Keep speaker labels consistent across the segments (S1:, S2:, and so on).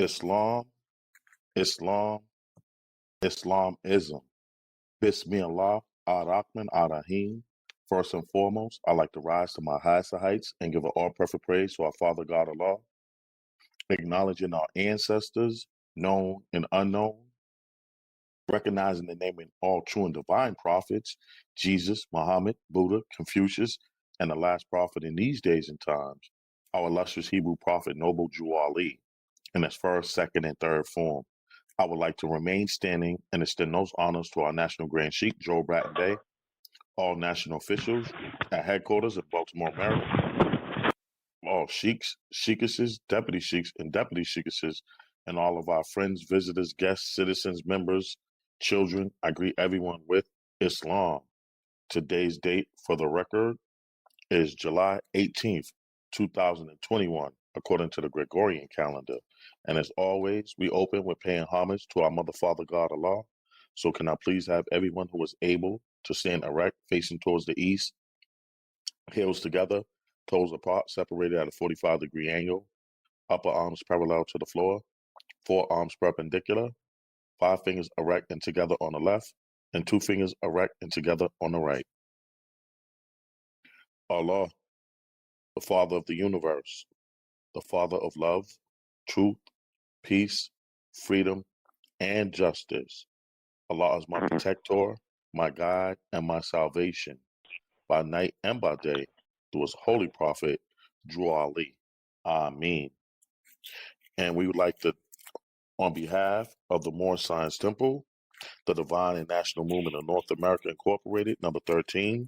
S1: Islam, Islam, Islamism. Bismillah, ar-Rahman, ar-Rahim. First and foremost, I'd like to rise to my highest of heights and give all perfect praise to our Father God Allah, acknowledging our ancestors, known and unknown, recognizing and naming all true and divine prophets, Jesus, Muhammad, Buddha, Confucius, and the last prophet in these days and times, our illustrious Hebrew prophet, Noble Jew Ali, in his first, second, and third form. I would like to remain standing and extend those honors to our National Grand Sheikh, Joe Bratton Day, all national officials at headquarters in Baltimore, Maryland, all sheiks, sheikesses, deputy sheiks, and deputy sheikesses, and all of our friends, visitors, guests, citizens, members, children. I greet everyone with Islam. Today's date, for the record, is July 18th, 2021, according to the Gregorian calendar. And as always, we open with paying homage to our Mother, Father, God, Allah. So can I please have everyone who is able to stand erect, facing towards the east, heels together, toes apart, separated at a 45-degree angle, upper arms parallel to the floor, forearms perpendicular, 5 fingers erect and together on the left, and 2 fingers erect and together on the right. Allah, the Father of the universe, the Father of love, truth, peace, freedom, and justice. Allah is my protector, my guide, and my salvation, by night and by day, through his holy prophet, Drew Ali. Ameen. And we would like to, on behalf of the Moorish Science Temple, the Divine and National Movement of North America Incorporated, number 13,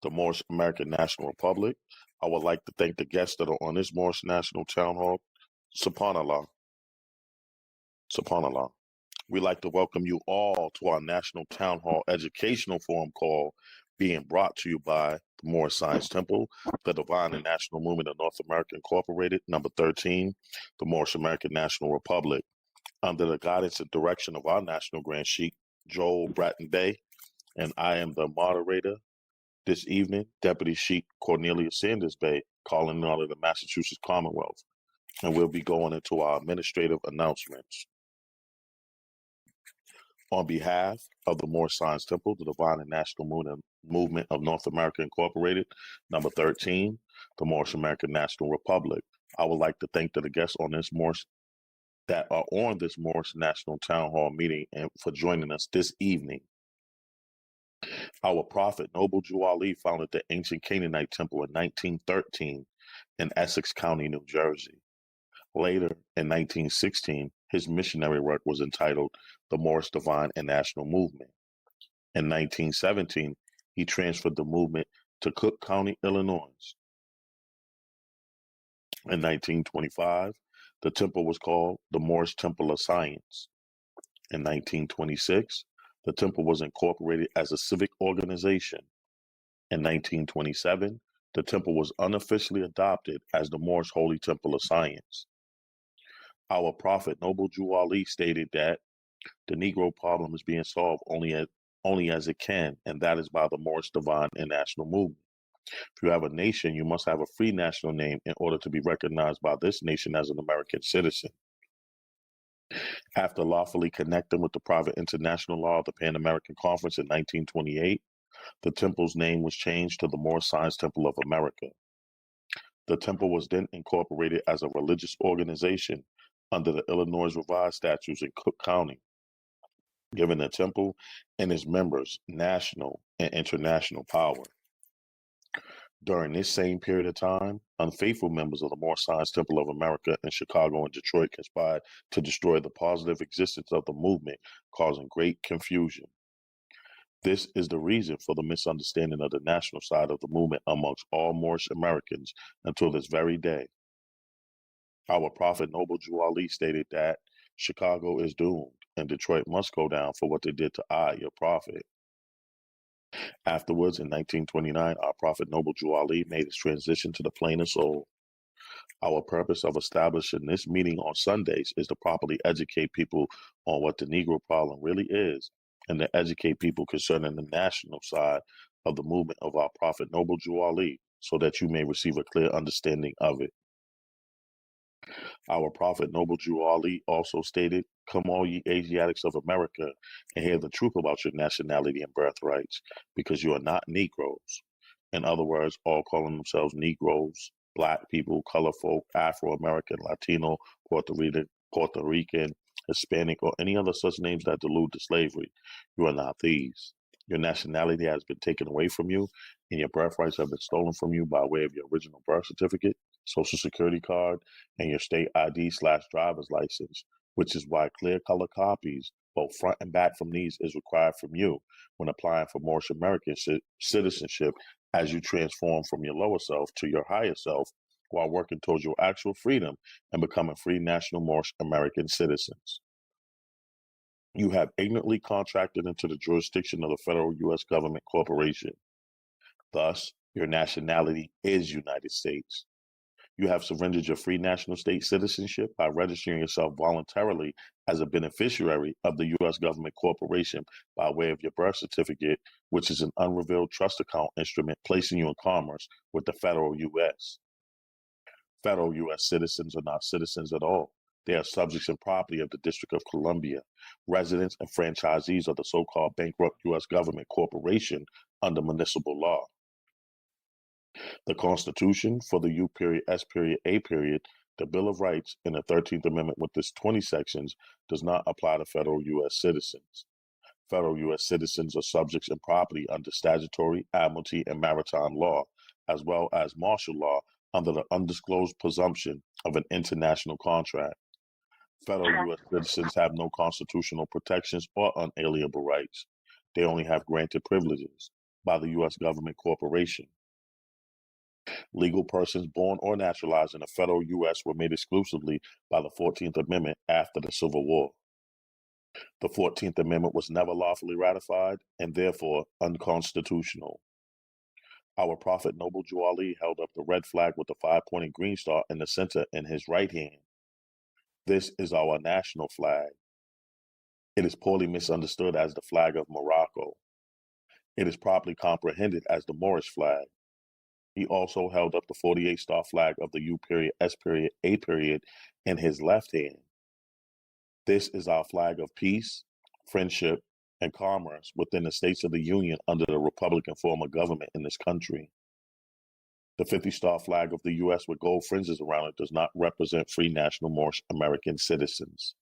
S1: the Moorish American National Republic, I would like to thank the guests that are on this Moorish National Town Hall. Subhanallah. Subhanallah. We'd like to welcome you all to our National Town Hall Educational Forum call, being brought to you by the Moorish Science Temple, the Divine and National Movement of North America Incorporated, number 13, the Moorish American National Republic, under the guidance and direction of our National Grand Sheikh, Joel Bratton Day, and I am the moderator this evening, Deputy Sheikh Cornelius Sanders Bay, calling out of the Massachusetts Commonwealth, and we'll be going into our administrative announcements. On behalf of the Moorish Science Temple, the Divine and National Movement of North America Incorporated, number 13, the Moorish American National Republic, I would like to thank the guests on this Moorish that are on this Moorish National Town Hall meeting and for joining us this evening. Our prophet, Noble Jew Ali, founded the ancient Canaanite temple in 1913 in Essex County, New Jersey. Later, in 1916, his missionary work was entitled The Moorish Divine and National Movement. In 1917, he transferred the movement to Cook County, Illinois. In 1925, the temple was called the Moorish Temple of Science. In 1926, the temple was incorporated as a civic organization. In 1927, the temple was unofficially adopted as the Moorish Holy Temple of Science. Our prophet, Noble Jew Ali, stated that the Negro problem is being solved only as it can, and that is by the Moorish Divine and National Movement. If you have a nation, you must have a free national name in order to be recognized by this nation as an American citizen. After lawfully connecting with the private international law of the Pan American Conference in 1928, the temple's name was changed to the Moorish Science Temple of America. The temple was then incorporated as a religious organization under the Illinois Revised Statutes in Cook County, giving the temple and its members national and international power. During this same period of time, unfaithful members of the Moorish Science Temple of America in Chicago and Detroit conspired to destroy the positive existence of the movement, causing great confusion. This is the reason for the misunderstanding of the national side of the movement amongst all Moorish Americans until this very day. Our prophet, Noble Jew Ali, stated that Chicago is doomed and Detroit must go down for what they did to I, your prophet. Afterwards, in 1929, our prophet, Noble Jew Ali, made his transition to the plane of soul. Our purpose of establishing this meeting on Sundays is to properly educate people on what the Negro problem really is, and to educate people concerning the national side of the movement of our prophet, Noble Jew Ali, so that you may receive a clear understanding of it. Our prophet, noble Jew Ali, also stated, "Come all ye Asiatics of America, and hear the truth about your nationality and birthrights, because you are not negroes." In other words, all calling themselves negroes, black people, color folk, Afro-American, Latino, Puerto Rican, Hispanic, or any other such names that delude to slavery. You are not these. Your nationality has been taken away from you, and your birthrights have been stolen from you by way of your original birth certificate, social security card, and your state ID/driver's license, which is why clear color copies, both front and back from these, is required from you when applying for Moorish American citizenship as you transform from your lower self to your higher self while working towards your actual freedom and becoming free national Moorish American citizens. You have ignorantly contracted into the jurisdiction of the federal U.S. government corporation. Thus, your nationality is United States. You have surrendered your free national state citizenship by registering yourself voluntarily as a beneficiary of the U.S. government corporation by way of your birth certificate, which is an unrevealed trust account instrument placing you in commerce with the federal U.S. Federal U.S. citizens are not citizens at all. They are subjects and property of the District of Columbia. Residents and franchisees of the so-called bankrupt U.S. government corporation under municipal law. The Constitution for the U.S.A., the Bill of Rights, and the 13th Amendment with its 20 sections does not apply to federal U.S. citizens. Federal U.S. citizens are subjects and property under statutory, admiralty, and maritime law, as well as martial law under the undisclosed presumption of an international contract. Federal U.S. citizens have no constitutional protections or unalienable rights. They only have granted privileges by the U.S. government corporation. Legal persons born or naturalized in the federal U.S. were made exclusively by the 14th Amendment after the Civil War. The 14th Amendment was never lawfully ratified and therefore unconstitutional. Our prophet, noble Jew Ali, held up the red flag with the 5-pointed green star in the center in his right hand. This is our national flag. It is poorly misunderstood as the flag of Morocco. It is properly comprehended as the Moorish flag. He also held up the 48-star flag of the U.S.A. in his left hand. This is our flag of peace, friendship, and commerce within the states of the Union under the Republican form of government in this country. The 50-star flag of the U.S. with gold fringes around it does not represent free national Moorish American citizens.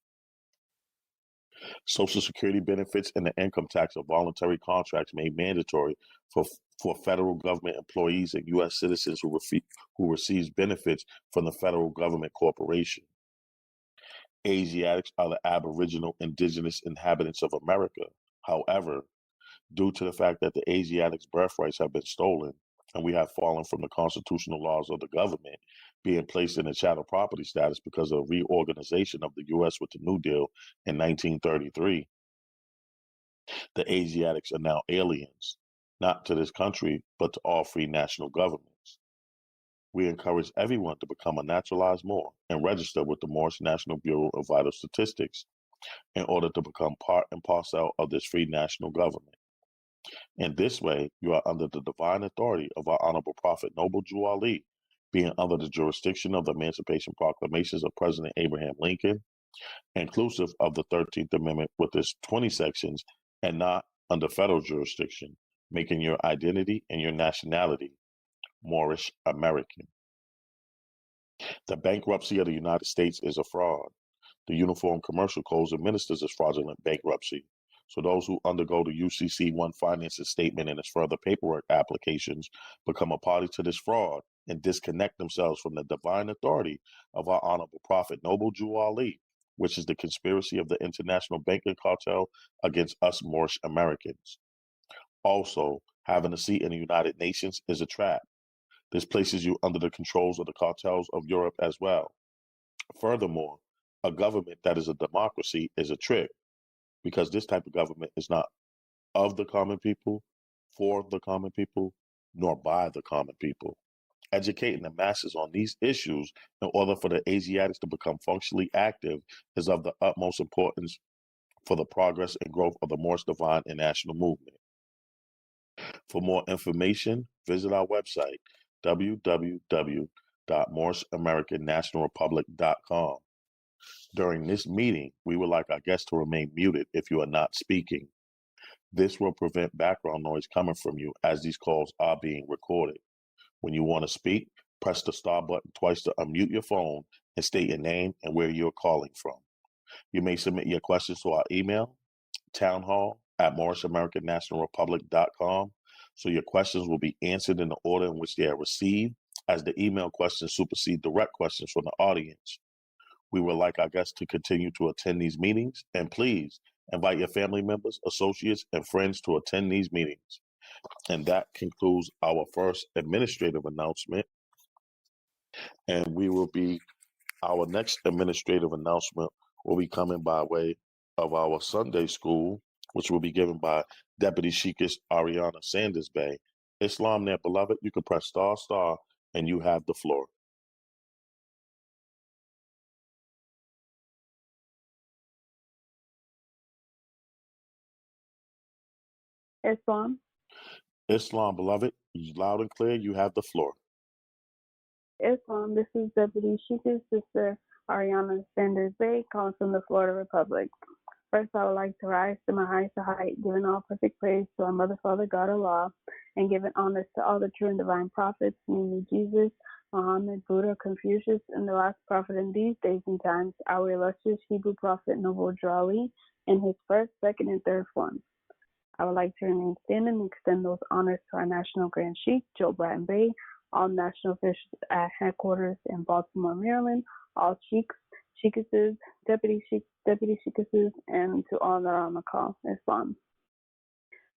S1: Social Security benefits and the income tax are voluntary contracts made mandatory for federal government employees and U.S. citizens who receive benefits from the federal government corporation. Asiatics are the aboriginal indigenous inhabitants of America. However, due to the fact that the Asiatics' birthrights have been stolen, and we have fallen from the constitutional laws of the government, being placed in a chattel property status because of reorganization of the U.S. with the New Deal in 1933, the Asiatics are now aliens, not to this country, but to all free national governments. We encourage everyone to become a naturalized Moor and register with the Moorish National Bureau of Vital Statistics in order to become part and parcel of this free national government. In this way, you are under the divine authority of our honorable prophet, noble Jew Ali, being under the jurisdiction of the Emancipation Proclamations of President Abraham Lincoln, inclusive of the 13th Amendment with its 20 sections, and not under federal jurisdiction, making your identity and your nationality Moorish American. The bankruptcy of the United States is a fraud. The Uniform Commercial Code administers this fraudulent bankruptcy. So those who undergo the UCC-1 finances statement and its further paperwork applications become a party to this fraud and disconnect themselves from the divine authority of our honorable prophet, noble Jew Ali, which is the conspiracy of the international banking cartel against us Moorish Americans. Also, having a seat in the United Nations is a trap. This places you under the controls of the cartels of Europe as well. Furthermore, a government that is a democracy is a trick, because this type of government is not of the common people, for the common people, nor by the common people. Educating the masses on these issues in order for the Asiatics to become functionally active is of the utmost importance for the progress and growth of the Moorish Divine and National Movement. For more information, visit our website, www.moorish www.MoorishAmericanNationalRepublic.com. During this meeting, we would like our guests to remain muted if you are not speaking. This will prevent background noise coming from you as these calls are being recorded. When you want to speak, press the star button twice to unmute your phone and state your name and where you're calling from. You may submit your questions to our email, townhall@MoorishamericanNationalRepublic.com, so your questions will be answered in the order in which they are received, as the email questions supersede direct questions from the audience. We would like our guests to continue to attend these meetings, and please invite your family members, associates, and friends to attend these meetings. And that concludes our first administrative announcement. And our next administrative announcement will be coming by way of our Sunday school, which will be given by Deputy Sheikess Ariana Sanders Bay. Islam there, beloved, you can press star, and you have the floor.
S2: Islam.
S1: Islam, beloved, loud and clear, you have the floor.
S2: Islam, this is Deputy Sheikah's sister Ariana Sanders Bay, calling from the Florida Republic. First, I would like to rise to my highest height, giving all perfect praise to our Mother, Father, God, Allah, and giving honors to all the true and divine prophets, namely Jesus, Muhammed, Buddha, Confucius, and the last prophet in these days and times, our illustrious Hebrew prophet Noble Drawley, in his first, second, and third forms. I would like to remain standing and extend those honors to our National Grand Sheikh, Joe Bratton Bay, all national officials at headquarters in Baltimore, Maryland, all sheikhs, sheikesses, deputy sheikesses, and to all that are on the call, Islam.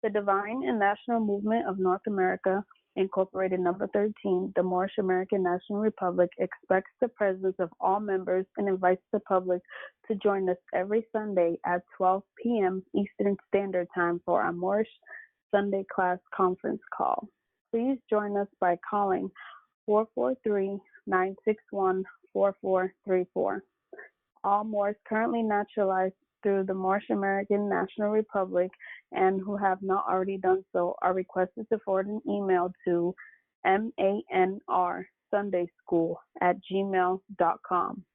S2: The Divine and National Movement of North America, Incorporated Number 13, the Moorish American National Republic, expects the presence of all members and invites the public to join us every Sunday at 12 p.m. Eastern Standard Time for our Moorish Sunday class conference call. Please join us by calling 443-961-4434. All Moors currently naturalized through the Moorish American National Republic and who have not already done so are requested to forward an email to manrsundayschool@gmail.com.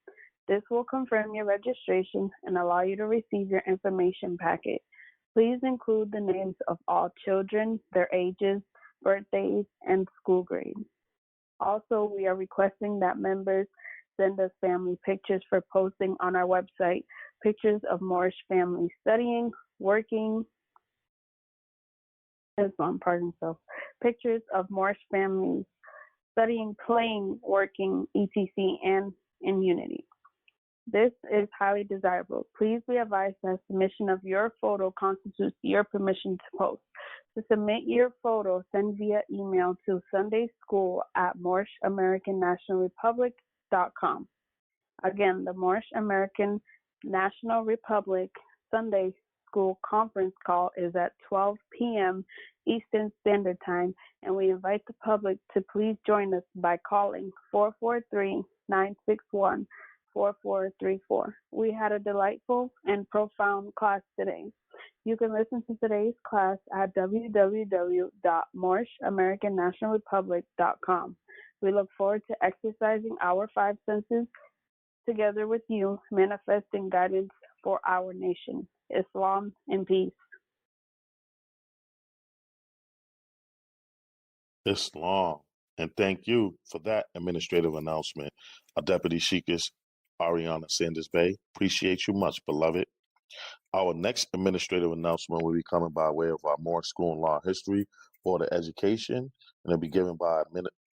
S2: This will confirm your registration and allow you to receive your information packet. Please include the names of all children, their ages, birthdays, and school grades. Also, we are requesting that members send us family pictures for posting on our website, pictures of Moorish families studying, working, pictures of Moorish families studying, playing, working, etc., and in unity. This is highly desirable. Please be advised that submission of your photo constitutes your permission to post. To submit your photo, send via email to sundayschool@MoorishamericanNationalRepublic.com. Again, the Moorish American National Republic Sunday School conference call is at 12 p.m. Eastern Standard Time, and we invite the public to please join us by calling 443-961-4434. We had a delightful and profound class today. You can listen to today's class at www.MoorishamericanNationalRepublic.com. We look forward to exercising our five senses together with you, manifesting guidance for our nation. Islam and peace.
S1: Islam. And thank you for that administrative announcement, Deputy Sheikess Ariana Sanders Bay. Appreciate you much, beloved. Our next administrative announcement will be coming by way of our Moorish School and Law History Board of Education, and it'll be given by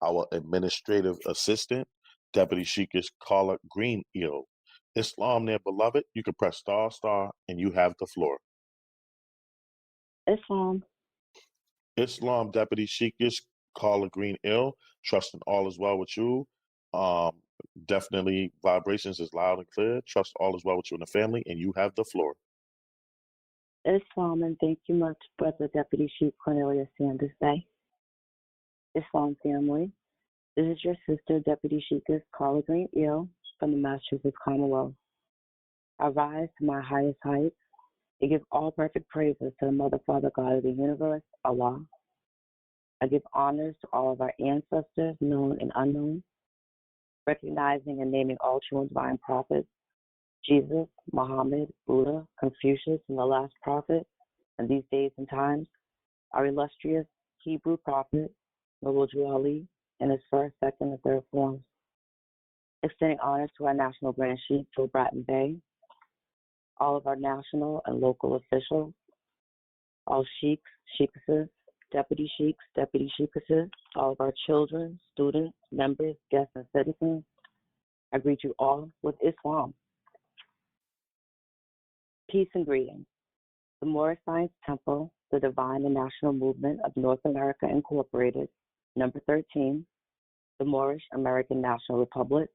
S1: our administrative assistant, Deputy Sheikess Carla Green Eel. Islam there, beloved, you can press star, and you have the floor.
S2: Islam.
S1: Islam, Deputy Sheikess Carla Green Eel, trusting all is well with you. Definitely vibrations is loud and clear. Trust all is well with you and the family, and you have the floor.
S3: Islam, and thank you much, Brother Deputy Sheikh Cornelia Sanders Bay. Islam family, this is your sister, Deputy Sheikess Carla Green Eel from the Massachusetts Commonwealth. I rise to my highest heights and give all perfect praises to the Mother, Father, God of the universe, Allah. I give honors to all of our ancestors, known and unknown. recognizing and naming all true and divine prophets, Jesus, Muhammed, Buddha, Confucius, and the last prophet, in these days and times, our illustrious Hebrew prophet, Noble Ali, in his first, second, and third forms. Extending honors to our National Grand Sheik, Joe Bratton Bay, all of our national and local officials, all sheiks, sheikesses, deputy sheikesses, all of our children, students, members, guests, and citizens. I greet you all with Islam. Peace and greetings. The Moorish Science Temple, the Divine and National Movement of North America Incorporated, number 13, the Moorish American National Republic,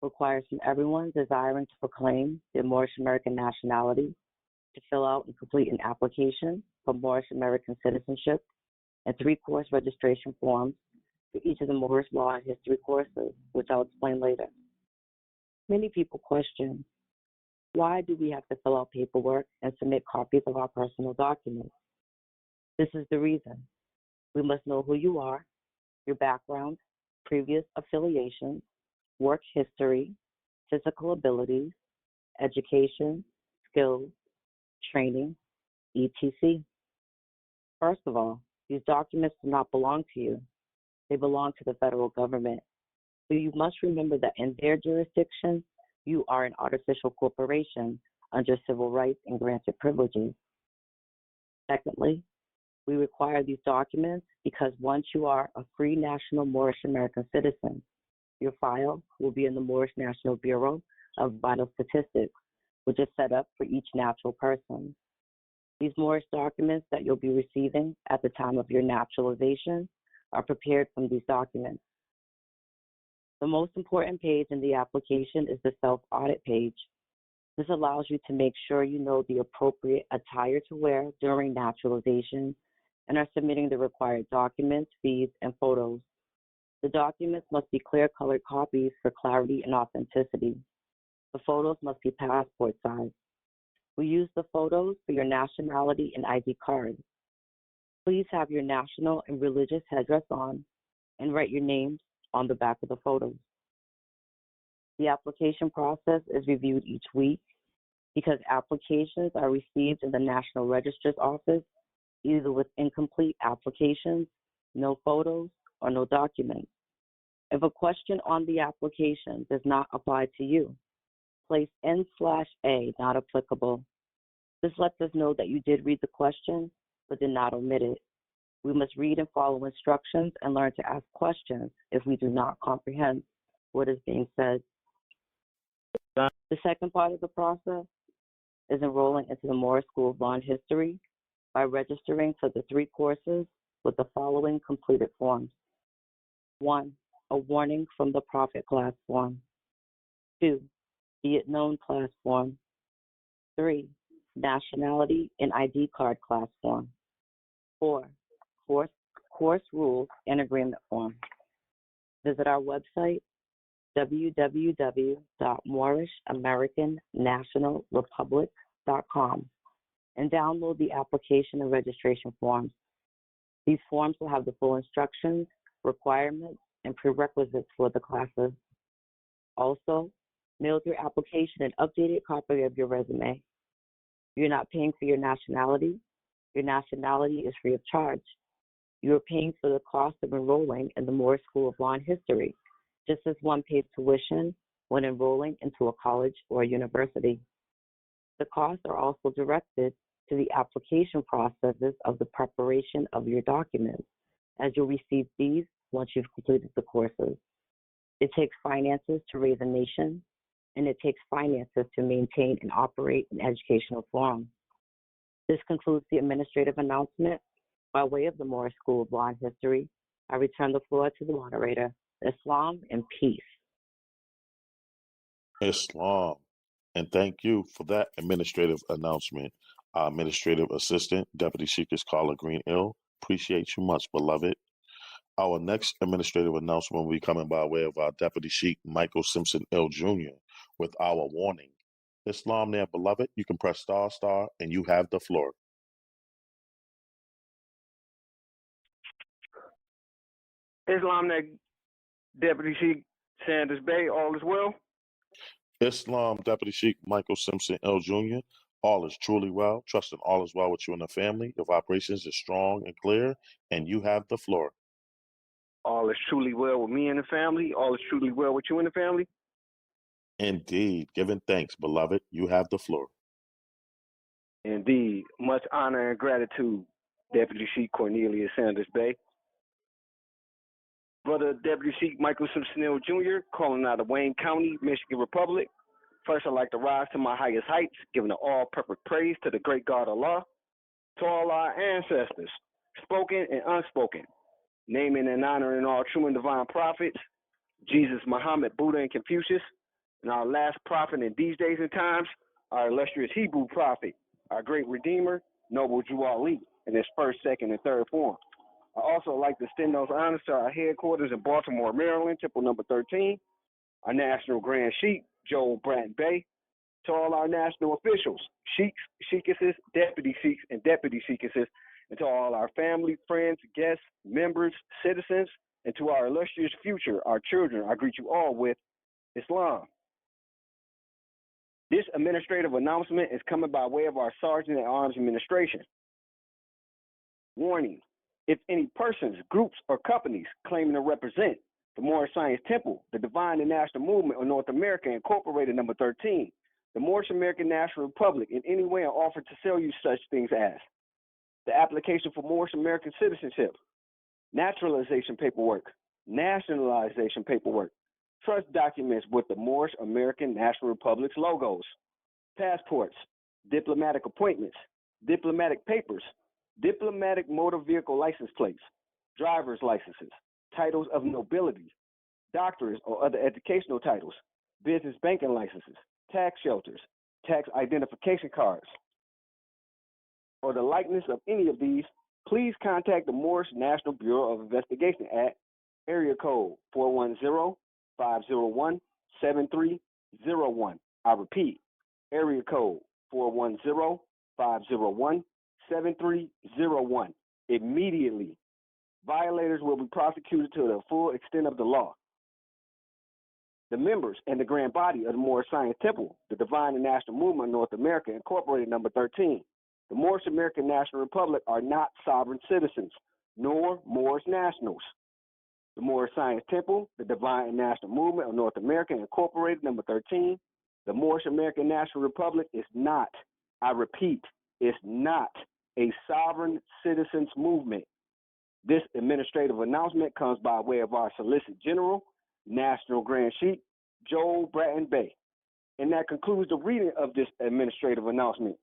S3: requires from everyone desiring to proclaim their Moorish American nationality to fill out and complete an application for Moorish American citizenship and 3-course registration forms for each of the Moorish law and history courses, which I'll explain later. Many people question, why do we have to fill out paperwork and submit copies of our personal documents? This is the reason. We must know who you are, your background, previous affiliations, work history, physical abilities, education, skills, training, etc. First of all, these documents do not belong to you. They belong to the federal government. So you must remember that in their jurisdiction, you are an artificial corporation under civil rights and granted privileges. Secondly, we require these documents because once you are a free national Moorish American citizen, your file will be in the Moorish National Bureau of Vital Statistics, which is set up for each natural person. These Moorish documents that you'll be receiving at the time of your naturalization are prepared from these documents. The most important page in the application is the self-audit page. This allows you to make sure you know the appropriate attire to wear during naturalization and are submitting the required documents, fees, and photos. The documents must be clear-colored copies for clarity and authenticity. The photos must be passport size. We use the photos for your nationality and ID card. Please have your national and religious headdress on and write your names on the back of the photos. The application process is reviewed each week because applications are received in the National Registrar's Office either with incomplete applications, no photos, or no documents. If a question on the application does not apply to you, place N/A not applicable. This lets us know that you did read the question but did not omit it. We must read and follow instructions and learn to ask questions if we do not comprehend what is being said. The second part of the process is enrolling into the Moorish School of Law and History by registering for the 3 courses with the following completed forms. 1, a warning from the prophet class form. 2, be it known class form. 3, nationality and ID card class form. 4, course rules and agreement form. Visit our website, www.moorishamericannationalrepublic.com, and download the application and registration forms. These forms will have the full instructions, requirements, and prerequisites for the classes. Also, mail your application an updated copy of your resume. You're not paying for your nationality. Your nationality is free of charge. You are paying for the cost of enrolling in the Moorish School of Law and History, just as one pays tuition when enrolling into a college or a university. The costs are also directed to the application processes of the preparation of your documents, as you'll receive these once you've completed the courses. It takes finances to raise a nation, and it takes finances to maintain and operate an educational forum. This concludes the administrative announcement. By way of the Moorish School of Law and History, I return the floor to the moderator. Islam and peace.
S1: Islam. And thank you for that administrative announcement. Our administrative assistant, Deputy Sheik Carla Green-Ill. Appreciate you much, beloved. Our next administrative announcement will be coming by way of our Deputy Sheik Michael Simpson Ill Jr. with our warning. Islam there, beloved. You can press ***, and you have the floor.
S4: Islam there, Deputy Sheik Sanders Bay, all is well.
S1: Islam Deputy Sheikh Michael Simpson L. Jr. All is truly well. Trusting all is well with you and the family. Your vibrations are strong and clear, and you have the floor.
S4: All is truly well with me and the family. All is truly well with you and the family.
S1: Indeed. Giving thanks, beloved. You have the floor.
S4: Indeed. Much honor and gratitude, Deputy Sheikh Cornelius Sanders Bay. Brother Deputy Sheikh Michael Simpson L. Jr., calling out of Wayne County, Michigan Republic. First, I'd like to rise to my highest heights, giving an all-perfect praise to the great God Allah, to all our ancestors, spoken and unspoken, naming and honoring all true and divine prophets, Jesus, Muhammed, Buddha, and Confucius, and our last prophet in these days and times, our illustrious Hebrew prophet, our great Redeemer, Noble U.S.A, in his first, second, and third form. I also like to extend those honors to our headquarters in Baltimore, Maryland, Temple number 13, our National Grand Sheik, Joel Bratton Bay, to all our national officials, sheiks, sheikesses, deputy sheiks, and deputy sheikesses, and to all our family, friends, guests, members, citizens, and to our illustrious future, our children, I greet you all with Islam. This administrative announcement is coming by way of our Sergeant at Arms Administration. Warning, if any persons, groups, or companies claiming to represent the Moorish Science Temple, the Divine and National Movement of North America, Incorporated, number 13, the Moorish American National Republic, in any way are offered to sell you such things as the application for Moorish American citizenship, naturalization paperwork, nationalization paperwork, trust documents with the Moorish American National Republic's logos, passports, diplomatic appointments, diplomatic papers, diplomatic motor vehicle license plates, driver's licenses, titles of nobility, doctors or other educational titles, business banking licenses, tax shelters, tax identification cards, or the likeness of any of these, please contact the Moorish National Bureau of Investigation at area code 410-501-7301. I repeat, area code 410-501-7301. Immediately, violators will be prosecuted to the full extent of the law. The members and the grand body of the Moorish Science Temple, the Divine and National Movement of North America, Incorporated, number 13, the Moorish American National Republic are not sovereign citizens, nor Moorish nationals. The Moorish Science Temple, the Divine and National Movement of North America, Incorporated, number 13, the Moorish American National Republic is not, I repeat, is not a sovereign citizens movement. This administrative announcement comes by way of our Solicitor General, National Grand Sheik, Joel Bratton Bay. And that concludes the reading of this administrative announcement.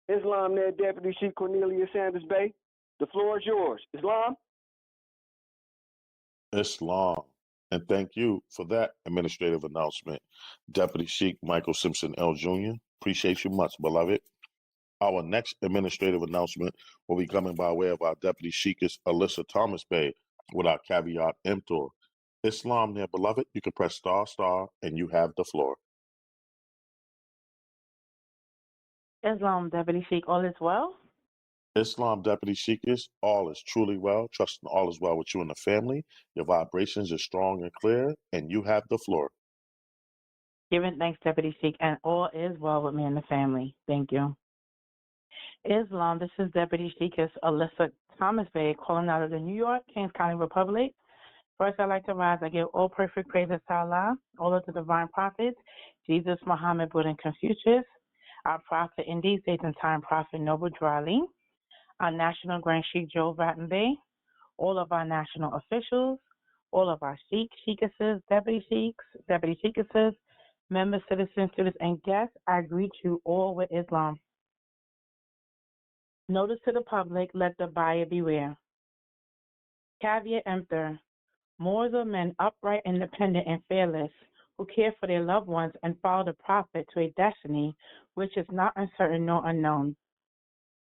S4: Islam there, Deputy Sheik Cornelius Sanders Bay. The floor is yours. Islam?
S1: Islam. And thank you for that administrative announcement, Deputy Sheikh Michael Simpson L. Jr. Appreciate you much, beloved. Our next administrative announcement will be coming by way of our Deputy Sheikess Alyssa Thomas Bay with our caveat emptor. Islam there, beloved. You can press ***, and you have the floor.
S5: Islam, Deputy Sheikh, all is well?
S1: Islam Deputy Sheikess, all is truly well. Trusting all is well with you and the family. Your vibrations are strong and clear, and you have the floor.
S5: Giving thanks, Deputy Sheikh, and all is well with me and the family. Thank you. Islam, this is Deputy Sheikess Alyssa Thomas Bay calling out of the New York, Kings County Republic. First, I'd like to rise. I give all perfect praises to Allah, all of the divine prophets, Jesus, Muhammad, Buddha, and Confucius, our prophet in these days and time, Prophet Noble U.S.A, our National Grand Sheik Joel Bratton Bay, all of our national officials, all of our sheiks, sheikesses, deputy sheikesses, members, citizens, students, and guests, I greet you all with Islam. Notice to the public, let the buyer beware. Caveat emptor. Moors are men upright, independent, and fearless, who care for their loved ones and follow the prophet to a destiny which is not uncertain nor unknown.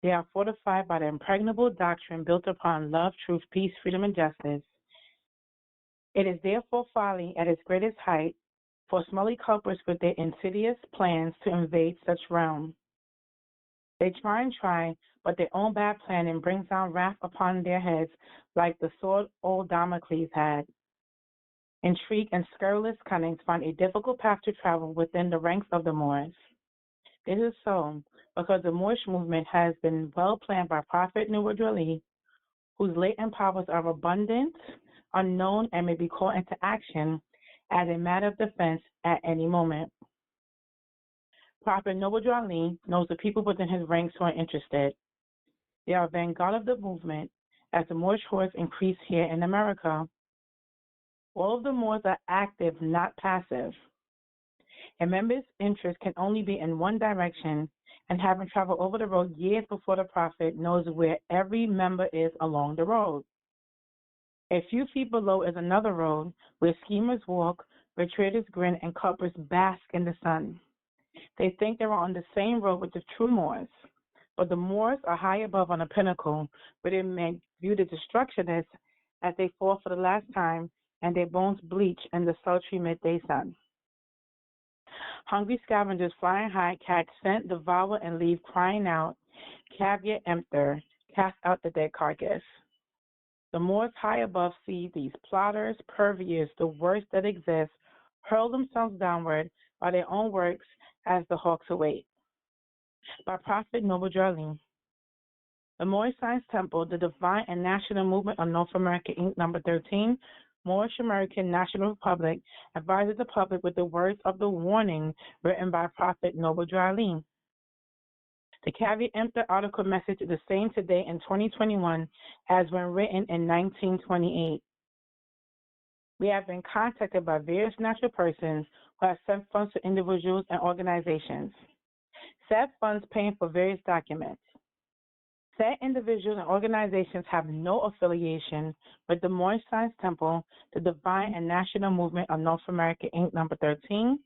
S5: They are fortified by the impregnable doctrine built upon love, truth, peace, freedom, and justice. It is therefore folly at its greatest height for smelly culprits with their insidious plans to invade such realm. They try, but their own bad planning brings down wrath upon their heads like the sword old Damocles had. Intrigue and scurrilous cunnings find a difficult path to travel within the ranks of the Moors. This is so because the Moorish movement has been well planned by Prophet Nuwudrali, whose latent powers are abundant, unknown, and may be called into action as a matter of defense at any moment. Prophet Nuwudrali knows the people within his ranks who are interested. They are vanguard of the movement as the Moorish hordes increase here in America. All of the Moors are active, not passive. A member's interest can only be in one direction, and having traveled over the road years before the Prophet knows where every member is along the road. A few feet below is another road where schemers walk, where traders grin, and cupbearers bask in the sun. They think they are on the same road with the true Moors, but the Moors are high above on a pinnacle where they may view the destructionists as they fall for the last time and their bones bleach in the sultry midday sun. Hungry scavengers flying high catch scent, devour, and leave crying out, caveat emptor, cast out the dead carcass. The Moors high above see these plotters, purveyors, the worst that exists, hurl themselves downward by their own works as the hawks await. By Prophet Nuwudrali. The Moorish Science Temple, the Divine and National Movement of North America, Inc., number 13, Moorish American National Republic, advises the public with the words of the warning written by Prophet Nuwudrali. The caveat emptor article message is the same today in 2021 as when written in 1928. We have been contacted by various natural persons who have sent funds to individuals and organizations. Said funds paying for various documents. Said individuals and organizations have no affiliation with the Moorish Science Temple, the Divine and National Movement of North America, Inc., number 13,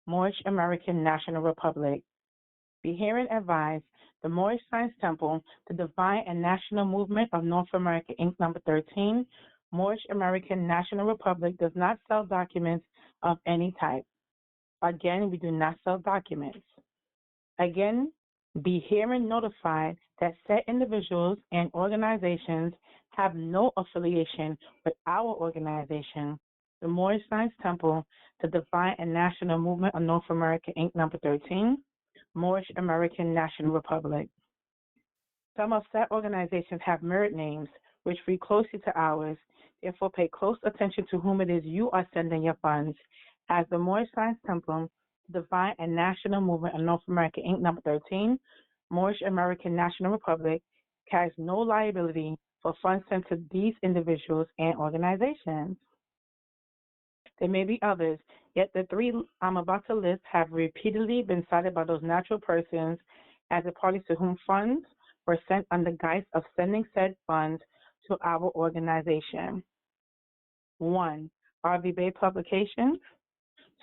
S5: Moorish American National Republic. Be herein advised, the Moorish Science Temple, the Divine and National Movement of North America, Inc., number 13, Moorish American National Republic does not sell documents of any type. Again, we do not sell documents. Again, be herein notified that said individuals and organizations have no affiliation with our organization, the Moorish Science Temple, the Divine and National Movement of North America, Inc., number 13, Moorish American National Republic. Some of said organizations have mirrored names which read closely to ours. Therefore, pay close attention to whom it is you are sending your funds, as the Moorish Science Temple, Divine and National Movement of North America, Inc., number 13, Moorish American National Republic, carries no liability for funds sent to these individuals and organizations. There may be others, yet the three I'm about to list have repeatedly been cited by those natural persons as the parties to whom funds were sent under guise of sending said funds to our organization. 1. R.V. Bay Publications.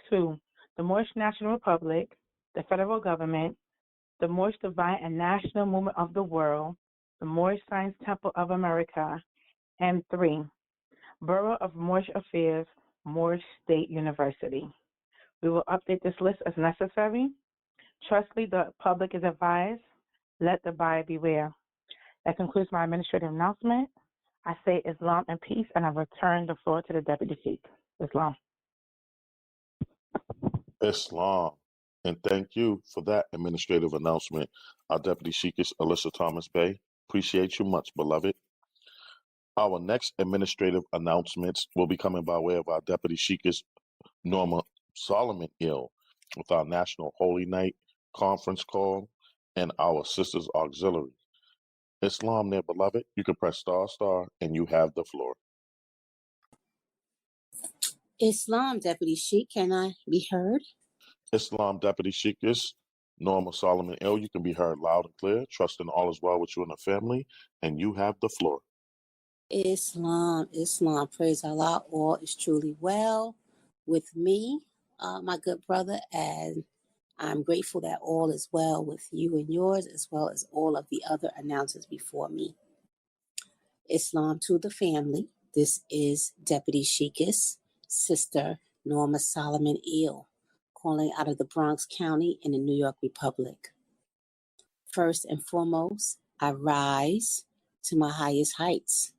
S5: 2. The Moorish National Republic, the federal government, the Moorish Divine and National Movement of the World, the Moorish Science Temple of America, and 3. Bureau of Moorish Affairs, Moorish State University. We will update this list as necessary. Trustly, the public is advised. Let the buyer beware. That concludes my administrative announcement. I say Islam and peace, and I return the floor to the Deputy Sheikh. Islam.
S1: Islam. And thank you for that administrative announcement, our Deputy Sheikh Alyssa Thomas Bay. Appreciate you much, beloved. Our next administrative announcements will be coming by way of our Deputy Sheikh Norma Solomon Ill with our National Holy Night conference call and our Sisters Auxiliary. Islam there, beloved. You can press ***, and you have the floor.
S6: Islam, Deputy Sheikh, can I be heard?
S1: Islam Deputy Sheikh Norma Solomon Ill. You can be heard loud and clear. Trusting all is well with you and the family, and you have the floor.
S6: Islam, praise Allah, all is truly well with me, my good brother, and I'm grateful that all is well with you and yours, as well as all of the other announcers before me. Islam to the family. This is Deputy Sheik's sister, Norma Solomon Ill, calling out of the Bronx County in the New York Republic. First and foremost, I rise to my highest heights.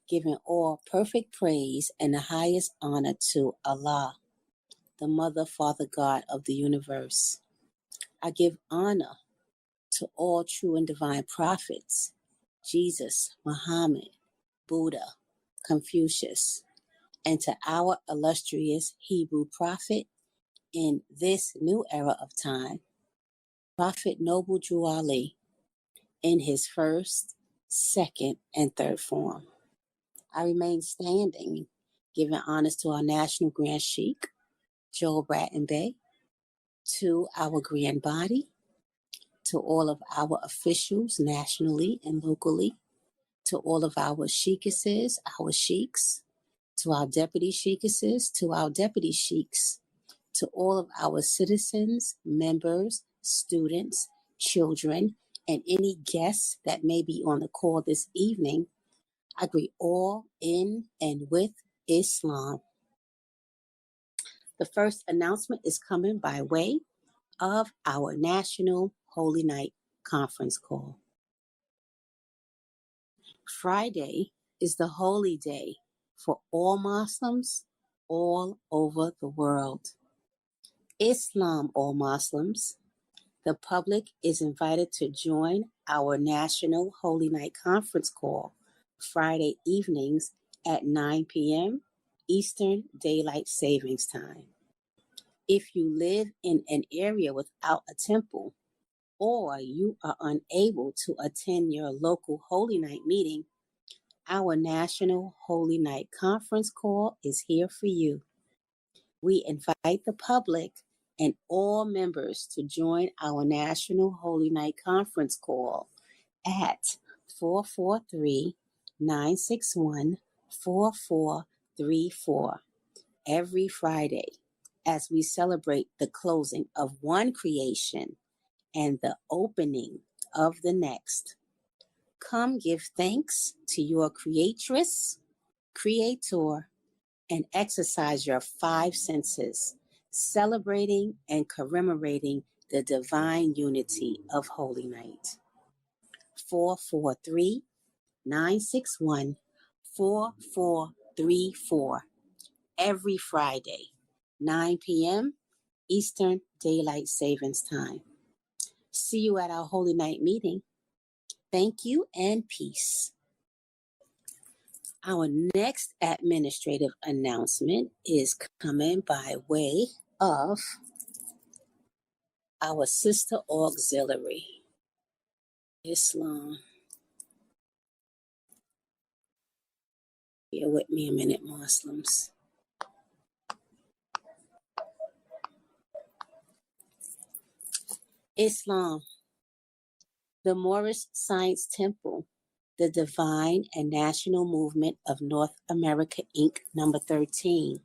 S6: giving all perfect praise and the highest honor to Allah, the Mother, Father, God of the universe. I give honor to all true and divine prophets, Jesus, Muhammad, Buddha, Confucius, and to our illustrious Hebrew prophet in this new era of time, Prophet Noble Drew Ali, in his first, second, and third form. I remain standing, giving honors to our National Grand Sheikh, Joel Bratton Bey, to our Grand Body, to all of our officials nationally and locally, to all of our sheikesses, our sheiks, to our deputy sheikesses, to our deputy sheiks, to all of our citizens, members, students, children, and any guests that may be on the call this evening, I greet all in and with Islam. The first announcement is coming by way of our National Holy Night Conference Call. Friday is the holy day for all Muslims all over the world. Islam, all Muslims. The public is invited to join our National Holy Night Conference Call Friday evenings at 9 p.m. Eastern Daylight Savings Time. If you live in an area without a temple, or you are unable to attend your local Holy Night meeting, our National Holy Night Conference Call is here for you. We invite the public and all members to join our National Holy Night Conference Call at 443-961-4434 every Friday as we celebrate the closing of one creation and the opening of the next. Come give thanks to your creatress, creator, and exercise your five senses, celebrating and commemorating the divine unity of Holy Night. 443-961-4434 every Friday, 9 p.m. Eastern Daylight Savings Time. See you at our Holy Night meeting. Thank you and peace. Our next administrative announcement is coming by way of our sister auxiliary, Islam. Bear with me a minute, Muslims. Islam, the Moorish Science Temple, the Divine and National Movement of North America, Inc., number 13,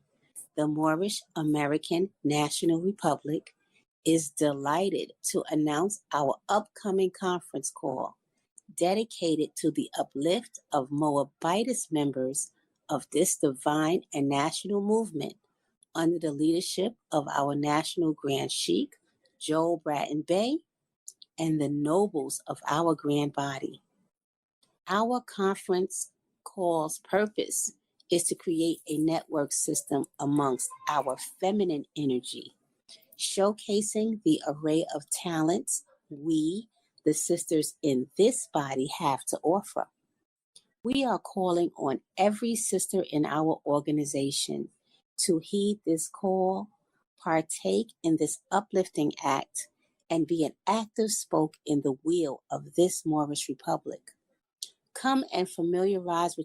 S6: the Moorish American National Republic, is delighted to announce our upcoming conference call dedicated to the uplift of Moabitist members of this divine and national movement under the leadership of our National Grand Sheikh, Joel Bratton Bey, and the nobles of our Grand Body. Our conference call's purpose is to create a network system amongst our feminine energy, showcasing the array of talents we, the sisters in this body, have to offer. We are calling on every sister in our organization to heed this call, partake in this uplifting act, and be an active spoke in the wheel of this Moorish Republic. Come and familiarize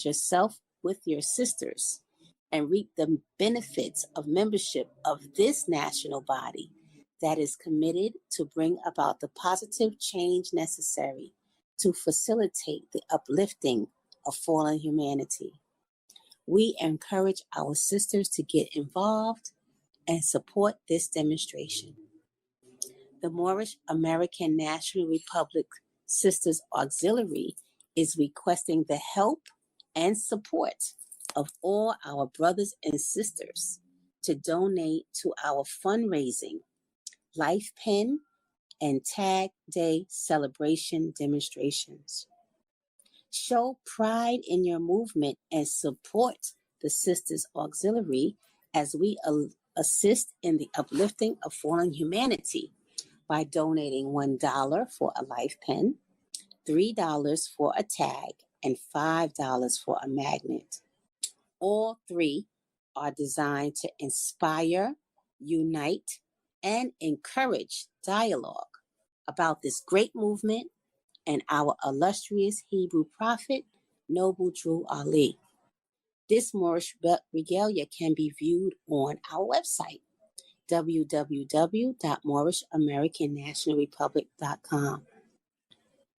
S6: yourself with your sisters and reap the benefits of membership of this national body that is committed to bring about the positive change necessary to facilitate the uplifting of fallen humanity. We encourage our sisters to get involved and support this demonstration. The Moorish American National Republic Sisters Auxiliary is requesting the help and support of all our brothers and sisters to donate to our fundraising, Life Pen, and Tag Day celebration demonstrations. Show pride in your movement and support the Sisters Auxiliary as we assist in the uplifting of fallen humanity by donating $1 for a life pen, $3 for a tag, and $5 for a magnet. All three are designed to inspire, unite, and encourage dialogue about this great movement and our illustrious Hebrew prophet, Noble Drew Ali. This Moorish regalia can be viewed on our website, www.moorishamericannationalrepublic.com.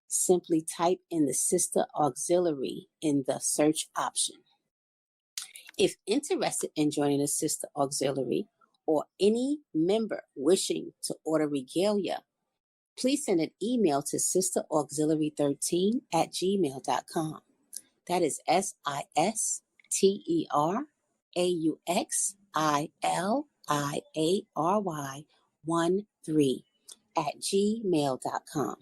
S6: Simply type in the Sister Auxiliary in the search option. If interested in joining the Sister Auxiliary or any member wishing to order regalia, please send an email to sisterauxiliary13@gmail.com. That is SISTERAUXILIARY13@gmail.com.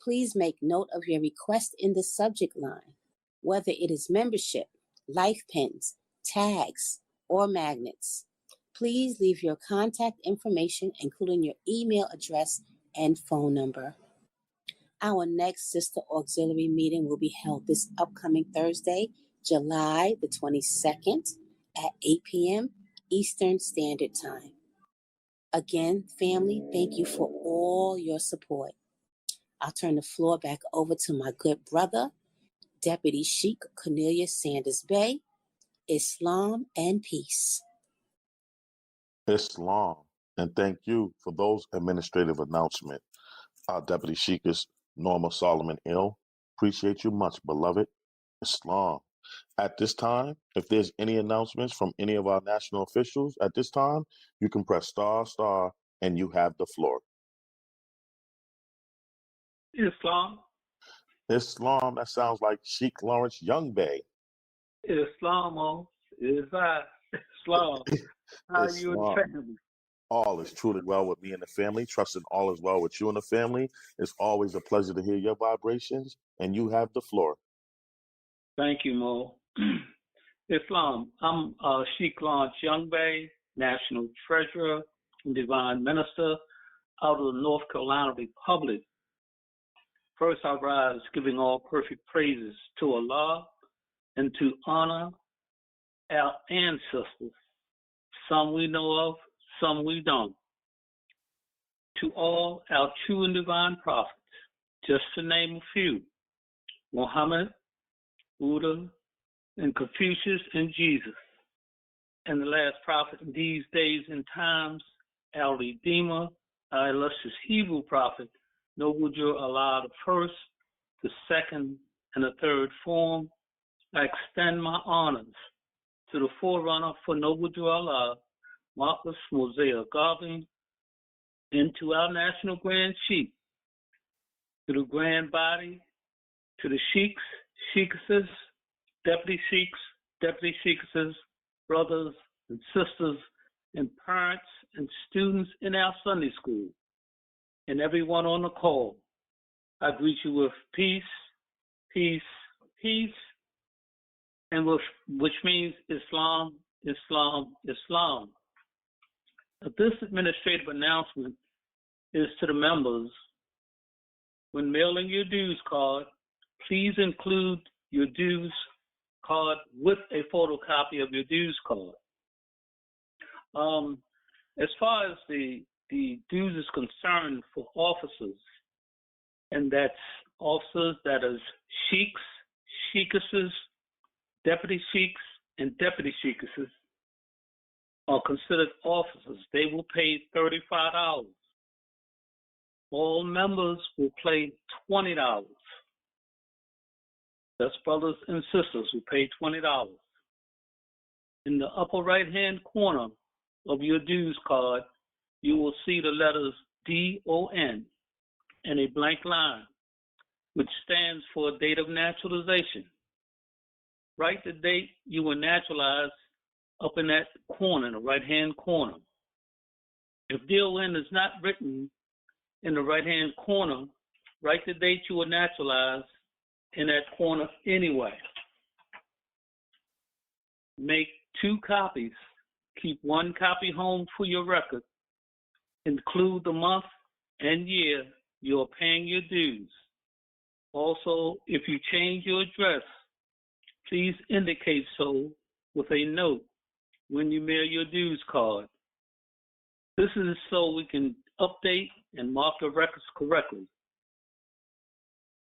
S6: Please make note of your request in the subject line, whether it is membership, life pens, tags, or magnets. Please leave your contact information, including your email address and phone number. Our next Sister Auxiliary meeting will be held this upcoming Thursday, July the 22nd at 8 p.m. Eastern Standard Time. Again, family, thank you for all your support. I'll turn the floor back over to my good brother, Deputy Sheikh Cornelius Sanders Bey. Islam and peace.
S1: Islam. And thank you for those administrative announcements. Our Deputy Sheikh is Norma Solomon Ill. Appreciate you much, beloved. Islam. At this time, if there's any announcements from any of our national officials at this time, you can press star, and you have the floor.
S7: Islam.
S1: Islam, that sounds like Sheikh Lawrence Young Bey.
S7: Islam is Islam. How are you and family?
S1: All is truly well with me and the family. Trusting all is well with you and the family. It's always a pleasure to hear your vibrations, and you have the floor.
S7: Thank you, Mo. Islam. I'm Sheikh Lawrence Young Bey, National Treasurer and Divine Minister out of the North Carolina Republic. First, I rise giving all perfect praises to Allah and to honor our ancestors. Some we know of, some we don't. To all our true and divine prophets, just to name a few, Muhammed, Buddha, and Confucius, and Jesus. And the last prophet in these days and times, our Redeemer, our illustrious Hebrew prophet, Noble Drew Allah, the first, the second, and the third form. I extend my honors to the forerunner for Noble Drew Allah, Marcus Mosiah Garvey, and to our National Grand Chief, to the Grand Body, to the Sheikhs, Sheikhesses, Deputy Sheikhs, Deputy Sheikhesses, brothers and sisters, and parents and students in our Sunday school, and everyone on the call. I greet you with peace, peace, peace, and which means Islam, Islam, Islam. This administrative announcement is to the members. When mailing your dues card, please include your dues card with a photocopy of your dues card. As far as the dues is concerned for officers, and that's officers that is sheikhs, sheikhesses, deputy sheikhs, and deputy sheikhesses are considered officers. They will pay $35. All members will pay $20. That's brothers and sisters who pay $20. In the upper right-hand corner of your dues card, you will see the letters DON and a blank line, which stands for date of naturalization. Write the date you were naturalized up in that corner, in the right-hand corner. If DON is not written in the right-hand corner, write the date you were naturalized in that corner anyway. Make 2 copies. Keep 1 copy home for your record. Include the month and year you're paying your dues. Also, if you change your address, please indicate so with a note when you mail your dues card. This is so we can update and mark the records correctly.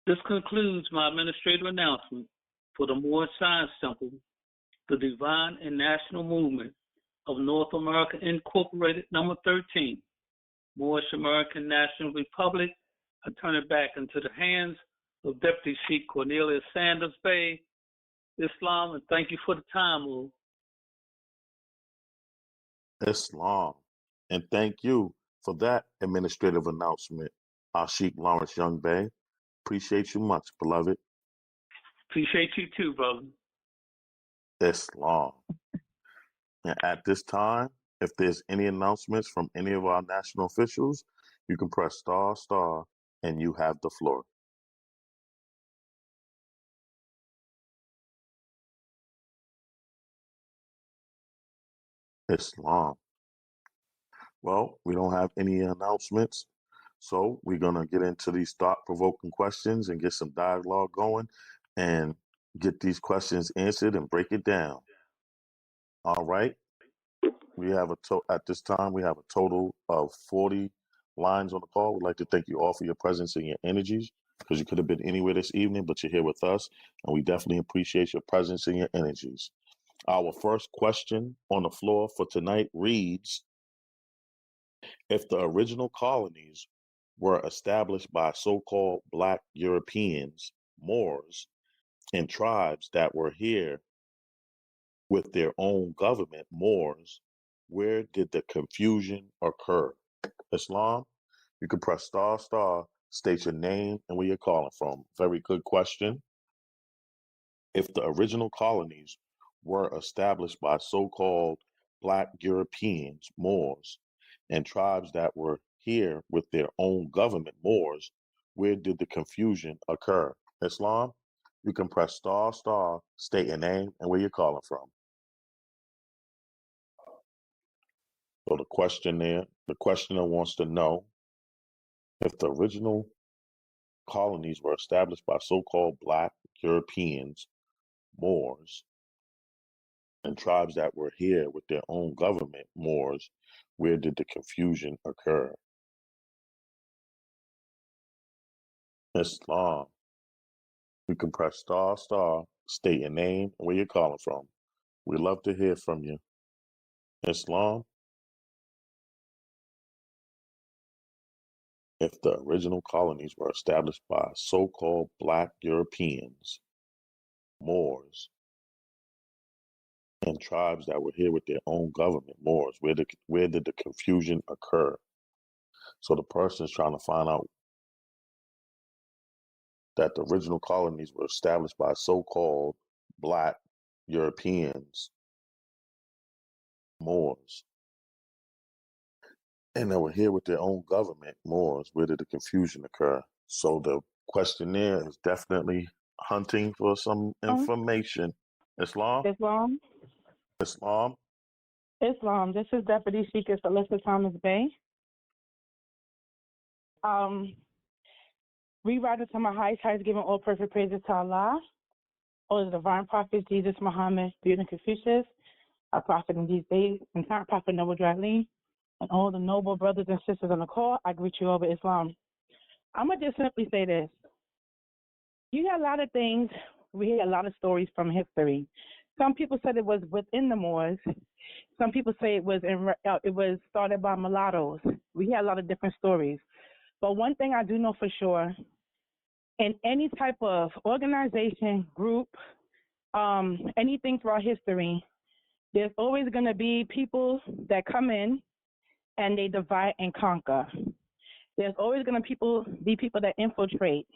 S7: This concludes my administrative announcement for the Moorish Science Temple, the Divine and National Movement of North America Incorporated, number 13, Moorish American National Republic. I turn it back into the hands of Deputy Sheikh Cornelius Sanders Bey, Islam, and thank you for the time, Lou.
S1: Islam. And thank you for that administrative announcement, Sheikh Lawrence Young Bey. Appreciate you much, beloved.
S7: Appreciate you too, brother.
S1: Islam. And at this time, if there's any announcements from any of our national officials, you can press ***, and you have the floor. Islam. Well, we don't have any announcements, so we're going to get into these thought-provoking questions and get some dialogue going and get these questions answered and break it down. All right. We have at this time, we have a total of 40 lines on the call. We'd like to thank you all for your presence and your energies, because you could have been anywhere this evening, but you're here with us, and we definitely appreciate your presence and your energies. Our first question on the floor for tonight reads, if the original colonies were established by so-called Black Europeans, Moors, and tribes that were here with their own government, Moors, where did the confusion occur? Islam, you can press ***, state your name and where you're calling from. Very good question. If the original colonies were established by so-called Black Europeans, Moors, and tribes that were here with their own government, Moors, where did the confusion occur? Islam, you can press ***, state your name and where you're calling from. So the questioner wants to know if the original colonies were established by so-called Black Europeans, Moors, and tribes that were here with their own government, Moors, where did the confusion occur? Islam, you can press ***, state your name and where you're calling from. We'd love to hear from you. Islam, if the original colonies were established by so-called Black Europeans, Moors, and tribes that were here with their own government, Moors, where did the confusion occur? So the person is trying to find out that the original colonies were established by so-called Black Europeans, Moors, and they were here with their own government, Moors. Where did the confusion occur? So the questionnaire is definitely hunting for some information. Islam?
S5: Islam.
S1: Islam?
S5: Islam. This is Deputy Sheikh Alyssa Thomas Bey. Rewriting to my highest heights, giving all perfect praises to Allah, all the divine prophets, Jesus, Muhammed, Buddha, and Confucius, our prophet in these days, and current prophet Noble Dradley, and all the noble brothers and sisters on the call. I greet you over Islam. I'm going to just simply say this. You hear a lot of things. We hear a lot of stories from history. Some people said it was within the Moors. Some people say it was started by mulattoes. We hear a lot of different stories. But one thing I do know for sure, in any type of organization, group, anything throughout history, there's always going to be people that come in and they divide and conquer. There's always going to be people that infiltrate.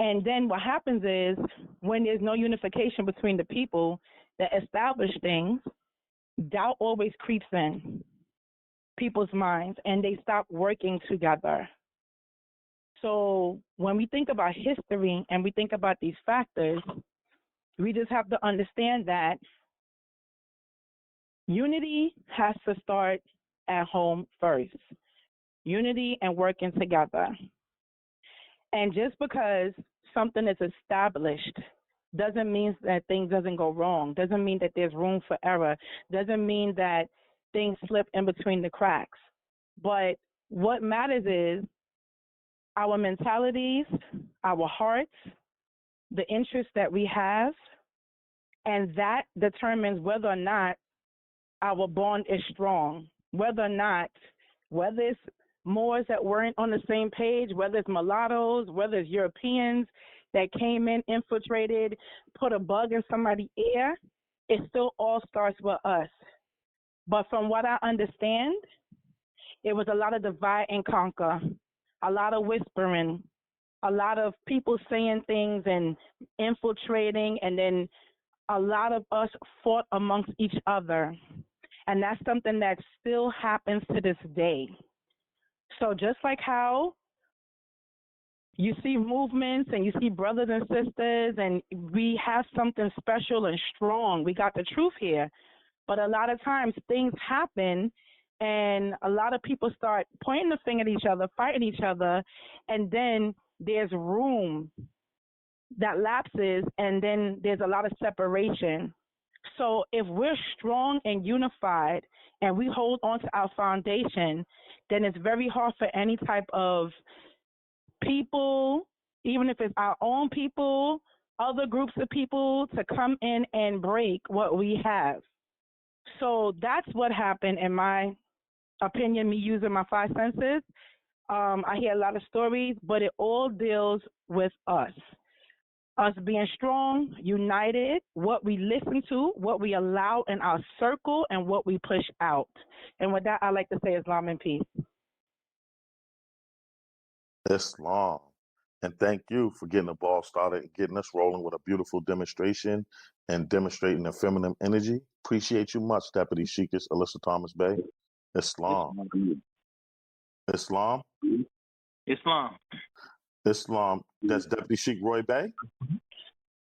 S5: And then what happens is, when there's no unification between the people that establish things, doubt always creeps in people's minds, and they stop working together. So when we think about history and we think about these factors, we just have to understand that unity has to start at home first. Unity and working together. And just because something is established doesn't mean that things doesn't go wrong, doesn't mean that there's room for error, doesn't mean that things slip in between the cracks. But what matters is our mentalities, our hearts, the interests that we have, and that determines whether or not our bond is strong, whether it's Moors that weren't on the same page, whether it's mulattoes, whether it's Europeans that came in, infiltrated, put a bug in somebody's ear, it still all starts with us. But from what I understand, it was a lot of divide and conquer, a lot of whispering, a lot of people saying things and infiltrating, and then a lot of us fought amongst each other. And that's something that still happens to this day. So just like how you see movements and you see brothers and sisters, and we have something special and strong, we got the truth here. But a lot of times things happen and a lot of people start pointing the finger at each other, fighting each other, and then there's room that lapses, and then there's a lot of separation. So if we're strong and unified and we hold on to our foundation, then it's very hard for any type of people, even if it's our own people, other groups of people, to come in and break what we have. So that's what happened, in my opinion, me using my five senses. I hear a lot of stories, but it all deals with us. Us being strong, united, what we listen to, what we allow in our circle, and what we push out. And with that, I like to say Islam and peace.
S1: Islam. And thank you for getting the ball started and getting us rolling with a beautiful demonstration and demonstrating the feminine energy. Appreciate you much, Deputy Sheikis Alyssa Thomas Bay. Islam. Islam.
S8: Islam.
S1: Islam. That's Deputy Sheik Roy Bay.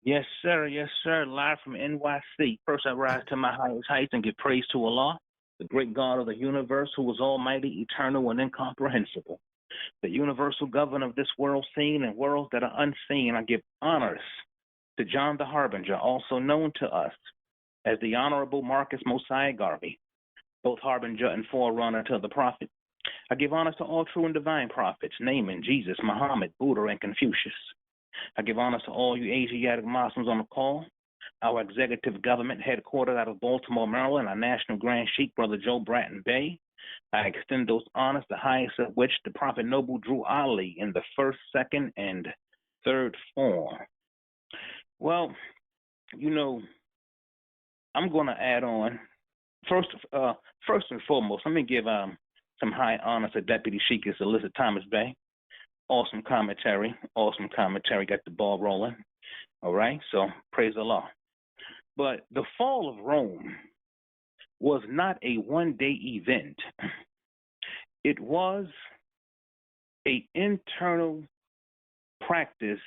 S8: Yes, sir. Yes, sir. Live from NYC. First, I rise to my highest heights and give praise to Allah, the great God of the universe, who is almighty, eternal, and incomprehensible. The universal governor of this world seen and worlds that are unseen. I give honors to John the Harbinger, also known to us as the Honorable Marcus Mosiah Garvey, both harbinger and forerunner to the prophet. I give honors to all true and divine prophets, naming Jesus, Muhammad, Buddha, and Confucius. I give honors to all you Asiatic Muslims on the call, our executive government headquartered out of Baltimore, Maryland, our National Grand Sheikh, Brother Joe Bratton Bay. I extend those honors, the highest of which the Prophet Noble Drew Ali in the first, second, and third form. Well, you know, I'm going to add on. First and foremost, let me give some high honors to Deputy Sheikis Alyssa Thomas Bay. Awesome commentary, got the ball rolling. All right, so praise Allah. But the fall of Rome was not a one-day event. It was an internal practice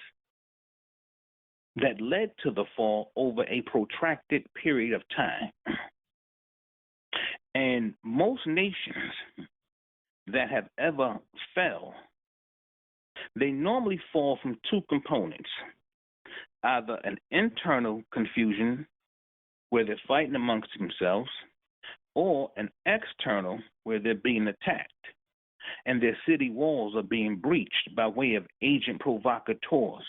S8: that led to the fall over a protracted period of time. And most nations that have ever fell, they normally fall from two components, either an internal confusion where they're fighting amongst themselves, or an external where they're being attacked and their city walls are being breached by way of agent provocateurs,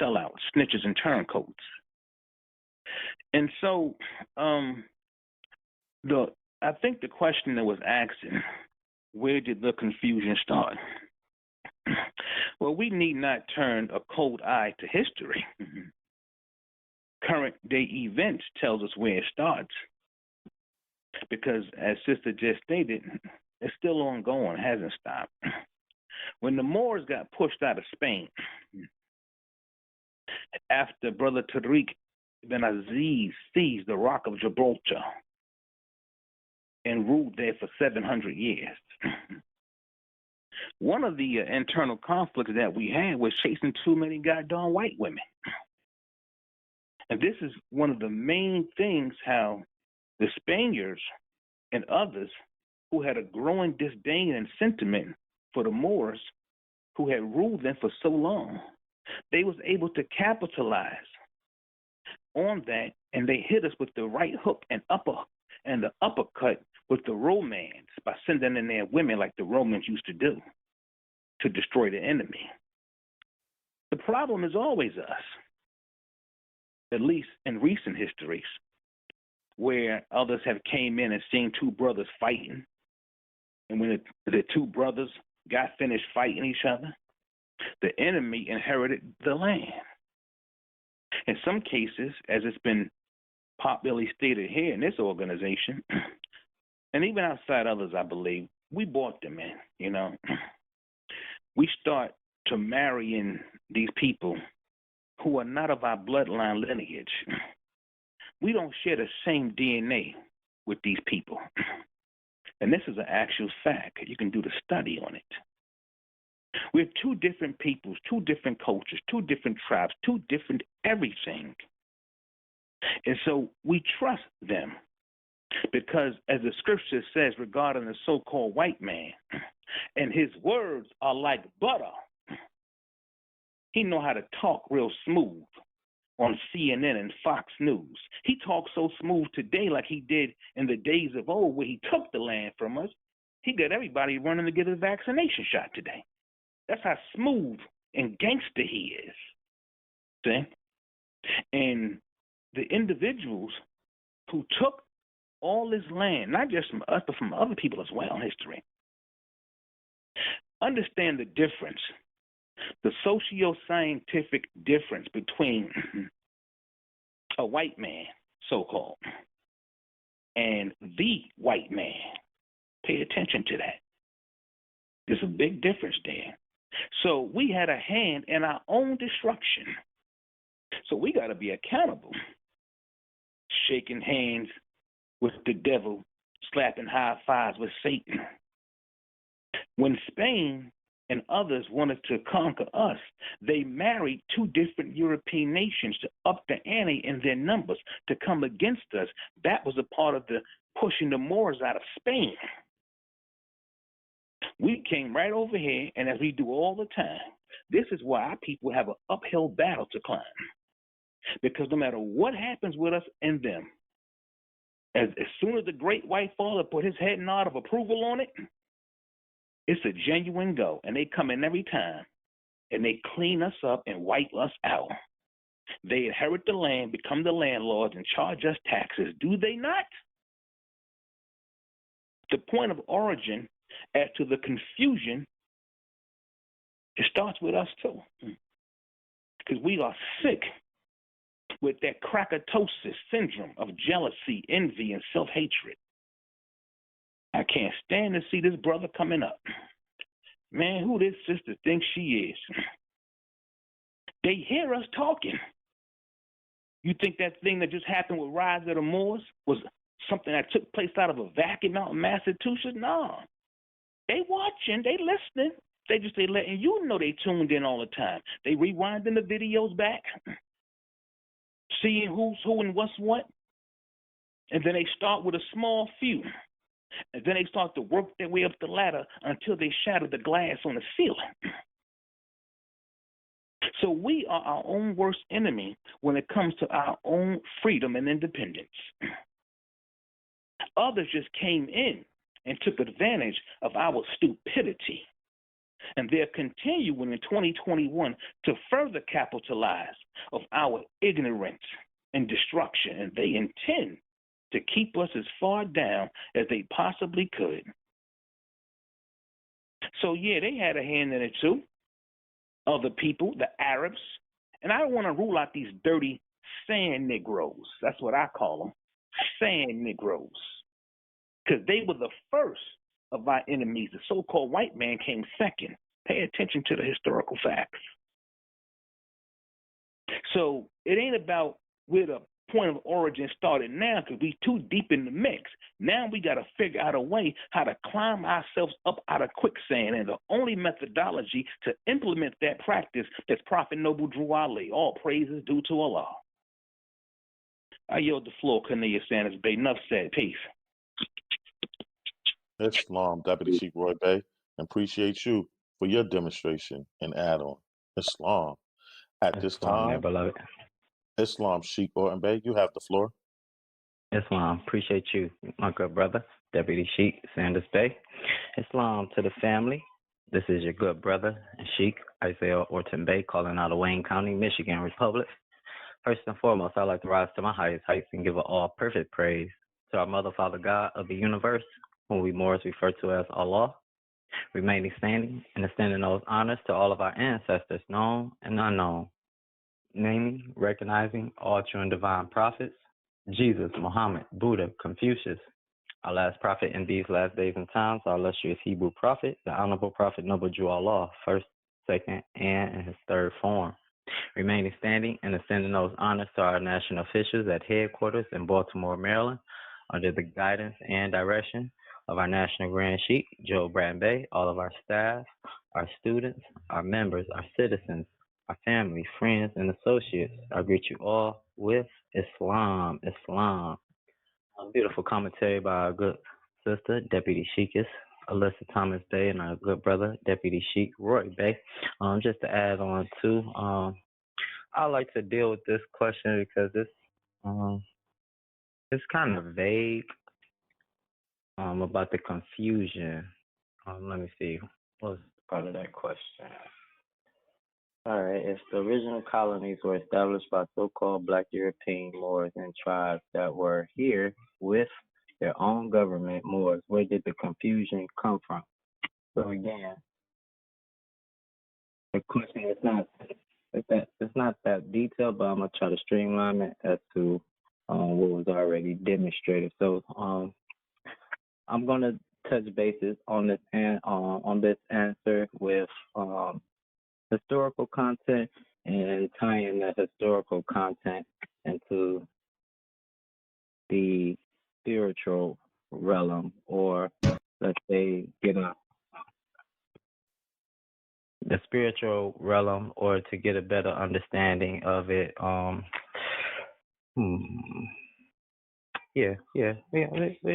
S8: sellouts, snitches, and turncoats. And so I think the question that was asking, where did the confusion start? Well, we need not turn a cold eye to history. Current day events tells us where it starts. Because as Sister just stated, it's still ongoing, hasn't stopped. When the Moors got pushed out of Spain, after Brother Tariq ibn Aziz seized the Rock of Gibraltar and ruled there for 700 years, One of the internal conflicts that we had was chasing too many goddamn white women. And this is one of the main things how the Spaniards and others who had a growing disdain and sentiment for the Moors who had ruled them for so long, they was able to capitalize on that, and they hit us with the right hook and the uppercut with the romance by sending in their women like the Romans used to do to destroy the enemy. The problem is always us, at least in recent histories, where others have came in and seen two brothers fighting, and when the two brothers got finished fighting each other, the enemy inherited the land. In some cases, as it's been popularly stated here in this organization, and even outside others, I believe, we bought them in, you know. We start to marry in these people who are not of our bloodline lineage. We don't share the same DNA with these people. And this is an actual fact. You can do the study on it. We're two different peoples, two different cultures, two different tribes, two different everything. And so we trust them because, as the scripture says regarding the so-called white man, and his words are like butter. He know how to talk real smooth on CNN and Fox News. He talks so smooth today like he did in the days of old where he took the land from us. He got everybody running to get a vaccination shot today. That's how smooth and gangster he is. See? And the individuals who took all this land, not just from us, but from other people as well in history, understand the difference, the socio-scientific difference between a white man, so-called, and the white man. Pay attention to that. There's a big difference there. So we had a hand in our own destruction. So we got to be accountable. Shaking hands with the devil, slapping high fives with Satan. When Spain and others wanted to conquer us, they married two different European nations to up the ante in their numbers to come against us. That was a part of the pushing the Moors out of Spain. We came right over here, and as we do all the time, this is why our people have an uphill battle to climb. Because no matter what happens with us and them, as soon as the great white father put his head nod of approval on it, it's a genuine go. And they come in every time, and they clean us up and wipe us out. They inherit the land, become the landlords, and charge us taxes. Do they not? The point of origin as to the confusion, it starts with us too. Because we are sick with that krakatosis syndrome of jealousy, envy, and self-hatred. I can't stand to see this brother coming up. Man, who this sister thinks she is? They hear us talking. You think that thing that just happened with Rise of the Moors was something that took place out of a vacuum out in Massachusetts? No. They watching, they listening. They letting you know they tuned in all the time. They rewinding the videos back, seeing who's who and what's what. And then they start with a small few. And then they start to work their way up the ladder until they shatter the glass on the ceiling. So we are our own worst enemy when it comes to our own freedom and independence. Others just came in and took advantage of our stupidity. And they're continuing in 2021 to further capitalize of our ignorance and destruction. And they intend to keep us as far down as they possibly could. So, yeah, they had a hand in it too. Other people, the Arabs. And I don't want to rule out these dirty sand Negroes. That's what I call them, sand Negroes. Because they were the first of our enemies. The so-called white man came second. Pay attention to the historical facts. So it ain't about where the point of origin started now because we too deep in the mix. Now we got to figure out a way how to climb ourselves up out of quicksand, and the only methodology to implement that practice is Prophet Noble Drew Ali. All praises due to Allah. I yield the floor, Cornelius Sanders Bay. Enough said. Peace.
S1: Islam, Deputy Sheikh Roy Bey, and appreciate you for your demonstration and add-on. Islam. At this
S9: Islam,
S1: time,
S9: beloved.
S1: Islam, Sheikh Orton Bey, you have the floor.
S9: Islam, appreciate you, my good brother, Deputy Sheikh Sanders Bay. Islam to the family. This is your good brother, Sheikh Isaiah Orton Bay, calling out of Wayne County, Michigan Republic. First and foremost, I'd like to rise to my highest heights and give all perfect praise to our Mother, Father, God of the universe, whom we Moors refer to as Allah, remaining standing and extending those honors to all of our ancestors, known and unknown, naming, recognizing all true and divine prophets, Jesus, Muhammed, Buddha, Confucius, our last prophet in these last days and times, our illustrious Hebrew prophet, the Honorable Prophet Noble Drew Allah, first, second, and in his third form. Remaining standing and extending those honors to our national officials at headquarters in Baltimore, Maryland, under the guidance and direction of our National Grand Sheikh, Joe Bey, all of our staff, our students, our members, our citizens, our family, friends, and associates. I greet you all with Islam, Islam. A beautiful commentary by our good sister, Deputy Sheikess, Alyssa Thomas Bay, and our good brother, Deputy Sheikh Roy Bay. Just to add on to, I like to deal with this question because it's kind of vague about the confusion. Let me see. What was part of that question? All right. If the original colonies were established by so-called Black European Moors and tribes that were here with their own government, Moors, where did the confusion come from? So again, the question is not it's not that detailed, but I'm gonna try to streamline it as to what was already demonstrated. So I'm gonna touch bases on this answer with historical content and tying that historical content into the spiritual realm, or let's say the spiritual realm, or to get a better understanding of it. We'll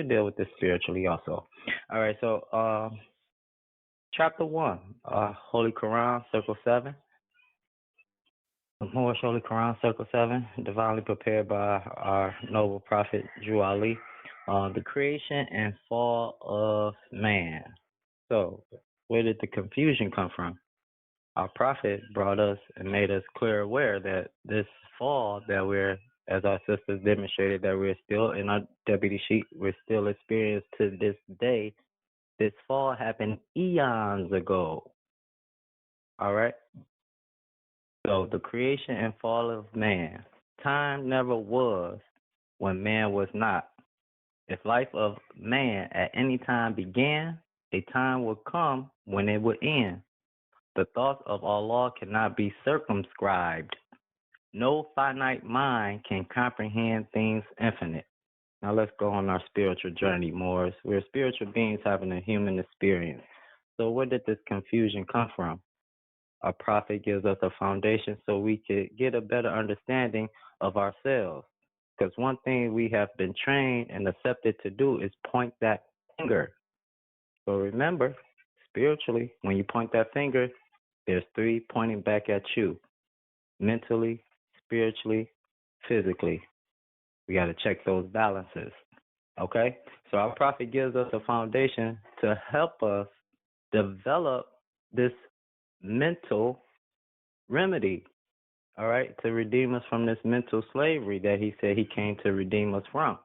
S9: deal with this spiritually also. All right, so chapter 1, Holy Quran, Circle 7. The Moorish Holy Quran, Circle 7, divinely prepared by our noble prophet Drew Ali. The creation and fall of man. So, where did the confusion come from? Our prophet brought us and made us clear aware that this fall that we're, as our sisters demonstrated, that we're still in our deputy sheet, we're still experienced to this day. This fall happened eons ago. All right? So the creation and fall of man. Time never was when man was not. If life of man at any time began, a time would come when it would end. The thoughts of Allah cannot be circumscribed. No finite mind can comprehend things infinite. Now let's go on our spiritual journey, Moors. We're spiritual beings having a human experience. So where did this confusion come from? Our prophet gives us a foundation so we could get a better understanding of ourselves. Because one thing we have been trained and accepted to do is point that finger. So remember, spiritually, when you point that finger, there's 3 pointing back at you. Mentally, spiritually, physically. We got to check those balances. Okay? So our prophet gives us a foundation to help us develop this mental remedy, all right, to redeem us from this mental slavery that he said he came to redeem us from.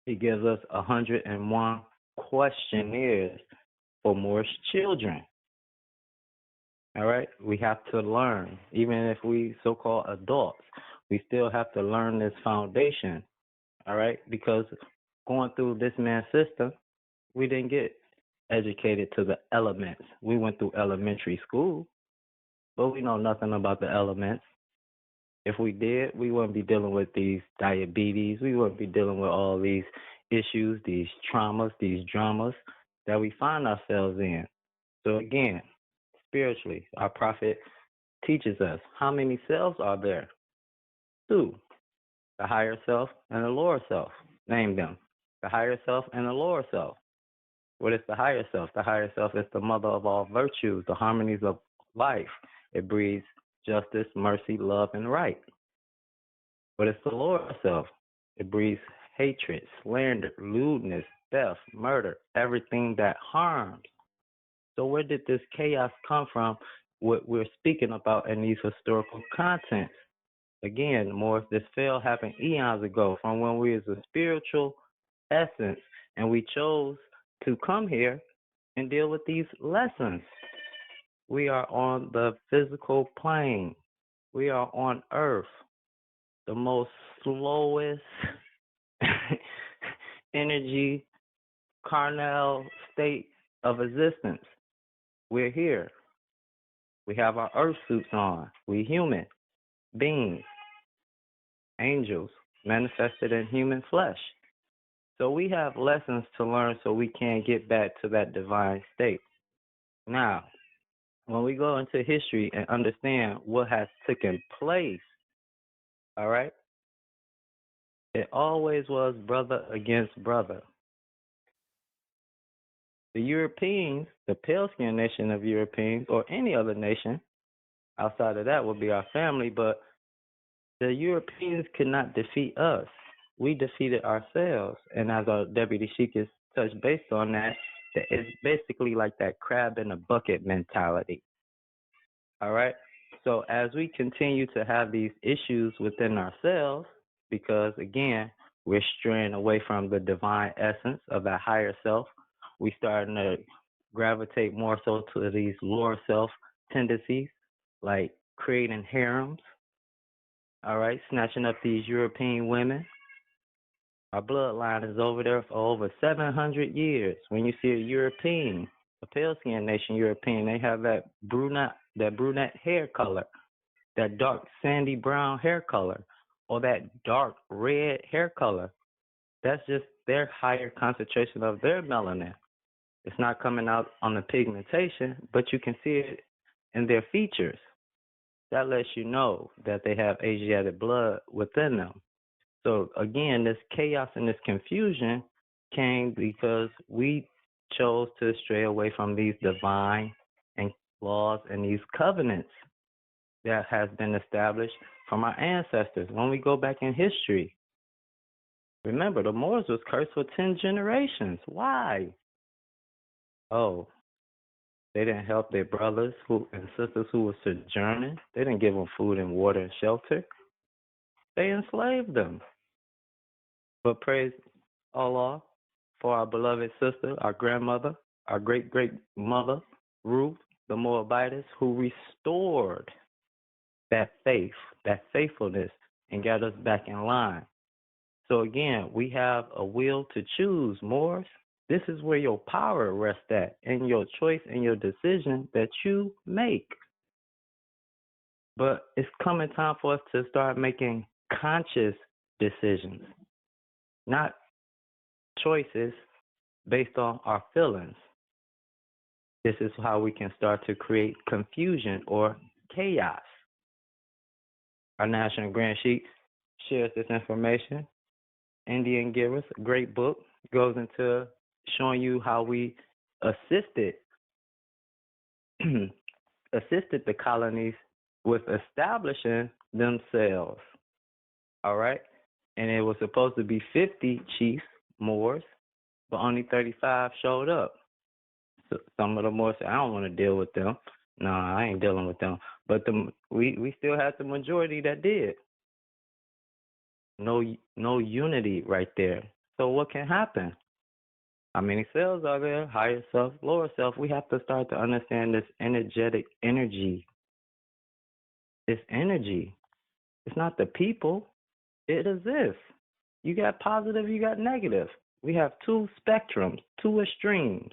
S9: He gives us 101 questionnaires for Moorish children. All right, we have to learn. Even if we so-called adults, we still have to learn this foundation, all right, because going through this man's system, we didn't get educated to the elements. We went through elementary school, but we know nothing about the elements. If we did, we wouldn't be dealing with these diabetes. We wouldn't be dealing with all these issues, these traumas, these dramas that we find ourselves in. So again, spiritually, our prophet teaches us how many selves are there? 2, the higher self and the lower self. Name them. The higher self and the lower self. What is the higher self? The higher self is the mother of all virtues, the harmonies of life. It breeds justice, mercy, love, and right. What is the lower self? It breeds hatred, slander, lewdness, theft, murder, everything that harms. So where did this chaos come from? What we're speaking about in these historical contents. Again, Morris, this fail happened eons ago from when we was a spiritual essence and we chose to come here and deal with these lessons. We are on the physical plane. We are on earth, the most slowest energy, carnal state of existence. We're here. We have our earth suits on. We human beings, angels manifested in human flesh. So we have lessons to learn so we can get back to that divine state. Now, when we go into history and understand what has taken place, all right, it always was brother against brother. The Europeans, the pale-skinned nation of Europeans, or any other nation outside of that would be our family, but the Europeans could not defeat us. We defeated ourselves. And as our Deputy Sheik has touched based on that, it's basically like that crab in a bucket mentality. All right? So as we continue to have these issues within ourselves, because again, we're straying away from the divine essence of that higher self, we starting to gravitate more so to these lower self tendencies, like creating harems, all right, snatching up these European women. Our bloodline is over there for over 700 years. When you see a European, a pale-skinned nation European, they have that brunette hair color, that dark sandy brown hair color, or that dark red hair color. That's just their higher concentration of their melanin. It's not coming out on the pigmentation, but you can see it in their features. That lets you know that they have Asiatic blood within them. So again, this chaos and this confusion came because we chose to stray away from these divine and laws and these covenants that has been established from our ancestors. When we go back in history, remember the Moors was cursed for 10 generations. Why? Oh, they didn't help their brothers and sisters who were sojourning. They didn't give them food and water and shelter. They enslaved them. But praise Allah for our beloved sister, our grandmother, our great-great-mother, Ruth, the Moabitess, who restored that faith, that faithfulness, and got us back in line. So again, we have a will to choose, Moors. This is where your power rests at, in your choice and your decision that you make. But it's coming time for us to start making conscious decisions, not choices based on our feelings. This is how we can start to create confusion or chaos. Our National Grand Sheik shares this information. Indian Givers, a great book, goes into showing you how we assisted the colonies with establishing themselves. All right? And it was supposed to be 50 chiefs, Moors, but only 35 showed up. So some of the Moors said, I don't want to deal with them. No, I ain't dealing with them. But we still had the majority that did. No unity right there. So what can happen? How many cells are there? Higher self, lower self. We have to start to understand this energetic energy. This energy. It's not the people. It exists. You got positive, you got negative. We have two spectrums, two extremes.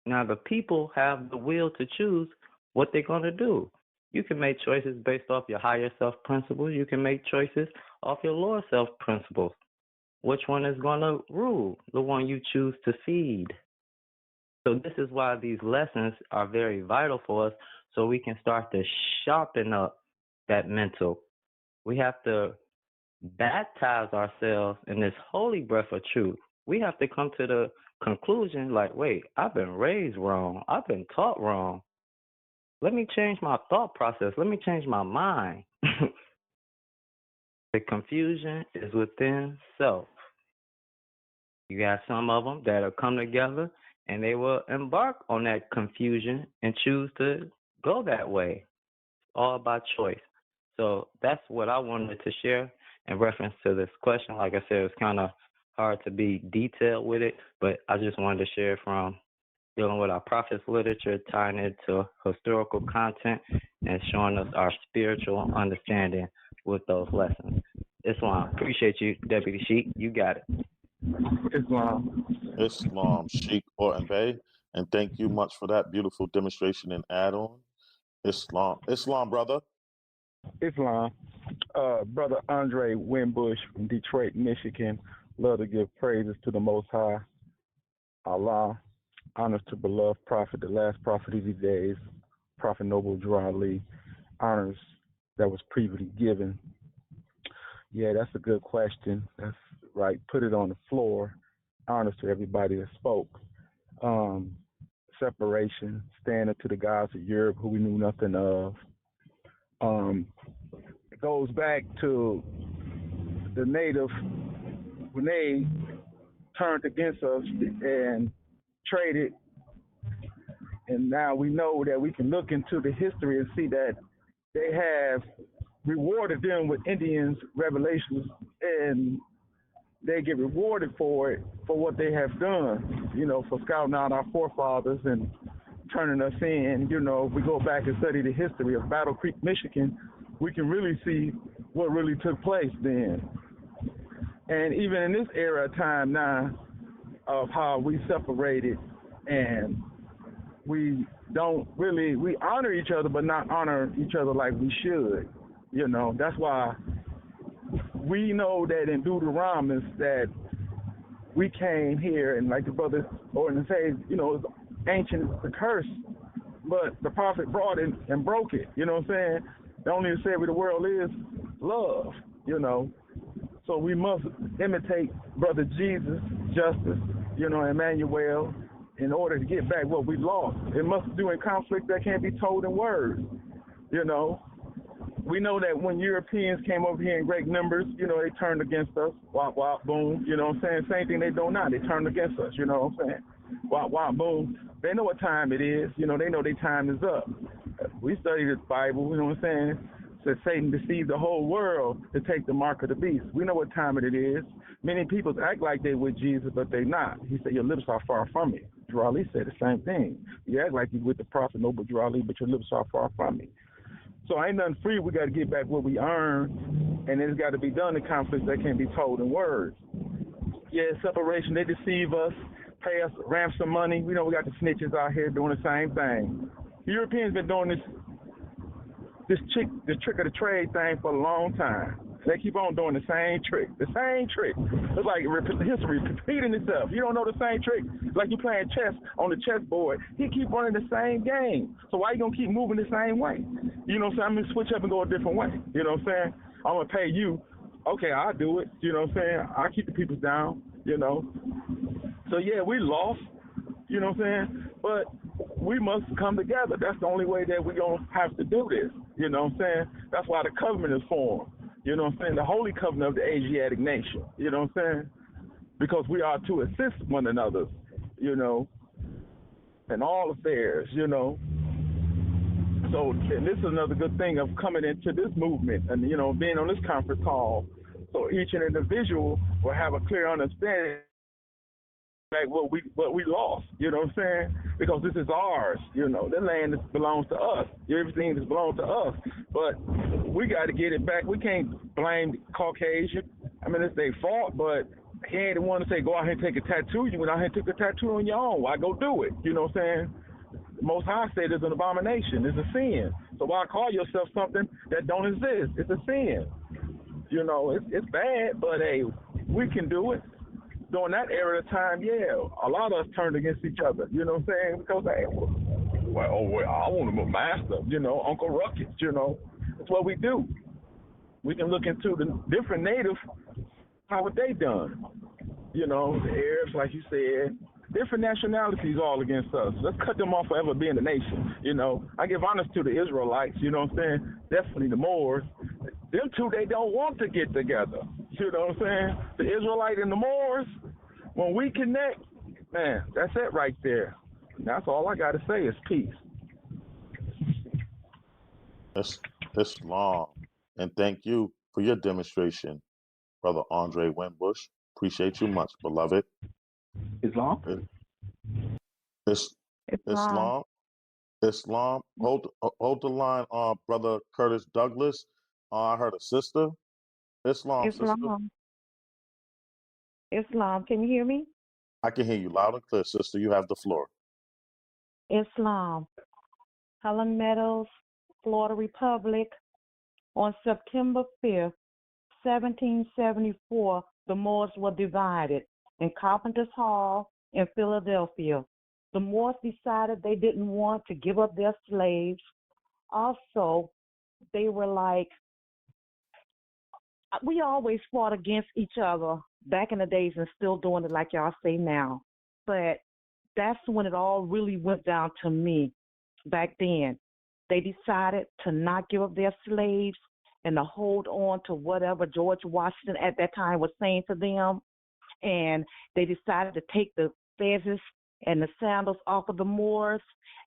S9: Now the people have the will to choose what they're going to do. You can make choices based off your higher self principles. You can make choices off your lower self principles. Which one is going to rule? The one you choose to feed. So this is why these lessons are very vital for us, so we can start to sharpen up that mental. We have to baptize ourselves in this holy breath of truth. We have to come to the conclusion like, wait, I've been raised wrong. I've been taught wrong. Let me change my thought process. Let me change my mind. The confusion is within self. You got some of them that'll come together and they will embark on that confusion and choose to go that way. All by choice. So that's what I wanted to share in reference to this question. Like I said, it's kind of hard to be detailed with it, but I just wanted to share from dealing with our prophets literature, tying it to historical content, and showing us our spiritual understanding with those lessons. Islam, appreciate you, Deputy Sheik. You got it.
S1: Islam, Sheik Orton Bey, and thank you much for that beautiful demonstration and add-on. Islam, brother.
S10: Islam. Brother Andre Winbush from Detroit, Michigan. Love to give praises to the Most High, Allah. Honors to beloved prophet, the last prophet of these days, Prophet Noble Drew Ali. Honors that was previously given. Yeah, that's a good question. That's right. Put it on the floor. Honors to everybody that spoke. Separation, standing to the gods of Europe who we knew nothing of. It goes back to the native when they turned against us and traded, and now we know that we can look into the history and see that they have rewarded them with Indians revelations, and they get rewarded for it, for what they have done, for scouting out our forefathers and turning us in. If we go back and study the history of Battle Creek, Michigan, we can really see what really took place then. And even in this era of time now, of how we separated and we honor each other, but not honor each other like we should. That's why we know that in Deuteronomy that we came here, and like the brother Orton says, it's ancient, the curse, but the prophet brought it and broke it. You know what I'm saying? The only savior of the world is love. So we must imitate Brother Jesus, Justice, Emmanuel, in order to get back what we lost. It must do in conflict that can't be told in words. We know that when Europeans came over here in great numbers, they turned against us. Wop, wop, boom. You know what I'm saying? Same thing they do now. They turned against us. You know what I'm saying? Wop, wop, boom. They know what time it is. They know their time is up. We study the Bible. You know what I'm saying? Said Satan deceived the whole world to take the mark of the beast. We know what time it is. Many people act like they with Jesus, but they not. He said, your lips are far from me. Drew Ali said the same thing. You act like you with the prophet Noble Drew Ali, but your lips are far from me. So ain't nothing free. We got to get back what we earned, and it's got to be done in conflicts that can't be told in words. Yeah, separation, they deceive us, pay us ransom money. We know we got the snitches out here doing the same thing. The Europeans been doing this trick of the trade thing for a long time. They keep on doing the same trick. It's like history repeating itself. You don't know the same trick. It's like you playing chess on the chessboard. He keep running the same game. So why you gonna keep moving the same way? You know what I'm saying? I'm gonna switch up and go a different way. You know what I'm saying? I'm gonna pay you. Okay, I'll do it. You know what I'm saying? I'll keep the people down. So yeah, we lost. You know what I'm saying? But we must come together. That's the only way that we're gonna have to do this. You know what I'm saying? That's why the covenant is formed. You know what I'm saying? The holy covenant of the Asiatic nation. You know what I'm saying? Because we are to assist one another, in all affairs, So, and this is another good thing of coming into this movement and, being on this conference call. So each individual will have a clear understanding like what we lost, you know what I'm saying? Because this is ours, the land belongs to us. Everything that belongs to us. But we got to get it back. We can't blame Caucasian. I mean, it's their fault, but he ain't the one to say, go out here and take a tattoo. You went out here and took a tattoo on your own. Why go do it? You know what I'm saying? The Most High said it's an abomination. It's a sin. So why call yourself something that don't exist? It's a sin. You know, it's bad, but hey, we can do it. During that era of time, yeah, a lot of us turned against each other. You know what I'm saying? Because hey, I want him a master. You know, Uncle Ruckus. You know, that's what we do. We can look into the different natives, how what they done. You know, the Arabs, like you said, different nationalities all against us. Let's cut them off forever being a nation. You know, I give honors to the Israelites, you know what I'm saying? Definitely the Moors. Them two, they don't want to get together. You know what I'm saying? The Israelite and the Moors, when we connect, man, that's it right there. And that's all I got to say is peace.
S1: Islam. And thank you for your demonstration, Brother Andre Winbush. Appreciate you much, beloved.
S8: Islam?
S1: Islam. Islam. Hold the line, Brother Curtis Douglas. I heard a sister. Islam, sister.
S11: Islam, can you hear me?
S1: I can hear you loud and clear, sister. You have the floor.
S11: Islam, Helen Meadows, Florida Republic. On September 5th, 1774, the Moors were divided in Carpenter's Hall in Philadelphia. The Moors decided they didn't want to give up their slaves. Also, they were like, we always fought against each other back in the days and still doing it like y'all say now. But that's when it all really went down to me back then. They decided to not give up their slaves and to hold on to whatever George Washington at that time was saying to them. And they decided to take the fezzes and the sandals off of the Moors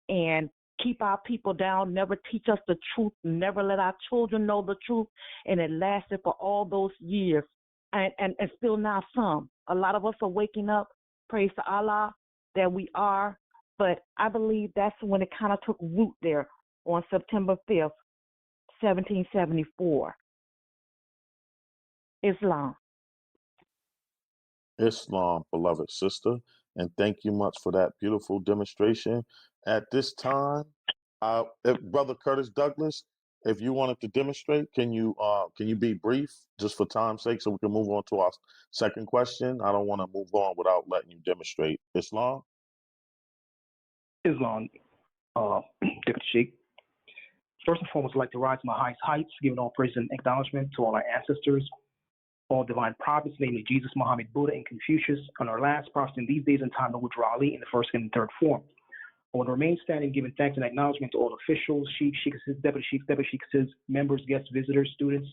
S11: and keep our people down, never teach us the truth, never let our children know the truth. And it lasted for all those years. And still now some. A lot of us are waking up, praise to Allah, that we are. But I believe that's when it kind of took root there on September 5th, 1774. Islam.
S1: Islam, beloved sister. And thank you much for that beautiful demonstration. At this time, Brother Curtis Douglas, if you wanted to demonstrate, can you be brief, just for time's sake, so we can move on to our second question? I don't want to move on without letting you demonstrate. Islam?
S12: Islam, Deputy Sheikh. First and foremost, I'd like to rise to my highest heights, giving all praise and acknowledgement to all our ancestors, all divine prophets, namely Jesus, Muhammad, Buddha, and Confucius, and our last prophets in these days and time, Nabi Ali, in the first, second, and third form. I want to remain standing, giving thanks and acknowledgement to all officials, sheikhs, sheikhs, deputy sheikhs, members, guests, visitors, students,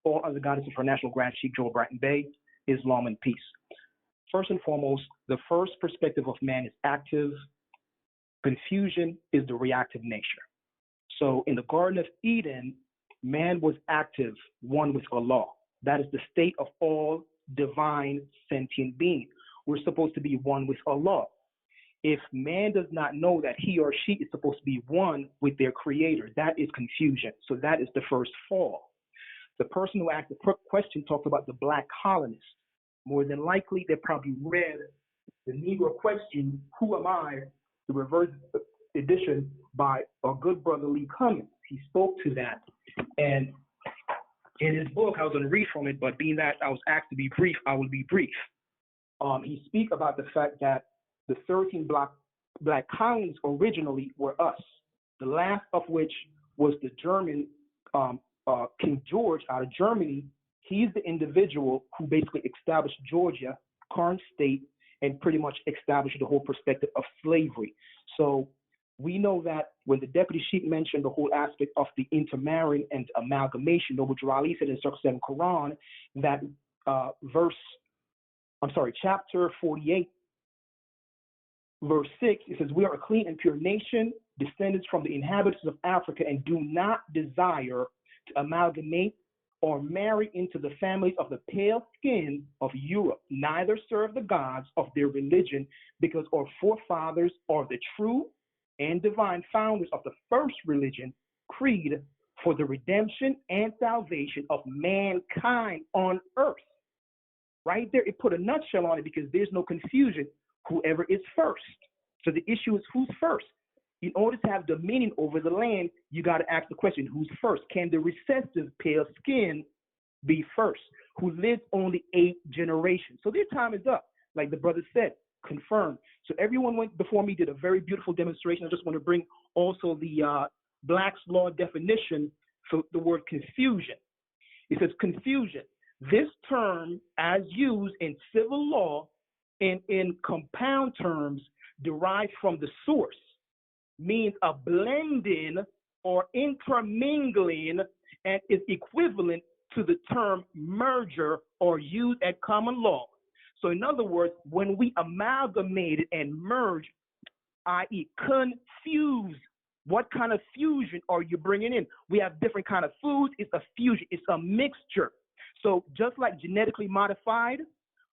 S12: all other guidance for National Grand Sheikh Joel Bratton Bay, Islam and peace. First and foremost, the first perspective of man is active. Confusion is the reactive nature. So in the Garden of Eden, man was active, one with Allah. That is the state of all divine sentient beings. We're supposed to be one with Allah. If man does not know that he or she is supposed to be one with their creator, that is confusion. So that is the first fall. The person who asked the question talked about the black colonists. More than likely, they probably read the Negro question, who am I? The reverse edition by our good brother Lee Cummings. He spoke to that. And in his book, I was going to read from it, but being that I was asked to be brief, I will be brief. He speaks about the fact that the 13 black colonies originally were us, the last of which was the German King George out of Germany. He's the individual who basically established Georgia, current state, and pretty much established the whole perspective of slavery. So we know that when the Deputy Sheikh mentioned the whole aspect of the intermarrying and amalgamation, Noble Ali said in Circle 7 Quran that chapter 48, verse 6, it says, we are a clean and pure nation, descendants from the inhabitants of Africa, and do not desire to amalgamate or marry into the families of the pale skin of Europe, neither serve the gods of their religion, because our forefathers are the true and divine founders of the first religion, creed, for the redemption and salvation of mankind on earth. Right there, it put a nutshell on it because there's no confusion. Whoever is first. So the issue is who's first. in order to have dominion over the land, you got to ask the question, who's first? Can the recessive pale skin be first? Who lived only 8 generations? So their time is up. Like the brother said, confirmed. So everyone went before me, did a very beautiful demonstration. I just want to bring also the Black's Law definition for the word confusion. It says confusion. This term, as used in civil law and in compound terms, derived from the source, means a blending or intermingling, and is equivalent to the term merger or used at common law. So in other words, when we amalgamate it and merge, i.e. confuse, what kind of fusion are you bringing in? We have different kind of foods. It's a fusion. It's a mixture. So just like genetically modified,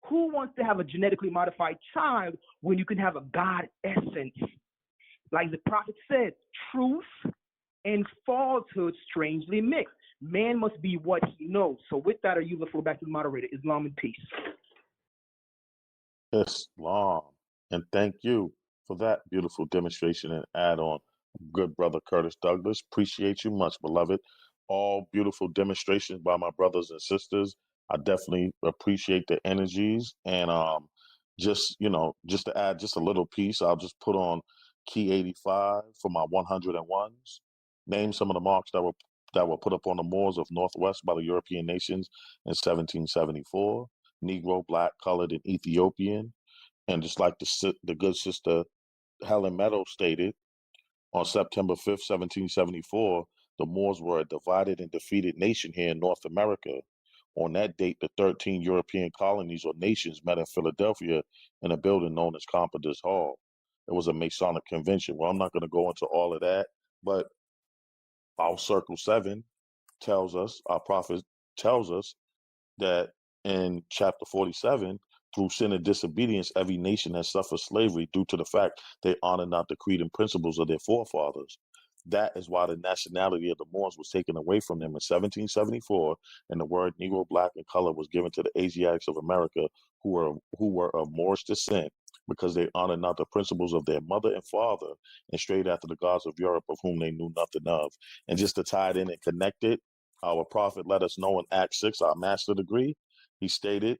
S12: who wants to have a genetically modified child when you can have a God essence? Like the prophet said, truth and falsehood strangely mixed. Man must be what he knows. So with that, I yield the floor back to the moderator. Islam and peace.
S1: Islam. And thank you for that beautiful demonstration and add-on, good brother Curtis Douglas. Appreciate you much, beloved. All beautiful demonstrations by my brothers and sisters. I definitely appreciate the energies. And just to add just a little piece, I'll just put on key 85 for my 101s. Name some of the marks that were put up on the Moors of Northwest by the European nations in 1774. Negro, Black, Colored, and Ethiopian. And just like the good sister Helen Meadows stated, on September 5th, 1774, the Moors were a divided and defeated nation here in North America. On that date, the 13 European colonies or nations met in Philadelphia in a building known as Comprador's Hall. It was a Masonic convention. Well, I'm not going to go into all of that, but our Circle 7 tells us, our prophet tells us, that in chapter 47, through sin and disobedience, every nation has suffered slavery due to the fact they honor not the creed and principles of their forefathers. That is why the nationality of the Moors was taken away from them in 1774, and the word Negro, Black, and Color was given to the Asiatics of America, who were of Moorish descent, because they honored not the principles of their mother and father, and strayed after the gods of Europe, of whom they knew nothing of. And just to tie it in and connect it, our prophet let us know in Acts 6, our master degree, he stated,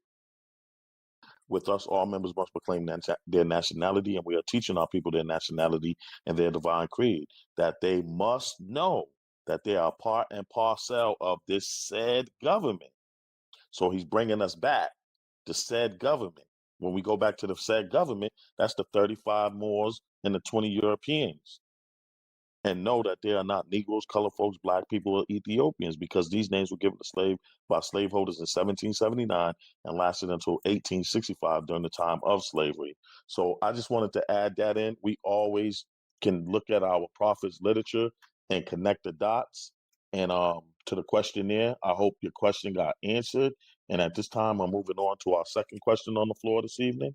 S1: with us, all members must proclaim their nationality, and we are teaching our people their nationality and their divine creed, that they must know that they are part and parcel of this said government. So he's bringing us back to said government. When we go back to the said government, that's the 35 Moors and the 20 Europeans. And know that they are not Negroes, colored folks, Black people, or Ethiopians, because these names were given to slave by slaveholders in 1779 and lasted until 1865 during the time of slavery. So I just wanted to add that in. We always can look at our prophets' literature and connect the dots. And to the questionnaire, I hope your question got answered. And at this time, I'm moving on to our second question on the floor this evening.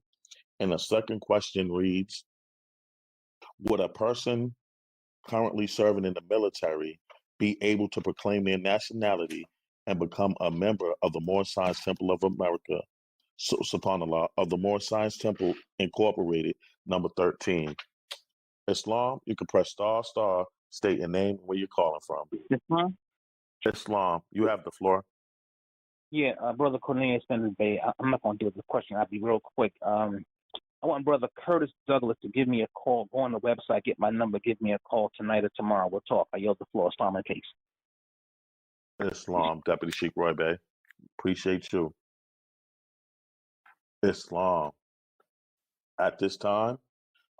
S1: And the second question reads, would a person currently serving in the military be able to proclaim their nationality and become a member of the Moorish Science Temple of America, subhanAllah, of the Moorish Science Temple Incorporated, number 13. Islam, you can press star, state your name and where you're calling from.
S8: Islam?
S1: Islam, you have the floor.
S8: Yeah, Brother Cornelius Sanders Bay, I'm not going to deal with the question. I'll be real quick. I want Brother Curtis Douglas to give me a call. Go on the website, get my number, give me a call tonight or tomorrow. We'll talk. I yield the floor. Islam and peace.
S1: Islam, Deputy Sheikh Roy Bay. Appreciate you. Islam. At this time,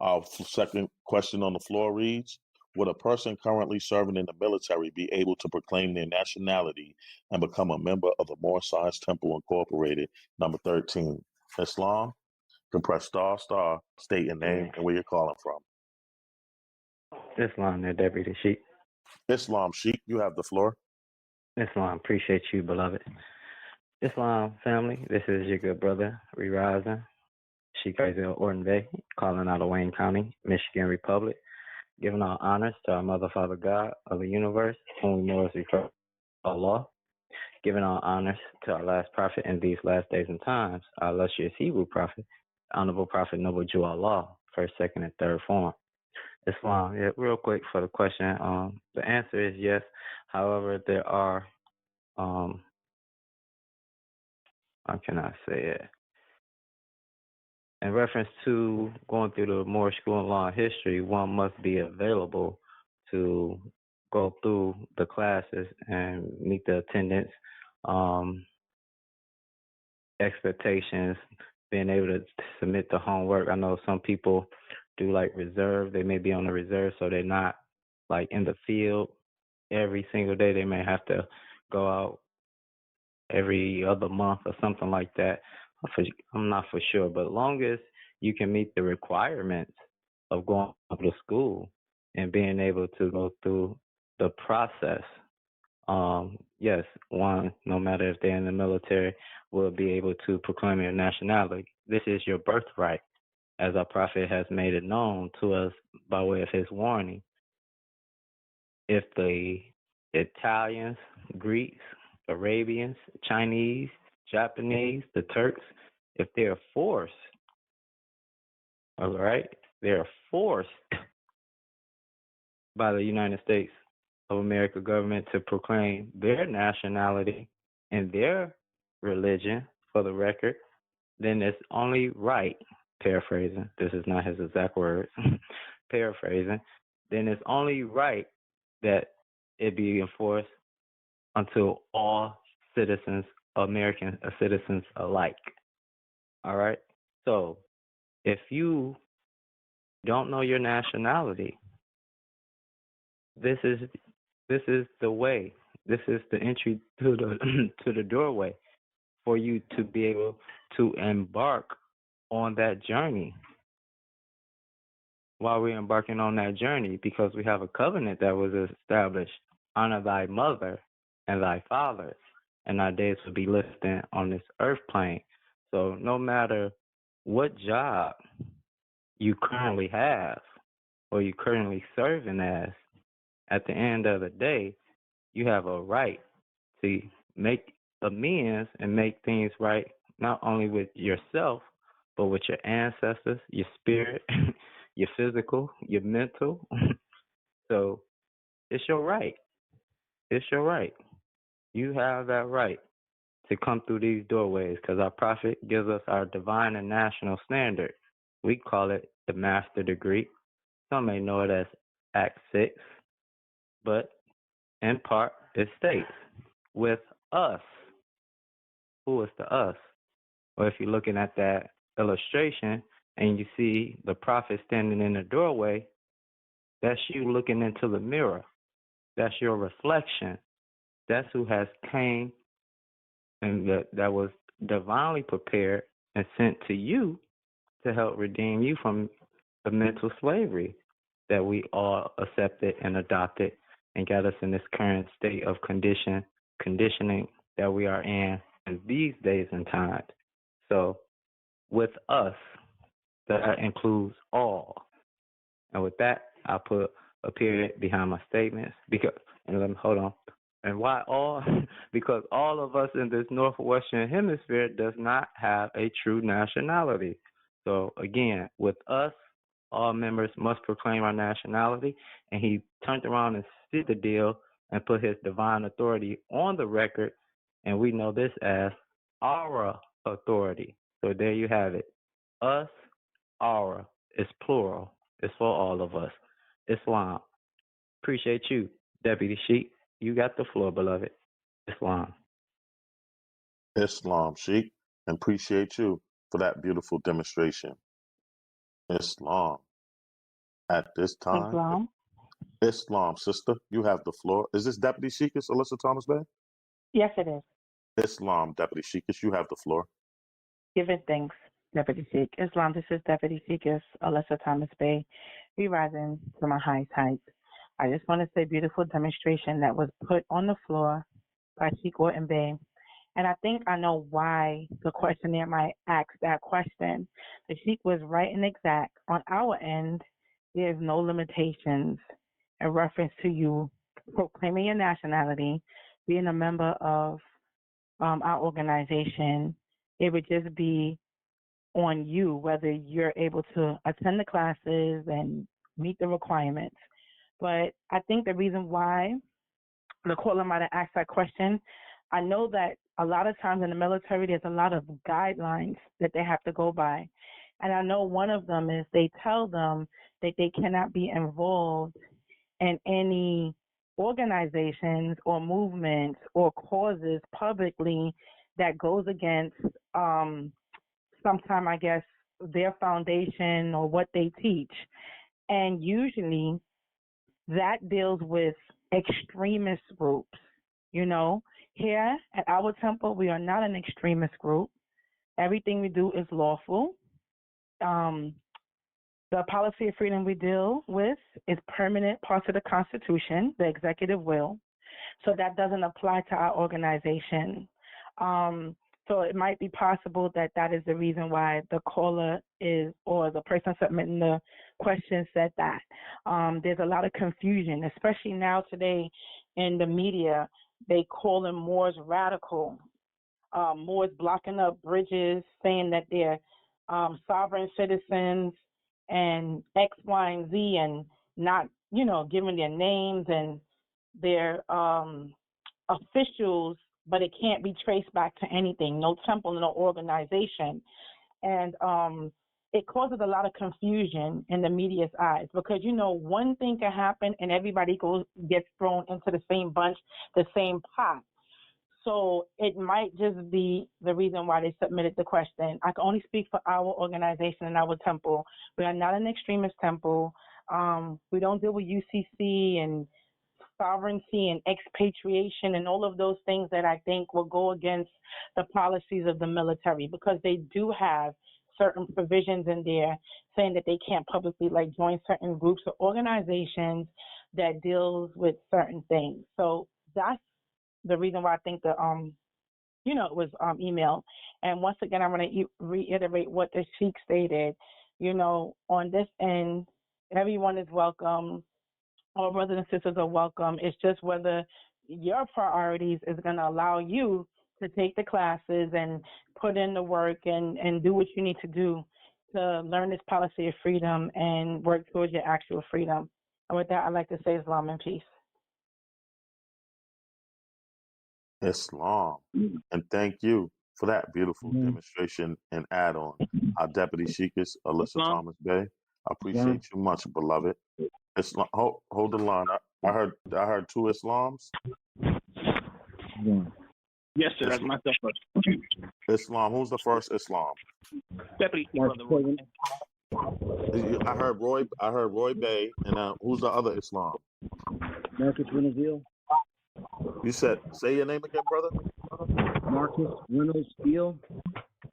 S1: our second question on the floor reads, would a person currently serving in the military be able to proclaim their nationality and become a member of the Moorish Science Temple Incorporated, number 13? Islam, you can press star, state your name and where you're calling from.
S9: Islam, there, Deputy Sheikh.
S1: Islam, Sheikh, you have the floor.
S9: Islam, appreciate you, beloved. Islam family, this is your good brother, Rising, Sheikh Isaiah Orton Bay, calling out of Wayne County, Michigan Republic, giving all honors to our Mother, Father, God of the universe, whom we most refer to Allah, giving all honors to our last prophet in these last days and times, our illustrious Hebrew prophet, Honorable Prophet Noble Jew Allah, first, second, and third form. Islam. Yeah, real quick for the question. The answer is yes. However, there are, how can I say it? In reference to going through the Moorish School of Law and History, one must be available to go through the classes and meet the attendance expectations, being able to submit the homework. I know some people do like reserve. They may be on the reserve, so they're not like in the field every single day. They may have to go out every other month or something like that. I'm not for sure, but long as you can meet the requirements of going to school and being able to go through the process, yes, one, no matter if they're in the military, will be able to proclaim your nationality. This is your birthright, as our prophet has made it known to us by way of his warning. If the Italians, Greeks, Arabians, Chinese, Japanese, the Turks, if they're forced, all right, they're forced by the United States of America government to proclaim their nationality and their religion, for the record, then it's only right, paraphrasing, this is not his exact words, paraphrasing, then it's only right that it be enforced until all citizens, American citizens alike. All right? So if you don't know your nationality, this is the way. This is the entry to the to the doorway for you to be able to embark on that journey. While we're embarking on that journey, because we have a covenant that was established, honor thy mother and thy father, and our days will be listed on this earth plane. So no matter what job you currently have or you currently serving as, at the end of the day, you have a right to make amends and make things right, not only with yourself, but with your ancestors, your spirit, your physical, your mental. So it's your right. It's your right. You have that right to come through these doorways because our prophet gives us our divine and national standard. We call it the master degree. Some may know it as Act 6, but in part it states, with us. Who is the us? Or if you're looking at that illustration and you see the prophet standing in the doorway, that's you looking into the mirror. That's your reflection. That's who has came and that was divinely prepared and sent to you to help redeem you from the mental slavery that we all accepted and adopted and got us in this current state of conditioning that we are in these days and times. So with us, that includes all. And with that, I'll put a period behind my statements because, and let me hold on. And why all? Because all of us in this northwestern hemisphere does not have a true nationality. So again, with us, all members must proclaim our nationality. And he turned around and sealed the deal and put his divine authority on the record. And we know this as our authority. So there you have it. Us, our. It's plural. It's for all of us. Islam. Appreciate you, Deputy Sheik. You got the floor, beloved. Islam.
S1: Islam, Sheikh, and appreciate you for that beautiful demonstration. Islam. At this time,
S5: Islam.
S1: Islam, sister, you have the floor. Is this Deputy Sheikis, Alyssa Thomas Bay?
S5: Yes, it is.
S1: Islam, Deputy Sheikis, you have the floor.
S5: Giving thanks, Deputy Sheik. Islam, this is Deputy Sheikis, Alyssa Thomas Bay. We rising to my highest heights. I just want to say beautiful demonstration that was put on the floor by Sheik Orton Bay. And I think I know why the questionnaire might ask that question. The Sheik was right and exact. On our end, there's no limitations in reference to you proclaiming your nationality, being a member of our organization. It would just be on you whether you're able to attend the classes and meet the requirements. But I think the reason why the caller might have asked that question, I know that a lot of times in the military, there's a lot of guidelines that they have to go by. And I know one of them is they tell them that they cannot be involved in any organizations or movements or causes publicly that goes against sometime, I guess, their foundation or what they teach. And usually that deals with extremist groups. You know, here at our temple, we are not an extremist group. Everything we do is lawful. The policy of freedom we deal with is permanent parts of the Constitution, the executive will. So that doesn't apply to our organization. So it might be possible that that is the reason why the caller is, or the person submitting the question said that. There's a lot of confusion, especially now today in the media. They call them Moors radical. Moors blocking up bridges, saying that they're sovereign citizens and X, Y, and Z, and not, giving their names and their officials, but it can't be traced back to anything, no temple, no organization. And it causes a lot of confusion in the media's eyes because, one thing can happen and everybody gets thrown into the same bunch, the same pot. So it might just be the reason why they submitted the question. I can only speak for our organization and our temple. We are not an extremist temple. We don't deal with UCC and sovereignty and expatriation and all of those things that I think will go against the policies of the military, because they do have certain provisions in there saying that they can't publicly join certain groups or organizations that deals with certain things. So that's the reason why I think the it was emailed. And once again, I'm going to reiterate what the Sheikh stated. On this end, everyone is welcome. All brothers and sisters are welcome. It's just whether your priorities is going to allow you to take the classes and put in the work and do what you need to do to learn this policy of freedom and work towards your actual freedom. And with that, I'd like to say Islam and peace.
S1: Islam. And thank you for that beautiful demonstration and add-on. Our Deputy Sheikess, Alyssa Thomas Bay. I appreciate you much, beloved. Islam, hold the line. I heard two Islams.
S8: Yes, sir. That's myself first.
S1: Islam. Who's the first Islam?
S8: Deputy Brother.
S1: I heard Roy Bay, and who's the other Islam?
S13: Marcus Reynolds.
S1: You said, say your name again, brother.
S13: Marcus Reynolds Gill.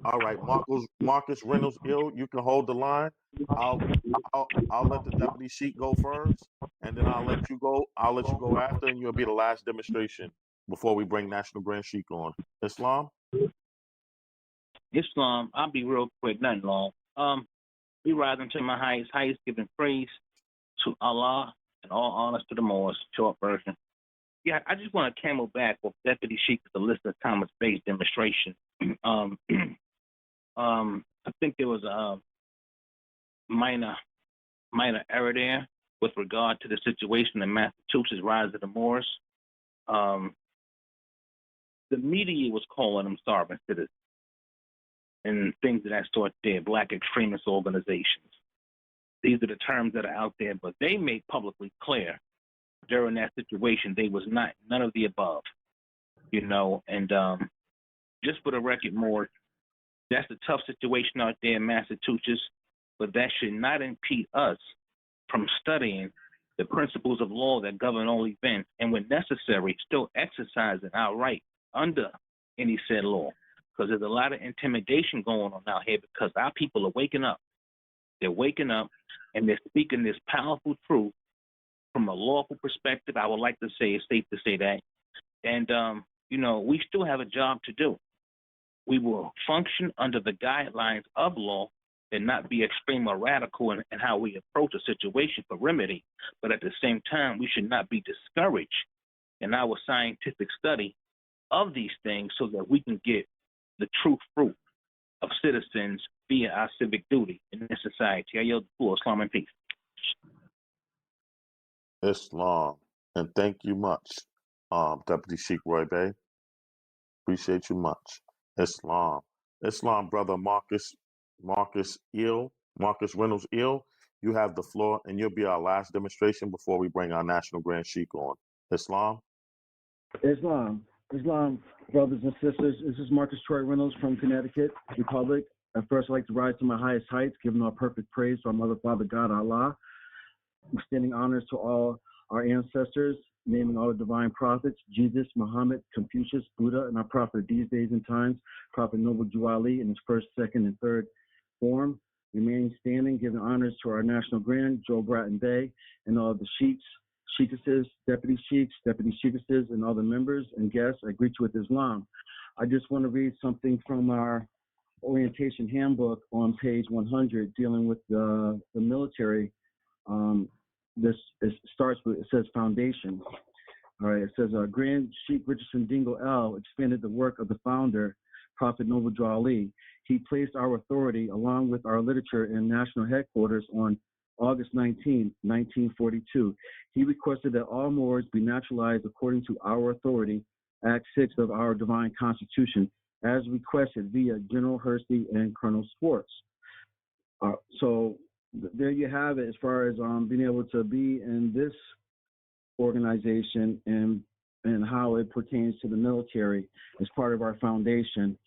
S1: All right, Marcus Reynolds Gill. You can hold the line. I'll let the Deputy Sheik go first, and then I'll let you go. I'll let you go after, and you'll be the last demonstration before we bring National Grand Sheik on. Islam.
S8: I'll be real quick, nothing long. We rise into my highest, giving praise to Allah and all honors to the Moors. Short version. Yeah, I just want to camel back with Deputy Sheik Alyssa Thomas Bay's demonstration. I think there was a minor error there with regard to the situation in Massachusetts, rise of the Moors. The media was calling them sovereign citizens and things of that sort there, black extremist organizations. These are the terms that are out there, but they made publicly clear during that situation they was none of the above, and just for the record, Moors, that's a tough situation out there in Massachusetts, but that should not impede us from studying the principles of law that govern all events, and when necessary, still exercising our right under any said law. Because there's a lot of intimidation going on out here because our people are waking up. They're waking up, and they're speaking this powerful truth from a lawful perspective. I would like to say it's safe to say that. And, we still have a job to do. We will function under the guidelines of law and not be extreme or radical in how we approach a situation for remedy. But at the same time, we should not be discouraged in our scientific study of these things so that we can get the true fruit of citizens via our civic duty in this society. I yield the floor. Islam and peace.
S1: Islam. And thank you much, Deputy Sheikh Roy Bey. Appreciate you much. Islam. Islam, brother Marcus Reynolds Eel, you have the floor, and you'll be our last demonstration before we bring our National Grand Sheikh on. Islam.
S13: Islam. Islam, brothers and sisters. This is Marcus Troy Reynolds from Connecticut Republic. At first, I'd like to rise to my highest heights, giving all perfect praise to our Mother, Father, God, Allah, extending honors to all our ancestors, naming all the divine prophets, Jesus, Muhammad, Confucius, Buddha, and our prophet of these days and times, Prophet Noble Jew Ali in his first, second, and third form, remaining standing, giving honors to our National Grand, Joe Bratton Bey, and all the sheiks, sheikesses, deputy sheikesses, and all the members and guests. I greet you with Islam. I just want to read something from our orientation handbook on page 100 dealing with the military. This starts with, it says foundation. All right, it says Grand Sheikh Richardson Dingle L expanded the work of the founder, Prophet Noble Jew Ali. He placed our authority along with our literature in national headquarters on August 19, 1942. He requested that all Moors be naturalized according to our authority, Act 6 of our divine constitution, as requested via General Hersey and Colonel Swartz. So there you have it as far as being able to be in this organization and how it pertains to the military as part of our foundation.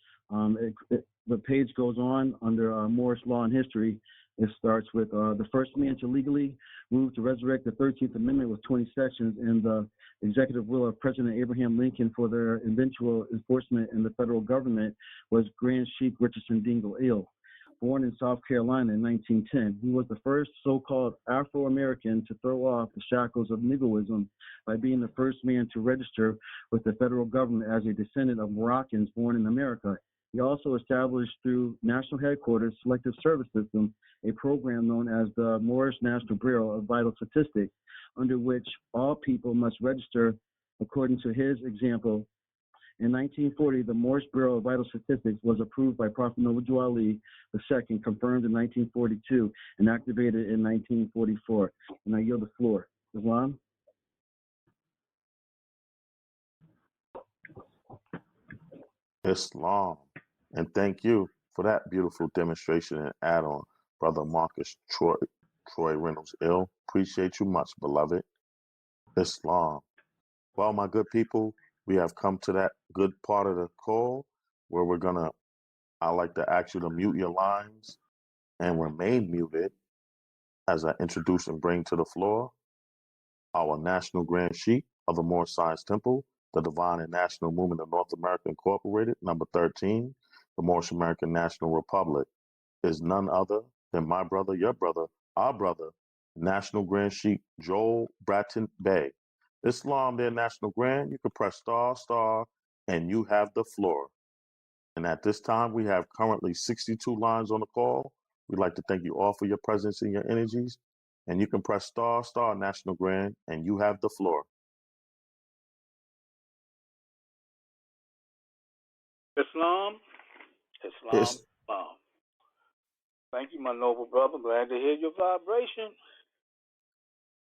S13: The page goes on under Moorish law and history. It starts with the first man to legally move to resurrect the 13th Amendment with 20 sections and the executive will of President Abraham Lincoln for their eventual enforcement in the federal government was Grand Sheikh Richardson Dingle Eel. Born in South Carolina in 1910, he was the first so-called Afro-American to throw off the shackles of Negroism by being the first man to register with the federal government as a descendant of Moroccans born in America. He also established through National Headquarters Selective Service System a program known as the Moorish National Bureau of Vital Statistics, under which all people must register according to his example. In 1940, the Moorish Bureau of Vital Statistics was approved by Prophet Noble Jew Ali II, confirmed in 1942, and activated in 1944. And I yield the floor. Islam?
S1: Islam. And thank you for that beautiful demonstration and add-on, Brother Marcus Troy Reynolds Ill. Appreciate you much, beloved. Islam. Well, my good people, we have come to that good part of the call where I like to ask you to mute your lines and remain muted as I introduce and bring to the floor our National Grand Sheikh of the Moorish Science Temple, the Divine and National Movement of North America Incorporated, number 13, the Moorish American National Republic, is none other than my brother, your brother, our brother, National Grand Sheikh Joel Bratton Bey. Islam, their National Grand, you can press ***, and you have the floor. And at this time, we have currently 62 lines on the call. We'd like to thank you all for your presence and your energies. And you can press ***, National Grand, and you have the floor.
S7: Islam. Thank you, my noble brother. Glad to hear your vibration.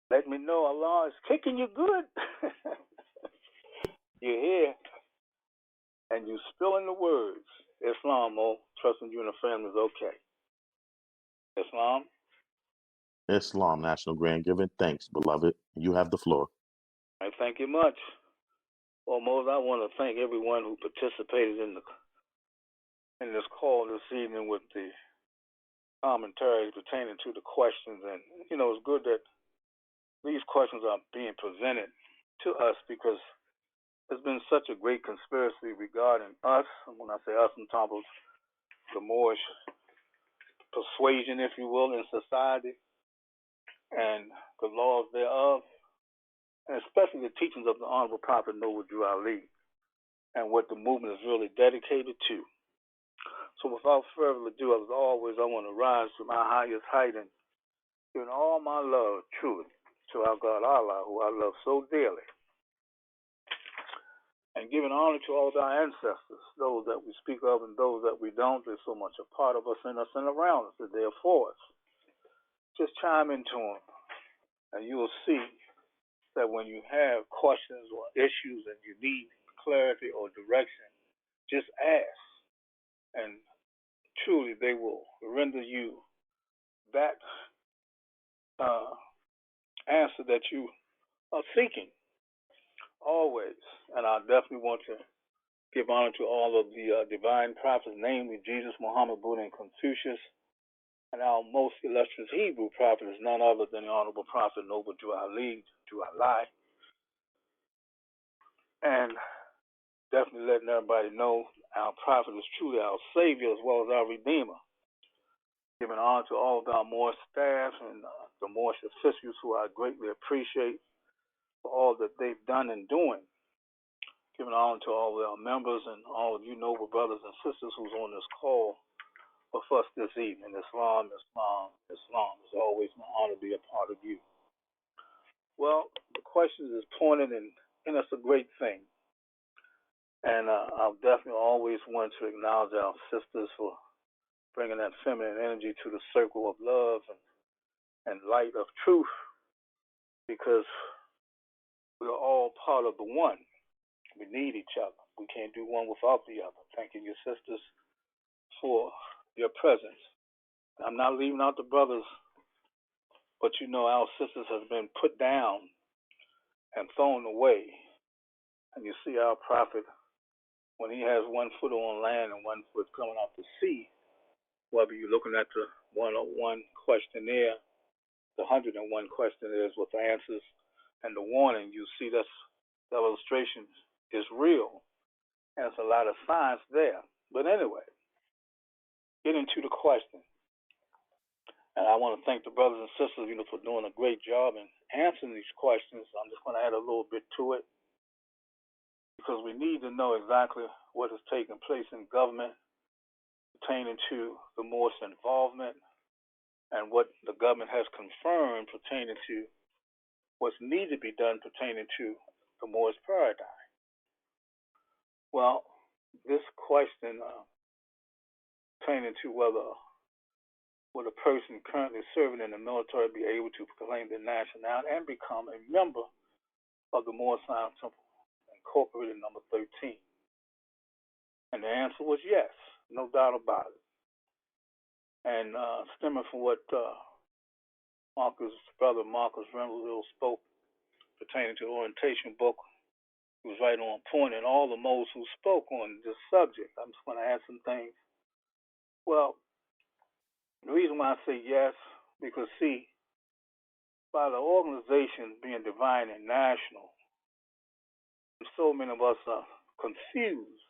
S7: Let me know Allah is kicking you good. You're here, and you spilling the words. Islam, trusting you and the family is okay. Islam.
S1: Islam, National Grand, giving thanks, beloved. You have the floor.
S7: I thank you much. Well, Moses, I want to thank everyone who participated in this call this evening with the commentaries pertaining to the questions. And, it's good that these questions are being presented to us because there's been such a great conspiracy regarding us. And when I say us, I'm talking about the Moorish persuasion, if you will, in society and the laws thereof, and especially the teachings of the Honorable Prophet Noble Jew Ali and what the movement is really dedicated to. So without further ado, as always, I want to rise to my highest height and giving all my love, truly, to our God Allah, who I love so dearly, and giving honor to all of our ancestors, those that we speak of and those that we don't. They're so much a part of us, in us, and around us, that they're for us. Just chime into them, and you will see that when you have questions or issues and you need clarity or direction, just ask, and truly they will render you that answer that you are seeking always. And I definitely want to give honor to all of the divine prophets, namely Jesus, Muhammad, Buddha, and Confucius. And our most illustrious Hebrew prophet is none other than the Honorable Prophet Noble Drew Ali, and definitely letting everybody know our prophet is truly our Savior as well as our Redeemer. Giving honor to all of our Moorish staff and the Moorish officials who I greatly appreciate for all that they've done and doing. Giving honor to all of our members and all of you noble brothers and sisters who's on this call with us this evening. Islam, Islam, Islam. It's always my honor to be a part of you. Well, the questions is pointed, and that's a great thing. And I'll definitely always want to acknowledge our sisters for bringing that feminine energy to the circle of love and light of truth, because we're all part of the one. We need each other. We can't do one without the other. Thanking your sisters for your presence. I'm not leaving out the brothers, but you know our sisters have been put down and thrown away. And you see our prophet, when he has one foot on land and one foot coming out to sea, whether you're looking at the 101 questionnaire, the 101 questionnaires with the answers and the warning, you see that the illustration is real. And there's a lot of science there. But anyway, getting to the question. And I want to thank the brothers and sisters, for doing a great job in answering these questions. I'm just going to add a little bit to it, because we need to know exactly what is taking place in government pertaining to the Moorish involvement and what the government has confirmed pertaining to what's needed to be done pertaining to the Moorish paradigm. Well, this question pertaining to whether would a person currently serving in the military be able to proclaim their nationality and become a member of the Moorish Science Temple, Incorporated number 13? And the answer was yes, no doubt about it. And stemming from what brother Marcus Reynolds spoke pertaining to the orientation book, he was right on point, and all the Moors who spoke on this subject. I'm just going to add some things. Well, the reason why I say yes, because see, by the organization being divine and national, so many of us are confused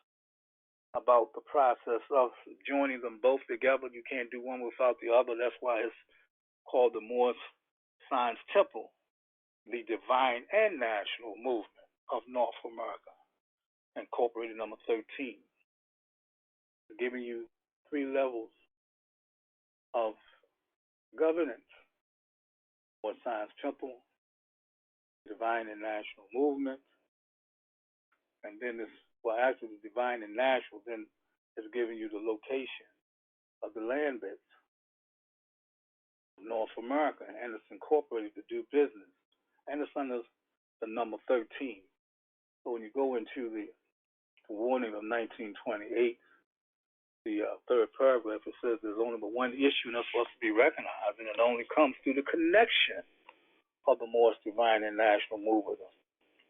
S7: about the process of joining them both together. You can't do one without the other. That's why it's called the Moorish Science Temple, the divine and national movement of North America, Incorporated number 13, giving you 3 levels of governance: for Science Temple, divine and national movement, and then this, actually the divine and national, then it's giving you the location of the land bits of North America, and it's incorporated to do business, and it's under the number 13. So when you go into the warning of 1928, the third paragraph, it says there's only but one issue that's supposed to be recognized, and it only comes through the connection of the Moorish divine and national movement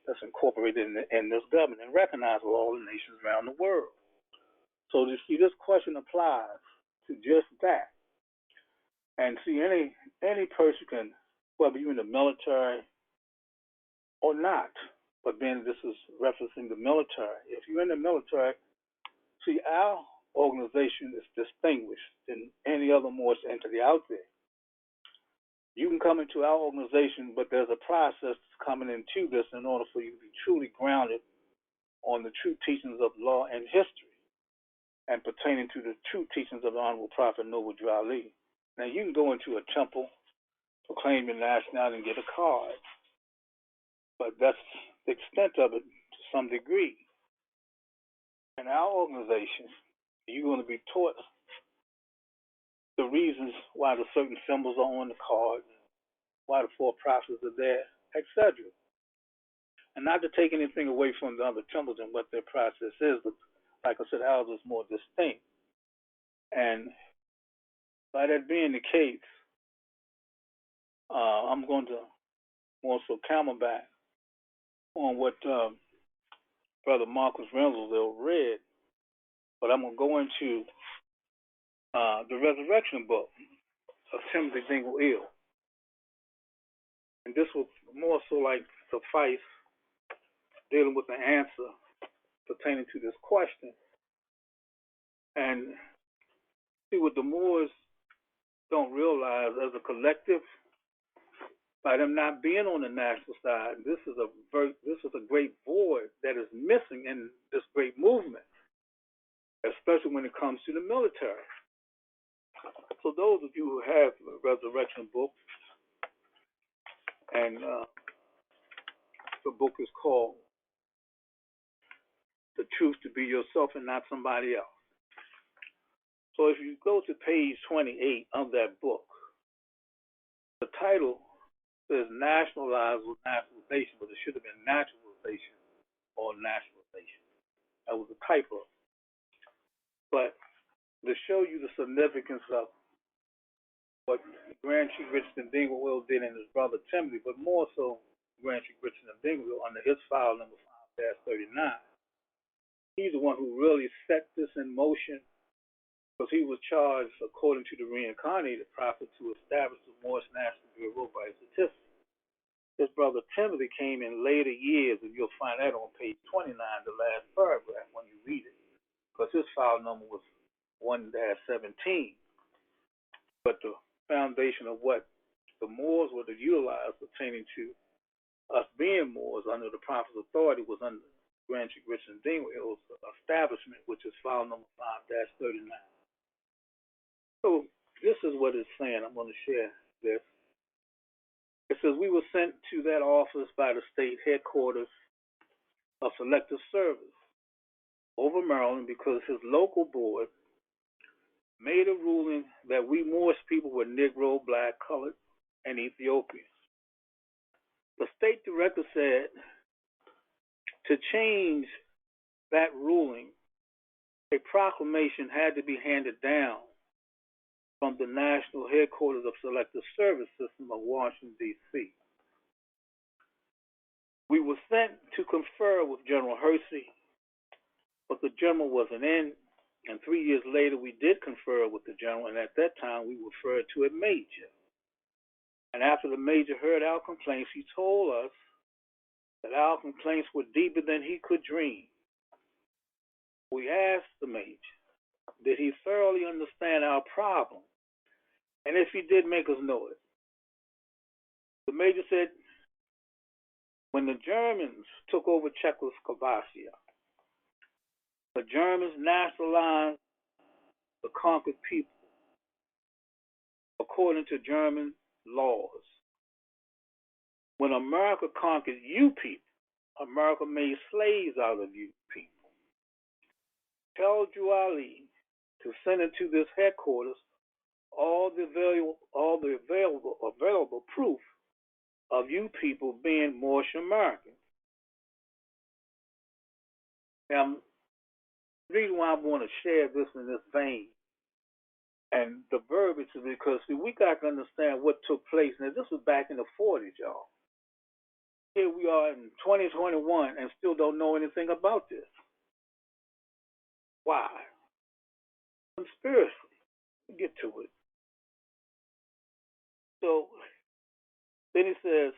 S7: that's incorporated in this government and recognized with all the nations around the world. So you see, this question applies to just that. And see, any person can, whether you're in the military or not, but then this is referencing the military. If you're in the military, see, our organization is distinguished than any other Moorish entity out there. You can come into our organization, but there's a process coming into this in order for you to be truly grounded on the true teachings of law and history and pertaining to the true teachings of the Honorable Prophet Noble Drew Ali. Now, you can go into a temple, proclaim your nationality, and get a card, but that's the extent of it to some degree. In our organization, you're going to be taught the reasons why the certain symbols are on the card, why the 4 prophets are there, etc. And not to take anything away from the other temples and what their process is, but like I said, ours is more distinct. And by that being the case, I'm going to also camelback on what Brother Marcus Reynolds read, but I'm going to go into the Resurrection book of Timothy Dingle Hill. And this will more so like suffice dealing with the answer pertaining to this question. And see what the Moors don't realize as a collective, by them not being on the national side, this is a great void that is missing in this great movement, especially when it comes to the military. So those of you who have Resurrection books, and the book is called The Truth to Be Yourself and Not Somebody Else. So if you go to page 28 of that book, the title says nationalized with naturalization, but it should have been naturalization or nationalization. That was a typo. But to show you the significance of what Grand Chief Richardson Dingwall did and his brother Timothy, but more so Grand Chief Richardson Dingwall under his file number 5-39. He's the one who really set this in motion, because he was charged, according to the reincarnated prophet, to establish the Moorish National Bureau by certificate. His brother Timothy came in later years, and you'll find that on page 29, the last paragraph, when you read it, because his file number was 1-17. But the foundation of what the Moors were to utilize pertaining to us being Moors under the prophet's authority was under Grand Chief Richardson Dingwall's establishment, which is file number 5-39. So this is what it's saying. I'm going to share this. It says, we were sent to that office by the state headquarters of Selective Service over Maryland because his local board made a ruling that we Moorish people were Negro, Black, Colored, and Ethiopians. The state director said to change that ruling, a proclamation had to be handed down from the national headquarters of Selective Service System of Washington, D.C. We were sent to confer with General Hersey, but the general wasn't in, and 3 years later we did confer with the general, and at that time we referred to a major. And after the major heard our complaints, he told us that our complaints were deeper than he could dream. We asked the major, did he thoroughly understand our problem? And if he did, make us know it. The major said, when the Germans took over Czechoslovakia, the Germans nationalized the conquered people according to German laws. When America conquered you people, America made slaves out of you people. Tell Ali to send into this headquarters all the available proof of you people being Moorish Americans. Now, the reason why I want to share this in this vein and the verbiage is because, see, we got to understand what took place. Now, this was back in the 40s, y'all. Here we are in 2021 and still don't know anything about this. Why? Conspiracy. We'll get to it. So then he says,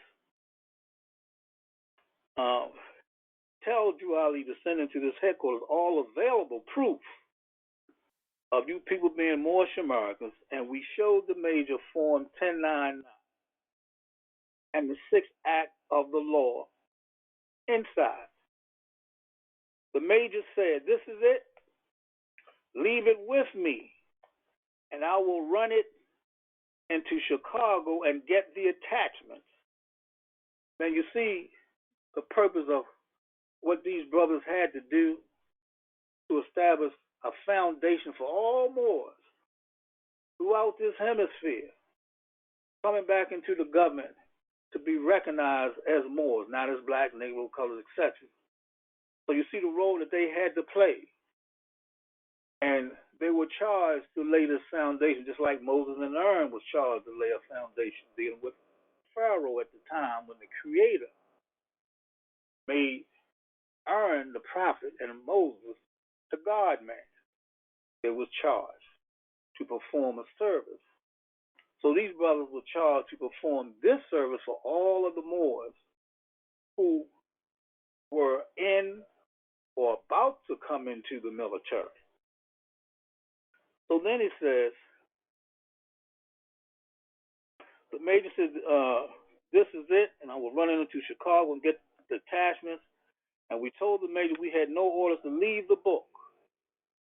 S7: tell Ali to send into this headquarters all available proof of you people being Moorish Americans, and we showed the major Form 1099 and the 6th Act of the law inside. The major said, this is it. Leave it with me, and I will run it into Chicago and get the attachments. Now you see the purpose of what these brothers had to do to establish a foundation for all Moors throughout this hemisphere coming back into the government to be recognized as Moors, not as black, Negro, colors, etc. So you see the role that they had to play. And they were charged to lay this foundation, just like Moses and Aaron was charged to lay a foundation, dealing with Pharaoh at the time when the Creator made Aaron the prophet and Moses the God-man. They was charged to perform a service. So these brothers were charged to perform this service for all of the Moors who were in or about to come into the military. So then he says, the major said, this is it, and I was running into Chicago and get detachments, and we told the major we had no orders to leave the book,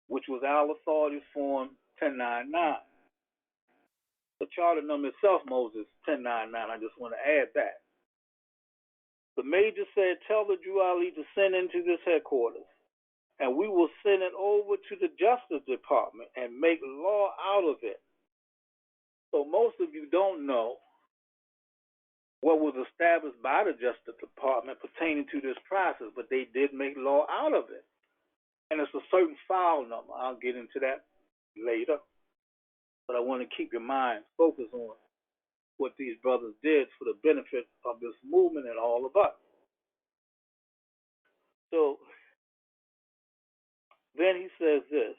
S7: which was our authority form 1099. The charter number itself, Moses 1099, I just want to add that. The major said, tell the Drew Ali to send into this headquarters, and we will send it over to the Justice Department and make law out of it. So most of you don't know what was established by the Justice Department pertaining to this process, but they did make law out of it. And it's a certain file number. I'll get into that later. But I want to keep your mind focused on what these brothers did for the benefit of this movement and all of us. So then he says this.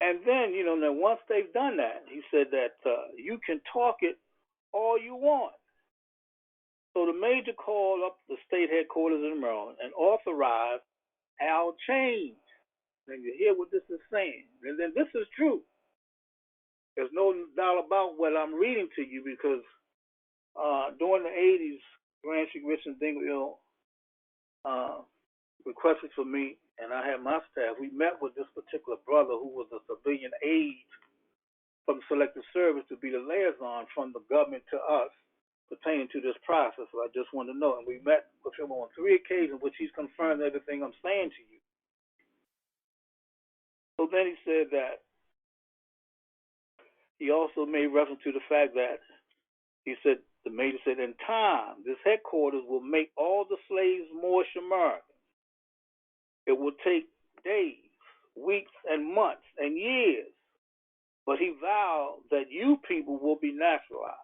S7: And then, now once they've done that, he said that you can talk it all you want. So the major called up the state headquarters in Maryland and authorized our change. And you hear what this is saying. And then this is true. There's no doubt about what I'm reading to you because during the 80s, Grand Sheik Richard Dingwall requested for me, and I had my staff. We met with this particular brother who was a civilian aide from Selective Service to be the liaison from the government to us pertaining to this process. So I just want to know. And we met with him on 3 occasions, which he's confirmed everything I'm saying to you. So then he said that he also made reference to the fact that he said, the major said, in time, this headquarters will make all the slaves Moorish Americans. It will take days, weeks, and months, and years. But he vowed that you people will be naturalized.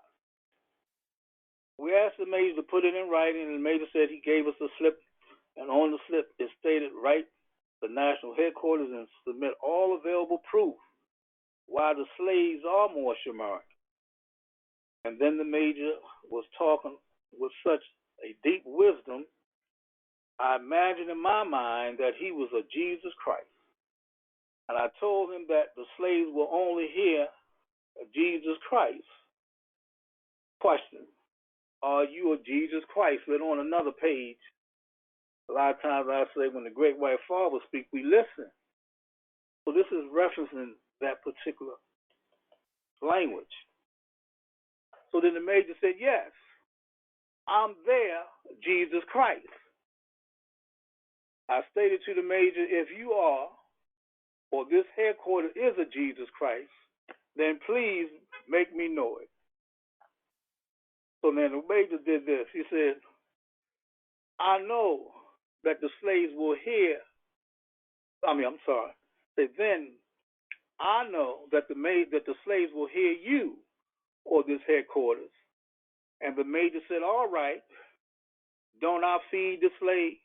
S7: We asked the major to put it in writing, and the major said he gave us a slip, and on the slip it stated, write the national headquarters and submit all available proof why the slaves are Moorish American. And then the major was talking with such a deep wisdom, I imagined in my mind that he was a Jesus Christ. And I told him that the slaves will only hear Jesus Christ. Question, are you a Jesus Christ? But on another page, a lot of times I say when the great white father speaks, we listen. So this is referencing that particular language. So then the major said, yes, I'm there, Jesus Christ. I stated to the major, if you are, or this headquarters is a Jesus Christ, then please make me know it. So then the major did this. He said, I know that the slaves will hear, then I know that the slaves will hear you or this headquarters. And the major said, all right, don't I feed the slaves,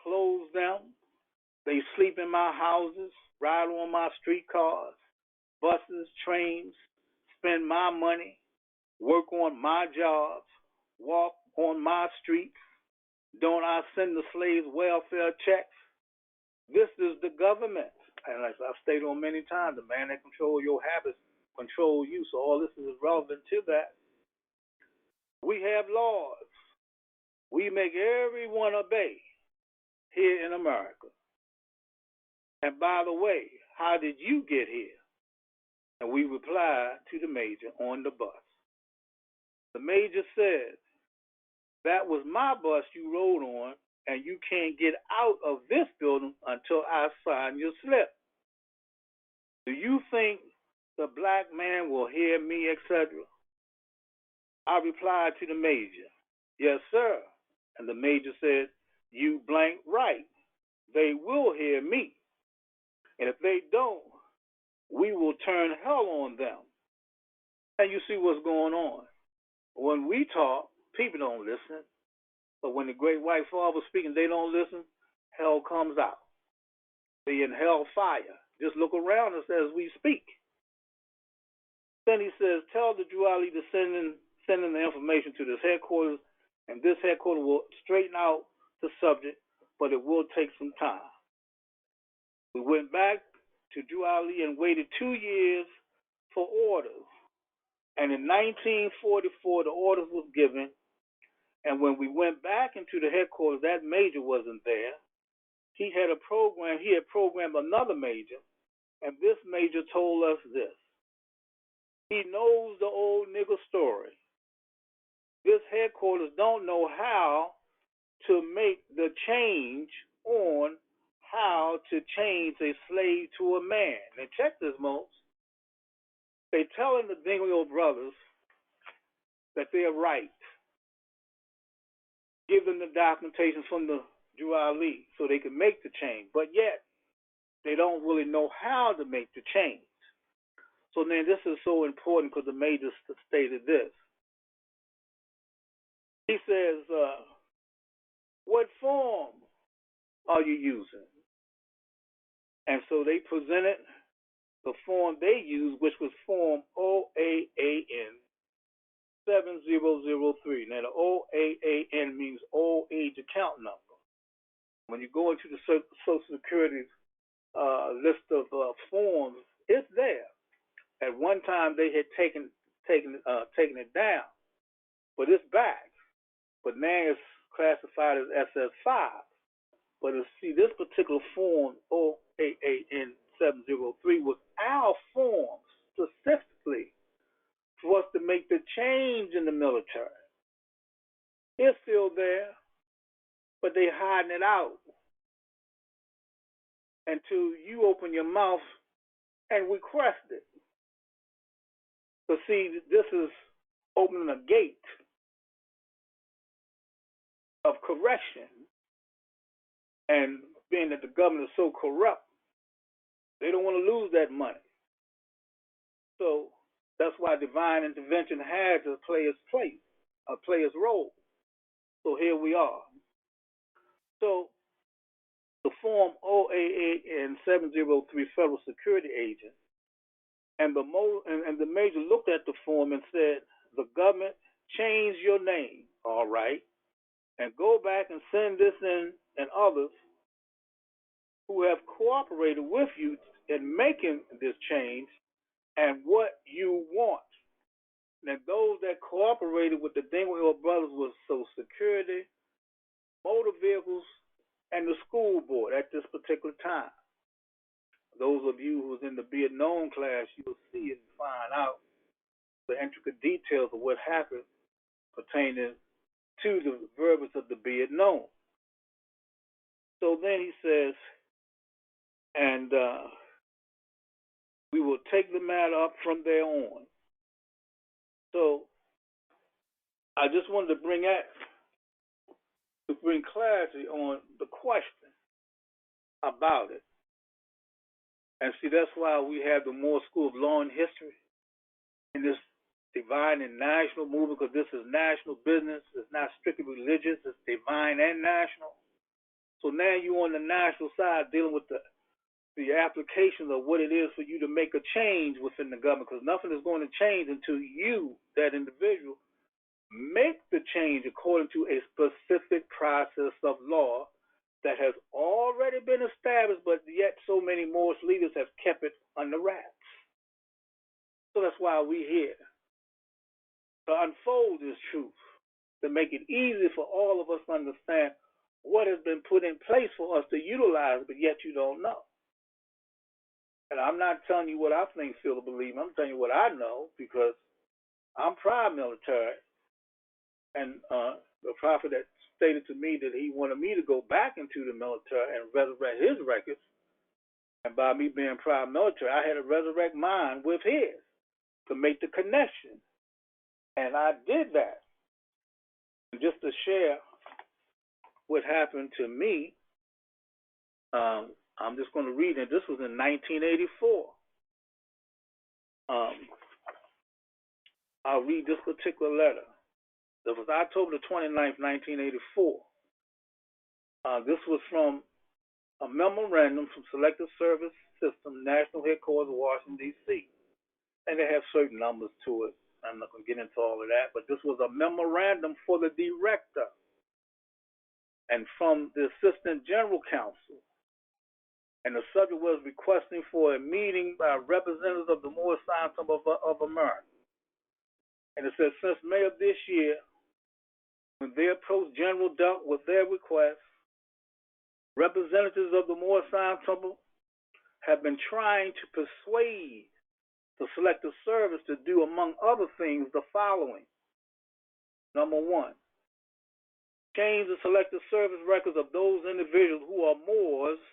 S7: clothe them, they sleep in my houses, ride on my streetcars, buses, trains, spend my money, work on my jobs, walk on my streets. Don't I send the slaves welfare checks? This is the government. And as I've stated on many times, the man that controls your habits control you. So all this is relevant to that. We have laws. We make everyone obey here in America. And by the way, how did you get here? And we replied to the major on the bus. The major said, that was my bus you rode on, and you can't get out of this building until I sign your slip. Do you think the black man will hear me, etc.?
S14: I replied to the major, yes, sir. And the major said, you blank right. They will hear me. And if they don't, we will turn hell on them. And you see what's going on. When we talk, people don't listen. But when the great white father speaking, they don't listen, hell comes out. They in hell fire. Just look around us as we speak. Then he says, tell the Juali to send in the information to this headquarters, and this headquarters will straighten out the subject, but it will take some time. We went back to Juali and waited 2 years for orders. And in 1944, the orders was given. And when we went back into the headquarters, that major wasn't there. He had programmed another major, and this major told us this. He knows the old nigger story. This headquarters don't know how to make the change on how to change a slave to a man. Now check this, Mose. They telling the Dingley brothers that they're right. Give them the documentation from the Juali so they can make the change. But yet, they don't really know how to make the change. So then this is so important because the major stated this. He says, what form are you using? And so they presented the form they used, which was form OAAN 7003. Now the OAAN means old age account number. When you go into the Social Security list of forms, it's there. At one time they had taken it down, but it's back. But now it's classified as SS5. But see, this particular form, OAAN 703, was our form specifically for us to make the change in the military. It's still there, but they hiding it out until you open your mouth and request it. But see, this is opening a gate of correction, and being that the government is so corrupt, they don't want to lose that money. So that's why divine intervention had to play its place, play its role. So here we are. So the form OAAN 703 Federal Security Agent, and the major looked at the form and said, the government change your name, all right, and go back and send this in and others who have cooperated with you in making this change and what you want. Now, those that cooperated with the Dingwell brothers was Social Security, motor vehicles, and the school board at this particular time. Those of you who was in the Be It Known class, you'll see and find out the intricate details of what happened pertaining to the verbiage of the Be It Known. So then he says, and we will take the matter up from there on. So I just wanted to bring clarity on the question about it. And see, that's why we have the Moore School of Law and History in this divine and national movement, because this is national business. It's not strictly religious. It's divine and national. So now you're on the national side dealing with the application of what it is for you to make a change within the government, because nothing is going to change until you, that individual, make the change according to a specific process of law that has already been established, but yet so many Moorish leaders have kept it under wraps. So that's why we're here, to unfold this truth, to make it easy for all of us to understand what has been put in place for us to utilize, but yet you don't know. And I'm not telling you what I think, feel, or believe. I'm telling you what I know, because I'm prior military. And the prophet that stated to me that he wanted me to go back into the military and resurrect his records. And by me being prior military, I had to resurrect mine with his to make the connection And I did that. And just to share what happened to me, I'm just going to read it. This was in 1984. I'll read this particular letter. That was October the 29th, 1984. This was from a memorandum from Selective Service System, National Headquarters, Washington, D.C. And they have certain numbers to it. I'm not going to get into all of that, but this was a memorandum for the director and from the Assistant General Counsel. And the subject was requesting for a meeting by representatives of the Moorish Science Temple of America. And it says, since May of this year, when their approach general dealt with their request, representatives of the Moorish Science Temple have been trying to persuade the Selective Service to do, among other things, the following. Number one, change the Selective Service records of those individuals who are Moors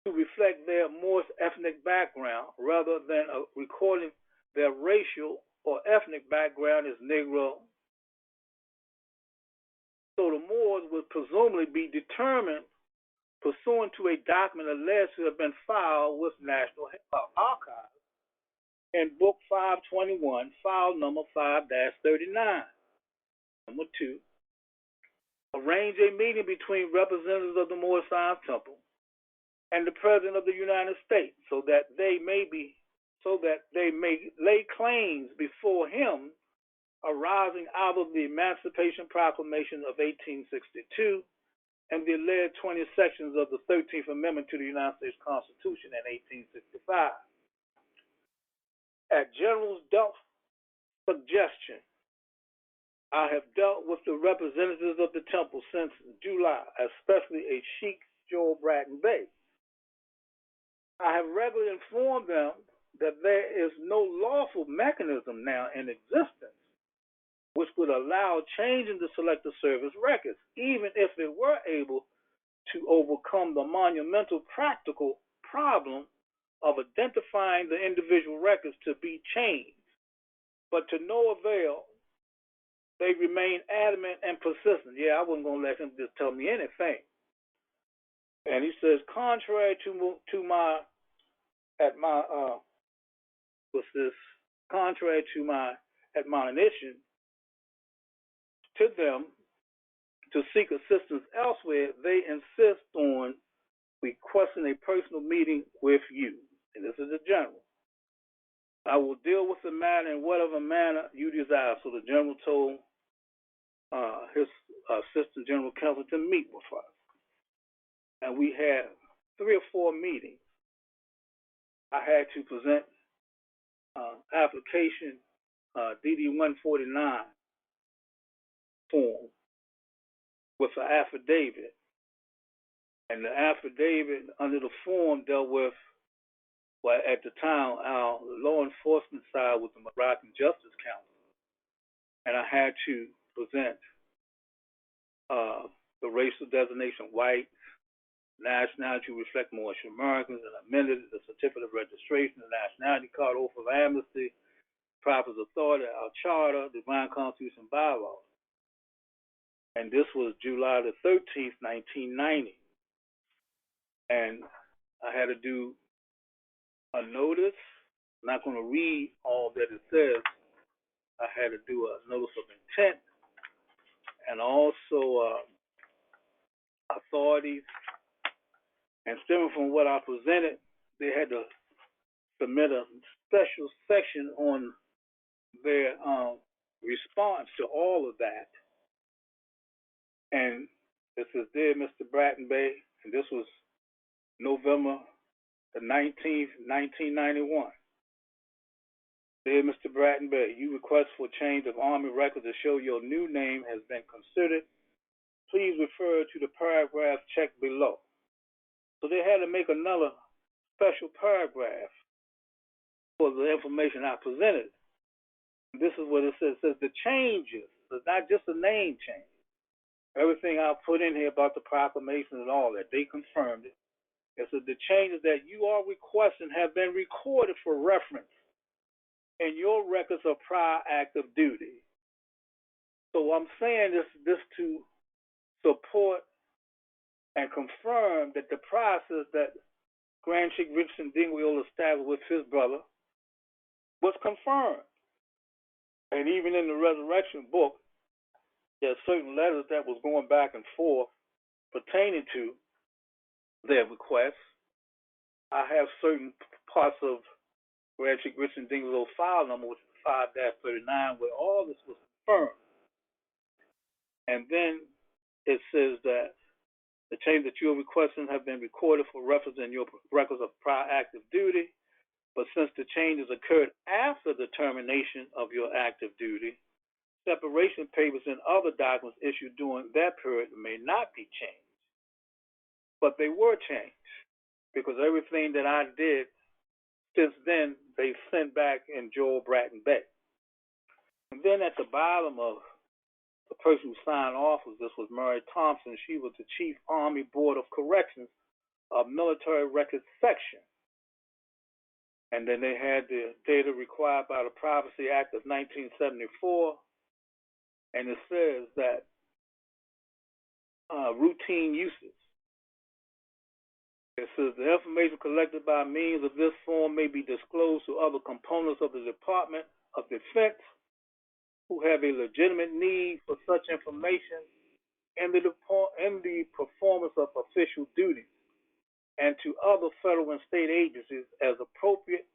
S14: to reflect their Moorish ethnic background rather than recording their racial or ethnic background as Negro. So the Moors would presumably be determined pursuant to a document alleged to have been filed with National Archives in Book 521, file number 5-39. Number two, arrange a meeting between representatives of the Moorish Science Temple and the President of the United States so that they may lay claims before him arising out of the Emancipation Proclamation of 1862 and the alleged 20 sections of the 13th Amendment to the United States Constitution in 1865. At General Duff's suggestion, I have dealt with the representatives of the temple since July, especially a Sheikh Joel Bratton Bey. I have regularly informed them that there is no lawful mechanism now in existence which would allow changing the Selective Service records, even if it were able to overcome the monumental practical problem of identifying the individual records to be changed. But to no avail, they remain adamant and persistent. Yeah, I wasn't going to let him just tell me anything. And he says, contrary to my admonition to them to seek assistance elsewhere, they insist on requesting a personal meeting with you. And this is the general. I will deal with the matter in whatever manner you desire. So the general told his assistant general counsel to meet with us. And we had 3 or 4 meetings. I had to present application DD 149 form with an affidavit. And the affidavit under the form dealt with, well, at the time, our law enforcement side was the Moroccan Justice Council. And I had to present the racial designation white, nationality to reflect Moorish Americans, and amended the certificate of registration, the nationality card, oath of amnesty, property authority, our charter, divine constitution, bylaws. And this was July the 13th, 1990. And I had to do a notice. I'm not going to read all that it says. I had to do a notice of intent and also authorities. And stemming from what I presented, they had to submit a special section on their response to all of that. And this is Dear Mr. Bratton Bey, and this was November the 19th, 1991. Dear Mr. Bratton Bey, you request for change of Army records to show your new name has been considered. Please refer to the paragraph checked below. So they had to make another special paragraph for the information I presented. This is what it says. It says the changes, it's not just a name change. Everything I put in here about the proclamation and all that, they confirmed it. It says the changes that you are requesting have been recorded for reference in your records of prior active duty. So I'm saying this to support and confirm that the process that Grand Sheikh Richardson Dingwall established with his brother was confirmed. And even in the Resurrection book, there are certain letters that was going back and forth pertaining to their requests. I have certain parts of Grand Sheikh Richardson Dingwall file number, which is 5-39, where all this was confirmed. And then it says that the change that you are requesting have been recorded for reference in your records of prior active duty. But since the changes occurred after the termination of your active duty, separation papers and other documents issued during that period may not be changed. But they were changed because everything that I did since then, they sent back in Joel Bratton Bay. And then at the bottom of the person who signed off with this was Mary Thompson. She was the Chief Army Board of Corrections of Military Records Section. And then they had the data required by the Privacy Act of 1974. And it says that routine uses. It says the information collected by means of this form may be disclosed to other components of the Department of Defense who have a legitimate need for such information in the performance of official duties, and to other federal and state agencies as appropriate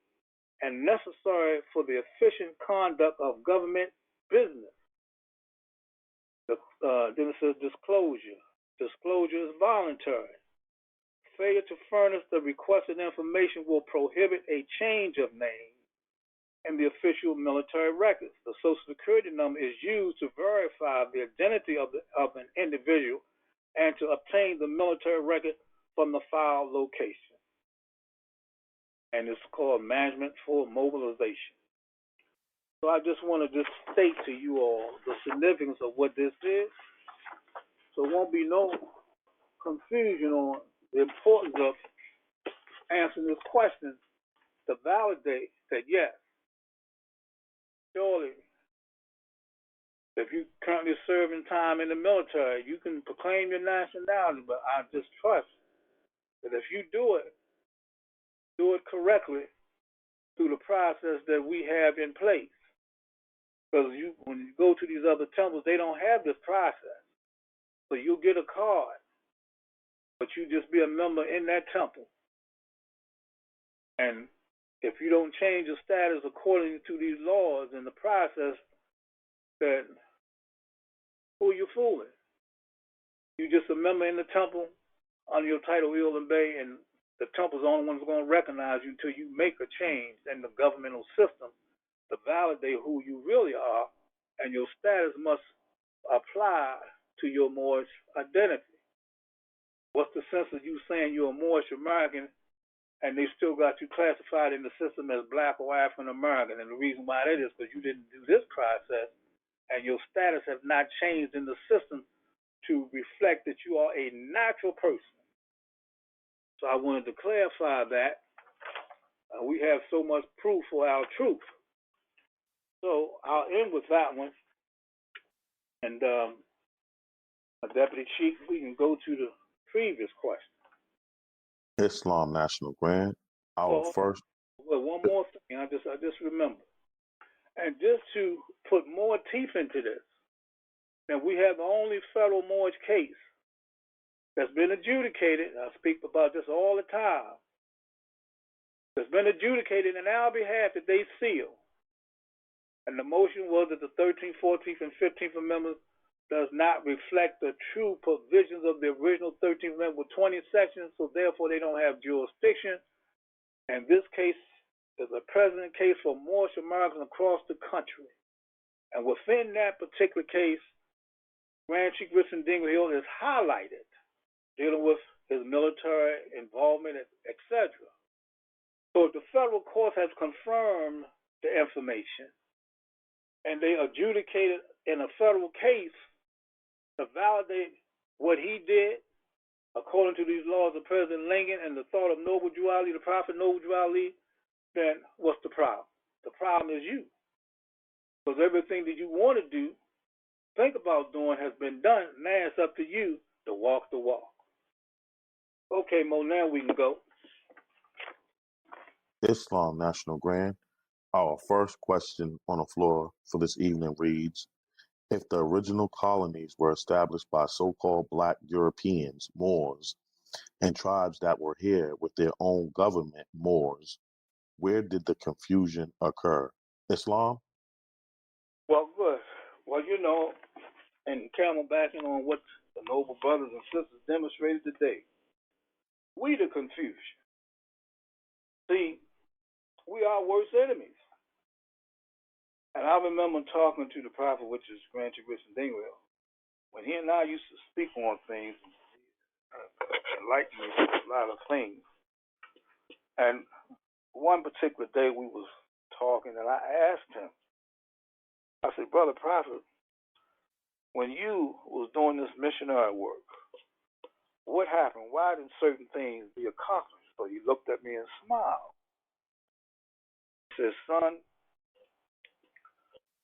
S14: and necessary for the efficient conduct of government business. Then it says disclosure. Disclosure is voluntary. Failure to furnish the requested information will prohibit a change of name in the official military records. The Social Security number is used to verify the identity of an individual and to obtain the military record from the file location. And it's called management for mobilization. So I just want to just state to you all the significance of what this is. So there won't be no confusion on the importance of answering this question to validate that, yes, surely, if you currently serving time in the military, you can proclaim your nationality, but I just trust that if you do it correctly through the process that we have in place. Because when you go to these other temples, they don't have this process. So you'll get a card, but you just be a member in that temple. And if you don't change your status according to these laws and the process, then who are you fooling? You just a member in the temple under your title, Wheel and Bay, and the temple's the only one's going to recognize you until you make a change in the governmental system to validate who you really are, and your status must apply to your Moorish identity. What's the sense of you saying you're a Moorish American and they still got you classified in the system as black or African American? And the reason why that is because you didn't do this process and your status has not changed in the system to reflect that you are a natural person. So I wanted to clarify that. We have so much proof for our truth. So I'll end with that one. And Deputy Chief, we can go to the previous question.
S1: Islam National Grand.
S14: Well, one more thing. I just remembered. And just to put more teeth into this, and we have the only federal Moorish case that's been adjudicated. I speak about this all the time. That's been adjudicated in our behalf that they seal. And the motion was that the 13th, 14th, and 15th Amendments does not reflect the true provisions of the original 13th Amendment with 20 sections, so therefore they don't have jurisdiction. And this case is a precedent case for Moorish Americans across the country. And within that particular case, Grand Sheikh Richardson Dingwall is highlighted, dealing with his military involvement, etc. So if the federal court has confirmed the information and they adjudicated in a federal case to validate what he did according to these laws of President Lincoln and the thought of Noble Drew Ali, the Prophet Noble Drew Ali, then what's the problem? The problem is you. Because everything that you want to do think about doing has been done. Now it's up to you to walk the walk. Okay, Mo, now we can go.
S1: Islam National Grand. Our first question on the floor for this evening reads, if the original colonies were established by so-called black Europeans, Moors, and tribes that were here with their own government, Moors, where did the confusion occur? Islam?
S14: Well, good. Well, and camelbacking on what the noble brothers and sisters demonstrated today, we the confusion. See, we are worst enemies. And I remember talking to the prophet, which is Grand Chief Dingwell, when he and I used to speak on things, enlighten me with a lot of things. And one particular day we was talking, and I asked him, I said, Brother Prophet, when you was doing this missionary work, what happened? Why didn't certain things be accomplished? So he looked at me and smiled. He said, son,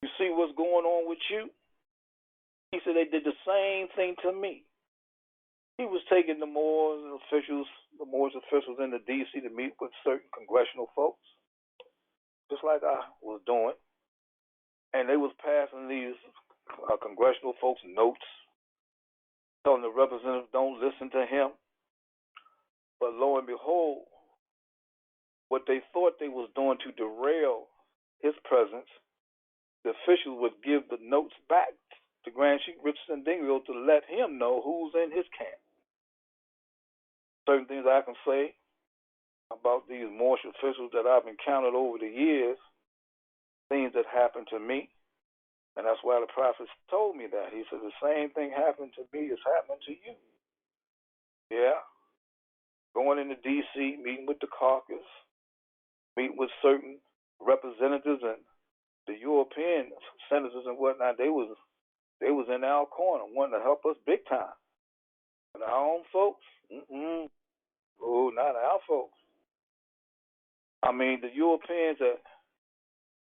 S14: you see what's going on with you? He said, they did the same thing to me. He was taking the Moorish officials into D.C. to meet with certain congressional folks, just like I was doing. And they was passing these congressional folks notes, telling the representatives don't listen to him. But lo and behold, what they thought they was doing to derail his presence, the officials would give the notes back to Grand Sheik Richardson Dingwell to let him know who's in his camp. Certain things I can say about these Moorish officials that I've encountered over the years, things that happened to me. And that's why the prophet told me that. He said, the same thing happened to me is happening to you. Yeah. Going into D.C., meeting with the caucus, meeting with certain representatives and the European senators and whatnot, they was in our corner, wanting to help us big time. But our own folks, oh, not our folks. I mean, the Europeans that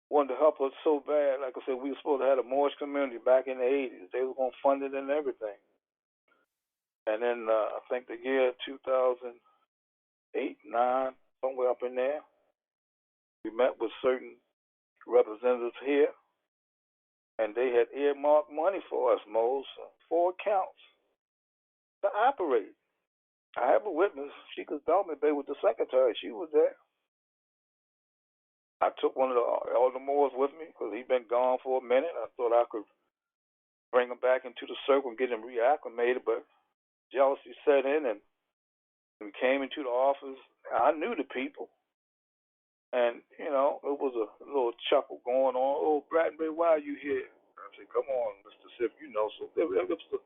S14: wanted to help us so bad, like I said, we were supposed to have a Moorish community back in the 80s. They were going to fund it and everything. And then I think the year 2008, 2009, somewhere up in there, we met with certain representatives here, and they had earmarked money for us, Mose, 4 accounts to operate. I have a witness. She could tell me they was the secretary. She was there. I took one of the elder Moors with me because he'd been gone for a minute. I thought I could bring him back into the circle and get him reacclimated, but jealousy set in, and we came into the office. I knew the people, and it was a little chuckle going on. Oh, Bradbury, why are you here? I said, come on, Mr. Sip, So it was a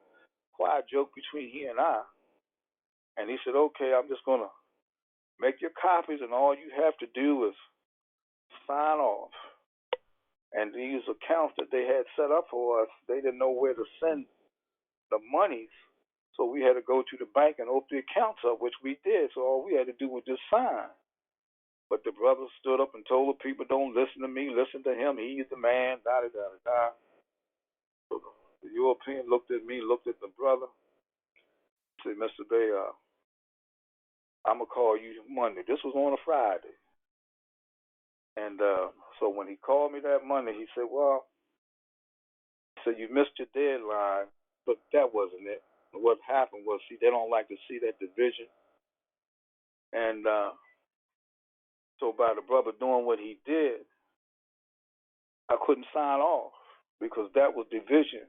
S14: quiet joke between he and I. And he said, okay, I'm just gonna make your copies, and all you have to do is sign off. And these accounts that they had set up for us, they didn't know where to send the monies. So we had to go to the bank and open the accounts up, which we did. So all we had to do was just sign. But the brother stood up and told the people, don't listen to me, listen to him. He's the man, da-da-da-da-da. So the European looked at me, looked at the brother, said, Mr. Bay, I'm going to call you Monday. This was on a Friday. And so when he called me that Monday, he said, you missed your deadline, but that wasn't it. What happened was, see, they don't like to see that division. And so by the brother doing what he did, I couldn't sign off because that was division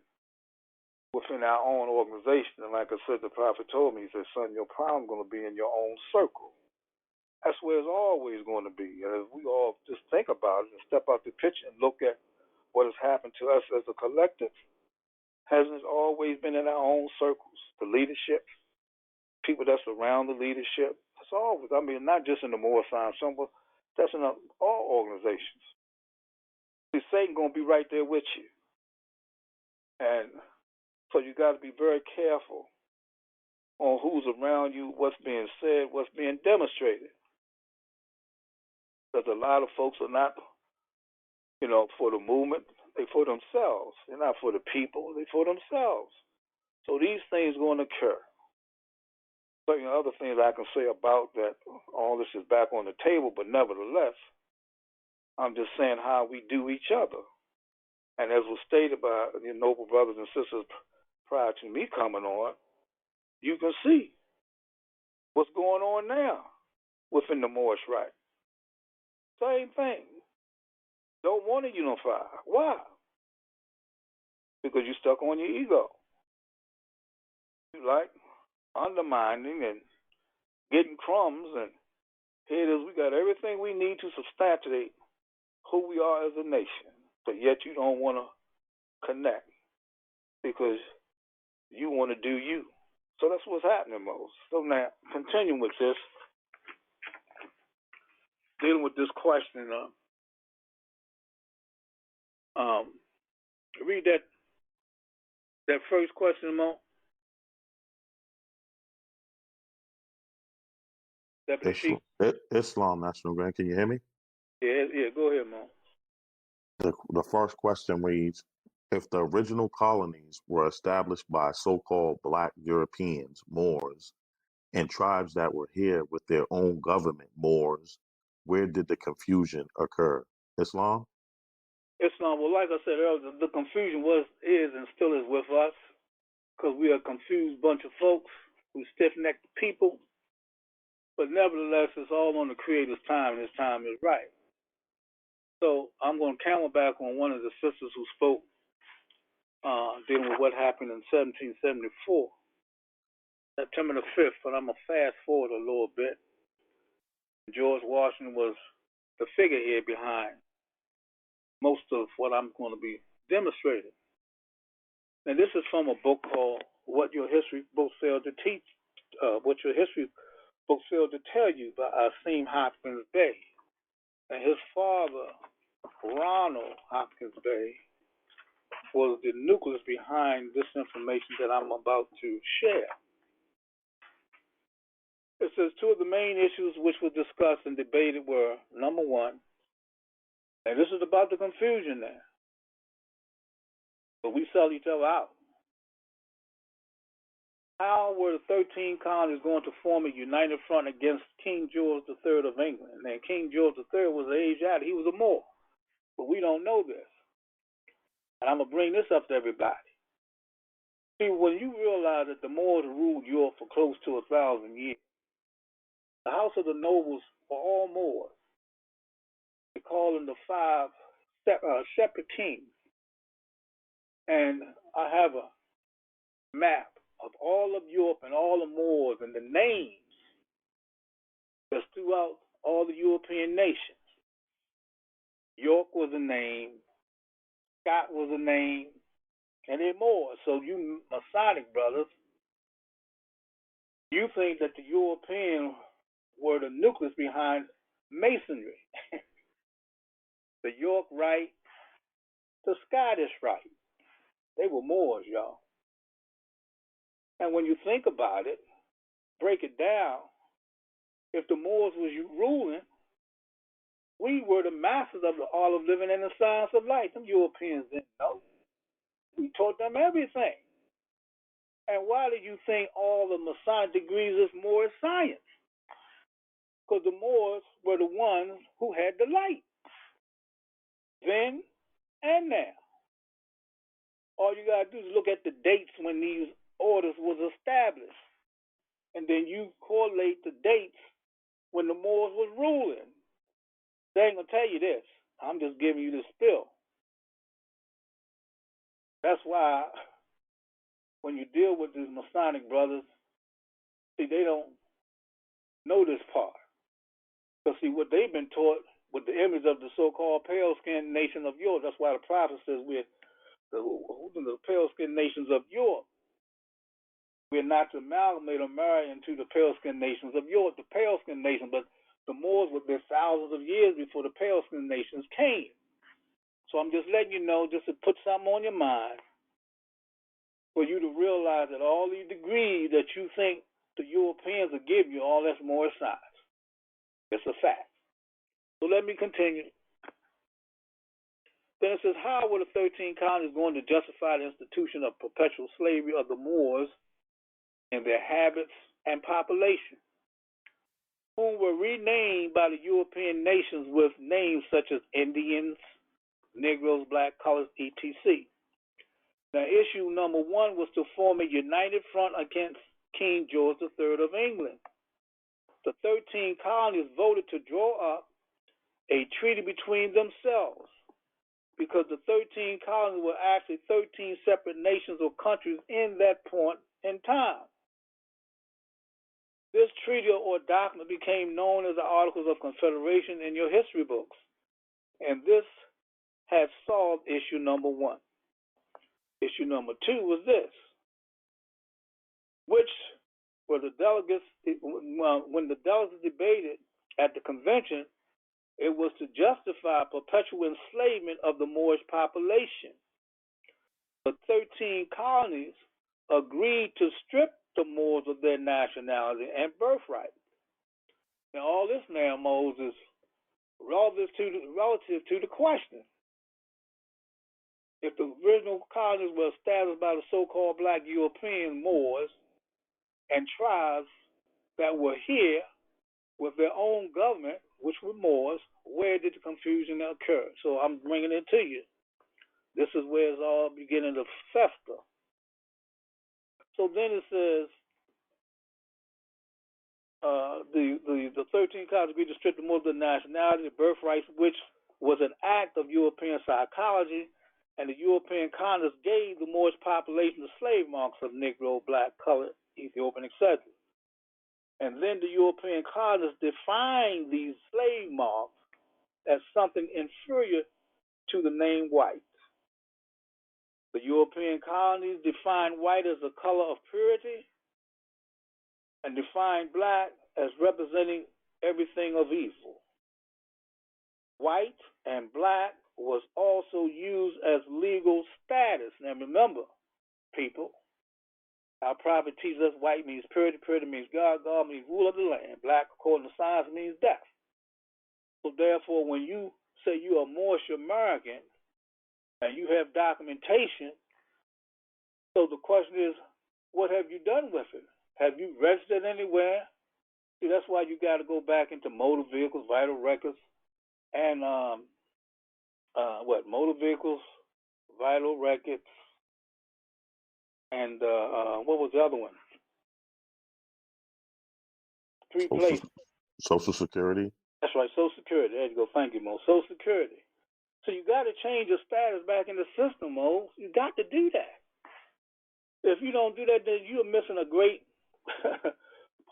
S14: within our own organization. And like I said, the prophet told me, he said, son, your problem's going to be in your own circle. That's where it's always going to be. And if we all just think about it and step out the picture and look at what has happened to us as a collective, hasn't it always been in our own circles? The leadership, people that's around the leadership. It's always, not just in the Moorish Science Temple, that's in all organizations. See, Satan going to be right there with you. And so you got to be very careful on who's around you, what's being said, what's being demonstrated. Because a lot of folks are not, for the movement. They're for themselves. They're not for the people. They're for themselves. So these things going to occur. But other things I can say about that, all this is back on the table, but nevertheless, I'm just saying how we do each other. And as was stated by your noble brothers and sisters prior to me coming on, you can see what's going on now within the Moorish right. Same thing. Don't want to unify. Why? Because you're stuck on your ego. You like undermining and getting crumbs, and here it is, we got everything we need to substantiate who we are as a nation, but yet you don't want to connect because you want to do you. So that's what's happening, most. So now, continuing with this, dealing with this question, read that first question, Mo. Deputy Chief.
S1: Islam, National Grand. Can you hear me?
S14: Yeah, go ahead, Mo.
S1: The first question reads, if the original colonies were established by so-called black Europeans, Moors, and tribes that were here with their own government, Moors, where did the confusion occur? Islam?
S14: Islam, well, like I said earlier, the confusion is, and still is with us because we are a confused bunch of folks who stiff-necked people. But nevertheless, it's all on the Creator's time, and His time is right. So I'm going to camel back on one of the sisters who spoke dealing with what happened in 1774, September the 5th, but I'm going to fast forward a little bit. George Washington was the figurehead behind most of what I'm going to be demonstrating. And this is from a book called What Your History Books Fail to Teach, What Your History Books Fail to Tell You by Asim Hopkins Bey. And his father, Ronald Hopkins Bey, was the nucleus behind this information that I'm about to share. It says two of the main issues which were discussed and debated were, number one, and this is about the confusion there, but we sell each other out. How were the 13 colonies going to form a united front against King George III of England? And King George III was an Asiatic. He was a Moor, but we don't know this. And I'm going to bring this up to everybody. See, when you realize that the Moors ruled Europe for close to 1,000 years, the House of the Nobles were all Moors. They call them the five shepherd kings. And I have a map of all of Europe and all the Moors and the names that's throughout all the European nations. York was a name, Scott was a name, and they're Moors. So you Masonic brothers, you think that the Europeans were the nucleus behind Masonry. The York Rite, the Scottish Rite. They were Moors, y'all. And when you think about it, break it down, if the Moors was ruling, we were the masters of the art of living and the science of life. Them Europeans didn't know. We taught them everything. And why do you think all the Masonic degrees is Moorish science? Because the Moors were the ones who had the light, then and now. All you got to do is look at the dates when these orders was established. And then you correlate the dates when the Moors was ruling. They ain't going to tell you this. I'm just giving you the spill. That's why when you deal with these Masonic brothers, see, they don't know this part. Because, see, what they've been taught with the image of the so-called pale-skinned nation of Europe, that's why the prophet says we're the pale-skinned nations of Europe. We're not to amalgamate or marry into the pale-skinned nations of Europe, the pale-skinned nation, but the Moors were there thousands of years before the pale-skinned nations came. So I'm just letting you know, just to put something on your mind, for you to realize that all these degrees that you think the Europeans will give you, all that's Moorish science. It's a fact. So let me continue. Then it says, how were the 13 colonies going to justify the institution of perpetual slavery of the Moors in their habits and population, whom were renamed by the European nations with names such as Indians, Negroes, black, colors, etc. Now, issue number one was to form a united front against King George III of England. The 13 colonies voted to draw up a treaty between themselves because the 13 colonies were actually 13 separate nations or countries in that point in time. This treaty or document became known as the Articles of Confederation in your history books, and this has solved issue number one. Issue number two was this, which were the delegates, when the delegates debated at the convention, it was to justify perpetual enslavement of the Moorish population. The 13 colonies agreed to strip the Moors of their nationality and birthright. Now, all this now, Moses, relative to the question. If the original colonies were established by the so-called black European Moors and tribes that were here with their own government, which were Moors, where did the confusion occur? So I'm bringing it to you. This is where it's all beginning to fester. So then it says, the 13 colonies agreed to strip the Moors of their nationality, the birthrights, which was an act of European psychology, and the European colonists gave the Moorish population the slave marks of Negro, black, colored, Ethiopian, etc. And then the European colonists defined these slave marks as something inferior to the name white. The European colonies defined white as a color of purity and defined black as representing everything of evil. White and black was also used as legal status. Now remember, people, our prophet teaches us white means purity, purity means God, God means rule of the land, black, according to science, means death. So therefore, when you say you are Moorish American and you have documentation, so the question is, what have you done with it? Have you registered anywhere? See, that's why you got to go back into motor vehicles, vital records, and motor vehicles, vital records, and what was the other one? Three places.
S1: Social Security.
S14: That's right, Social Security. There you go. Thank you, Mo. Social Security. So you got to change your status back in the system, Mo. You got to do that. If you don't do that, then you're missing a great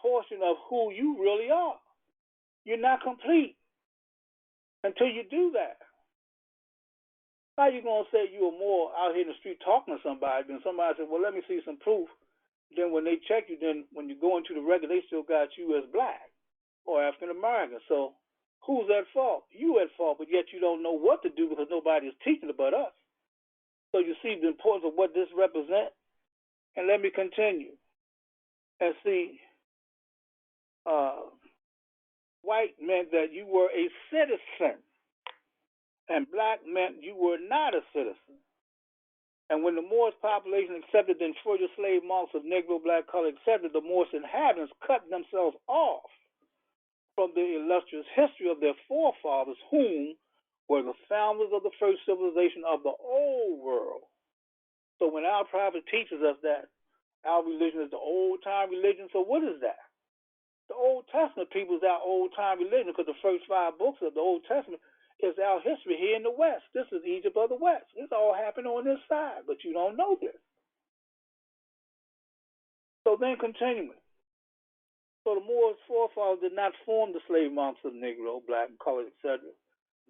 S14: portion of who you really are. You're not complete until you do that. How you going to say you are more out here in the street talking to somebody than somebody said, well, let me see some proof. Then when they check you, then when you go into the record, they still got you as black or African American. So who's at fault? You at fault, but yet you don't know what to do because nobody is teaching about us. So you see the importance of what this represents. And let me continue. And see, white meant that you were a citizen, and black meant you were not a citizen. And when the Moorish population accepted the inferior slave marks of Negro, black, color, etc., the Moorish inhabitants cut themselves off from the illustrious history of their forefathers, whom were the founders of the first civilization of the old world. So when our prophet teaches us that our religion is the old-time religion, so what is that? The Old Testament, people, is our old-time religion because the first 5 books of the Old Testament is our history here in the West. This is Egypt of the West. This all happened on this side, but you don't know this. So then continuing. So the Moors' forefathers did not form the slave marks of Negro, black, and colored, etc.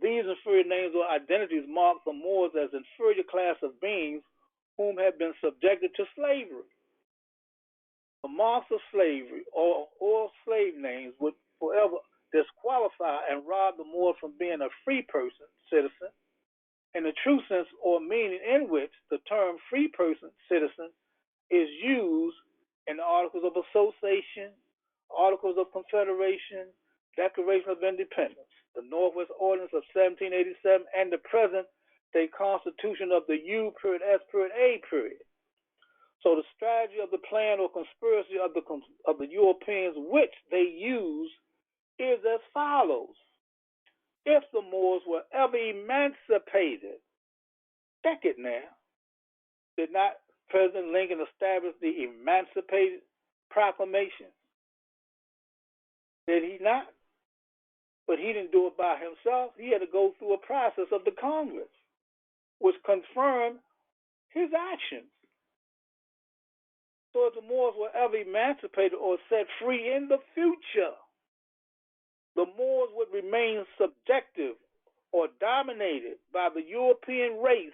S14: These inferior names or identities mark the Moors as inferior class of beings whom had been subjected to slavery. The marks of slavery or slave names would forever disqualify and rob the Moor from being a free person, citizen, in the true sense or meaning in which the term free person, citizen, is used in the Articles of Association, Articles of Confederation, Declaration of Independence, the Northwest Ordinance of 1787, and the present State Constitution of the U.S.A. So the strategy of the plan or conspiracy of the Europeans, which they use, is as follows. If the Moors were ever emancipated, check it now, did not President Lincoln establish the Emancipated Proclamation? Did he not? But he didn't do it by himself. He had to go through a process of the Congress, which confirmed his actions. So if the Moors were ever emancipated or set free in the future, the Moors would remain subjective or dominated by the European race,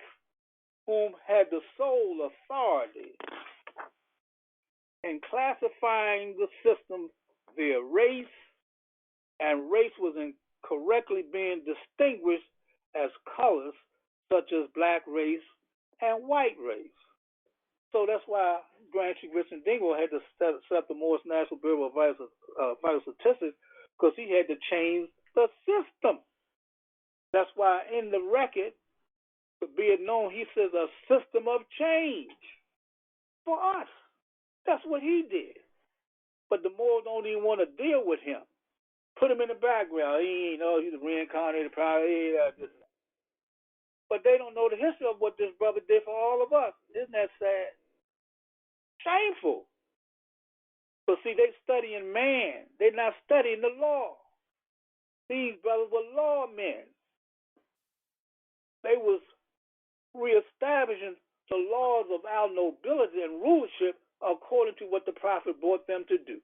S14: whom had the sole authority in classifying the system via race, and race was incorrectly being distinguished as colors such as black race and white race. So that's why Grand Chief Richard Dingle had to set up the Moorish National Bureau of Vital Statistics, because he had to change the system. That's why in the record, to be it known, he says a system of change for us. That's what he did. But the Moors don't even want to deal with him. Put him in the background. He ain't know he's a reincarnated prophet. But they don't know the history of what this brother did for all of us. Isn't that sad? Shameful. But see, they studying man. They're not studying the law. These brothers were lawmen. They was reestablishing the laws of our nobility and rulership according to what the prophet brought them to do.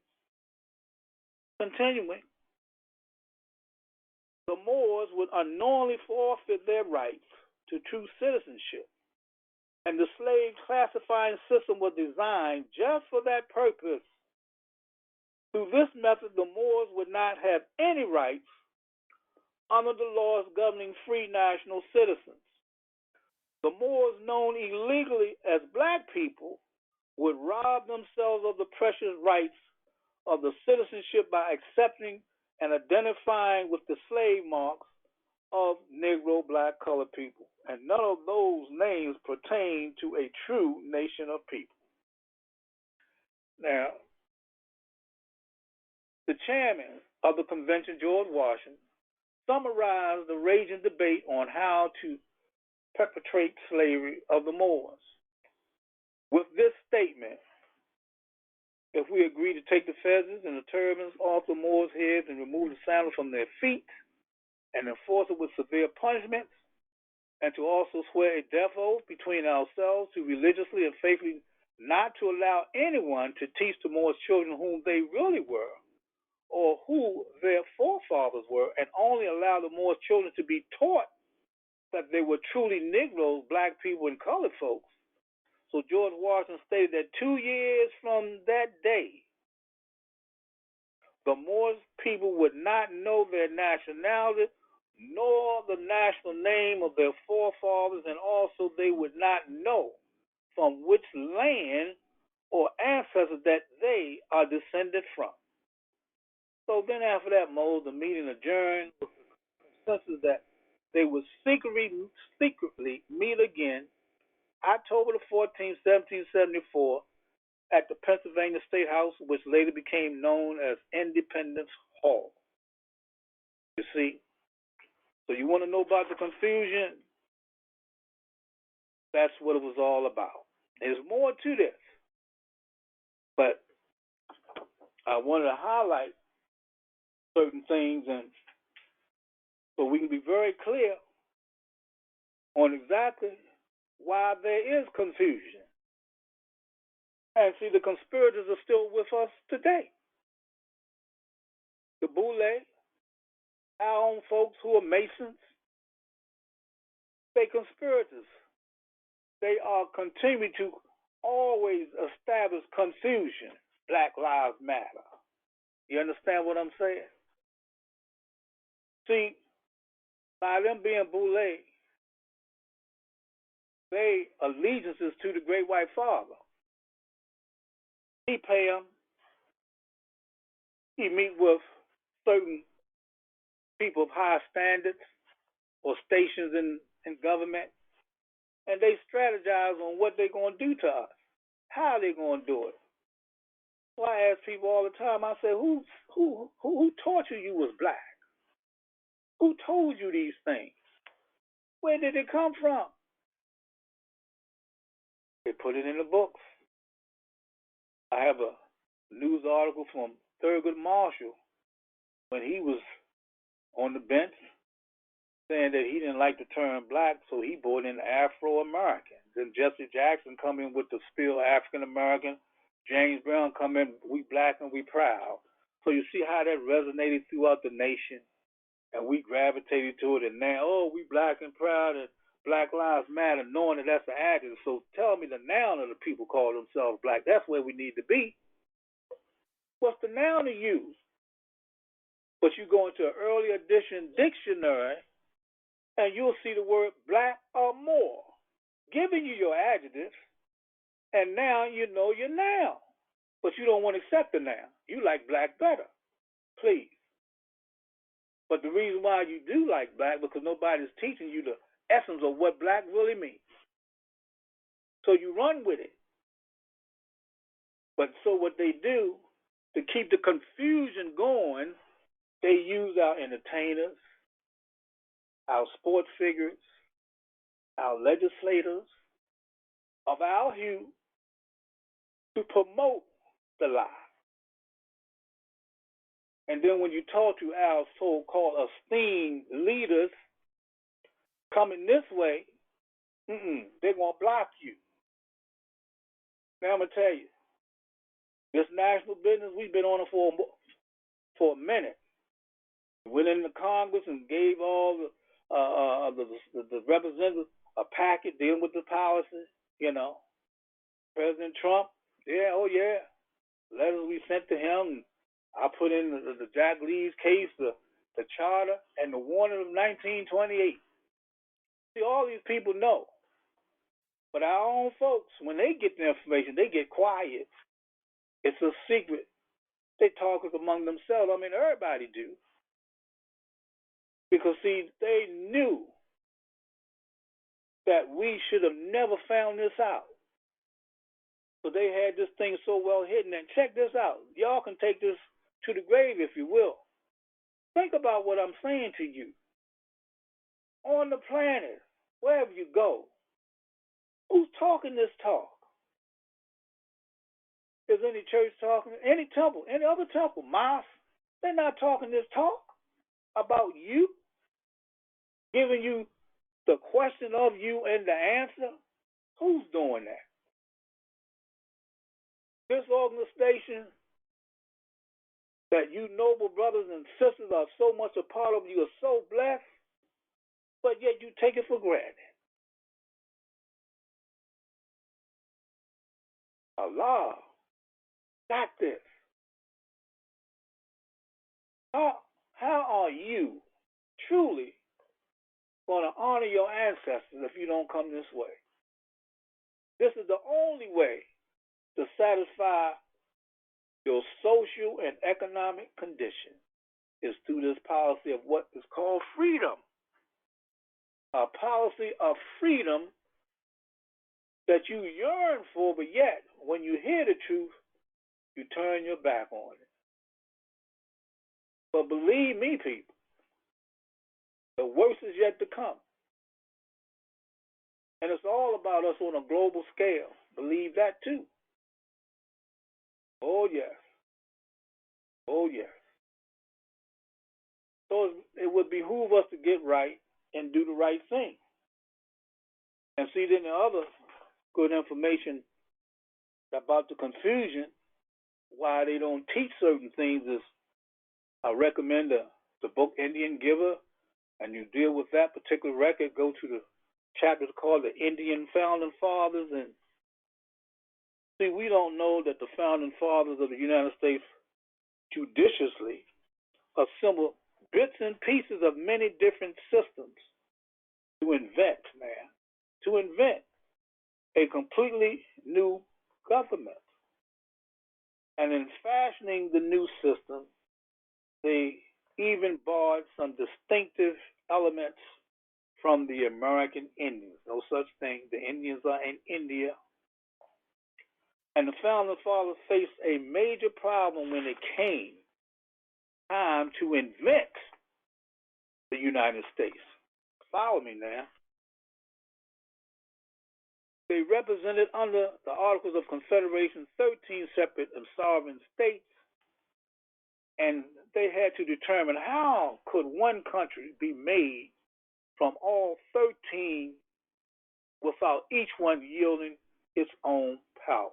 S14: Continuing, the Moors would unknowingly forfeit their rights to true citizenship, and the slave classifying system was designed just for that purpose. Through this method, the Moors would not have any rights under the laws governing free national citizens. The Moors, known illegally as black people, would rob themselves of the precious rights of the citizenship by accepting and identifying with the slave marks of Negro, black, colored people. And none of those names pertain to a true nation of people. Now, the chairman of the convention, George Washington, summarized the raging debate on how to perpetrate slavery of the Moors with this statement: if we agree to take the feathers and the turbans off the Moors' heads and remove the sandals from their feet and enforce it with severe punishments, and to also swear a death oath between ourselves to religiously and faithfully not to allow anyone to teach the Moors children whom they really were or who their forefathers were, and only allow the Moors children to be taught that they were truly Negroes, black people, and colored folks. So George Washington stated that 2 years from that day, the Moors people would not know their nationality nor the national name of their forefathers, and also they would not know from which land or ancestors that they are descended from. So then after that, the meeting adjourned with the consensus that they would secretly meet again October the 14th, 1774, at the Pennsylvania State House, which later became known as Independence Hall. You see? So you want to know about the confusion? That's what it was all about. There's more to this. But I wanted to highlight certain things, and so we can be very clear on exactly why there is confusion. And see, the conspirators are still with us today. The Boule, our own folks who are Masons, they conspirators. They are continuing to always establish confusion. Black Lives Matter. You understand what I'm saying? See, by them being Boule, they allegiances to the Great White Father. He pay them. He meet with certain people of high standards or stations in government, and they strategize on what they're going to do to us, how they're going to do it. So I ask people all the time, I say, who taught you was black? Who told you these things? Where did it come from? They put it in the books. I have a news article from Thurgood Marshall when he was on the bench saying that he didn't like the term black, so he brought in Afro-American. Then Jesse Jackson come in with the spill African-American. James Brown come in, we black and we proud. So you see how that resonated throughout the nation, and we gravitated to it, and now, oh, we black and proud, and Black Lives Matter, knowing that that's the adjective. So tell me the noun of the people call themselves black. That's where we need to be. What's the noun to use? But you go into an early edition dictionary, and you'll see the word black or more, giving you your adjectives, and now you know your noun. But you don't want to accept the noun. You like black better. Please. But the reason why you do like black, because nobody's teaching you the essence of what black really means. So you run with it. But so what they do, to keep the confusion going, they use our entertainers, our sports figures, our legislators of our hue to promote the lie. And then when you talk to our so-called esteemed leaders coming this way, they're going to block you. Now I'm going to tell you, this national business, we've been on it for a minute. Went into Congress and gave all the representatives a packet dealing with the policies, you know. President Trump, letters we sent to him. I put in the Jack Lee's case, the charter, and the warning of 1928. See, all these people know. But our own folks, when they get the information, they get quiet. It's a secret. They talk among themselves. I mean, everybody do. Because, see, they knew that we should have never found this out. So they had this thing so well hidden. And check this out. Y'all can take this to the grave if you will. Think about what I'm saying to you. On the planet, wherever you go, who's talking this talk? Is any church talking? Any temple? Any other temple? Mosque? They're not talking this talk about you, giving you the question of you and the answer. Who's doing that? This organization that you noble brothers and sisters are so much a part of, you are so blessed, but yet you take it for granted. Allah got this. How are you truly going to honor your ancestors if you don't come this way? This is the only way to satisfy your social and economic condition is through this policy of what is called freedom. A policy of freedom that you yearn for, but yet when you hear the truth, you turn your back on it. But believe me, people, the worst is yet to come. And it's all about us on a global scale. Believe that too. Oh, yes. Oh, yes. So it would behoove us to get right and do the right thing. And see, then the other good information about the confusion, why they don't teach certain things is I recommend the book Indian Giver, and you deal with that particular record, go to the chapters called the Indian Founding Fathers. And see, we don't know that the Founding Fathers of the United States judiciously assembled bits and pieces of many different systems to invent a completely new government. And in fashioning the new system, they even borrowed some distinctive elements from the American Indians. No such thing. The Indians are in India. And the founding fathers faced a major problem when it came time to invent the United States. Follow me now. They represented under the Articles of Confederation 13 separate and sovereign states, and they had to determine how could one country be made from all 13 without each one yielding its own power.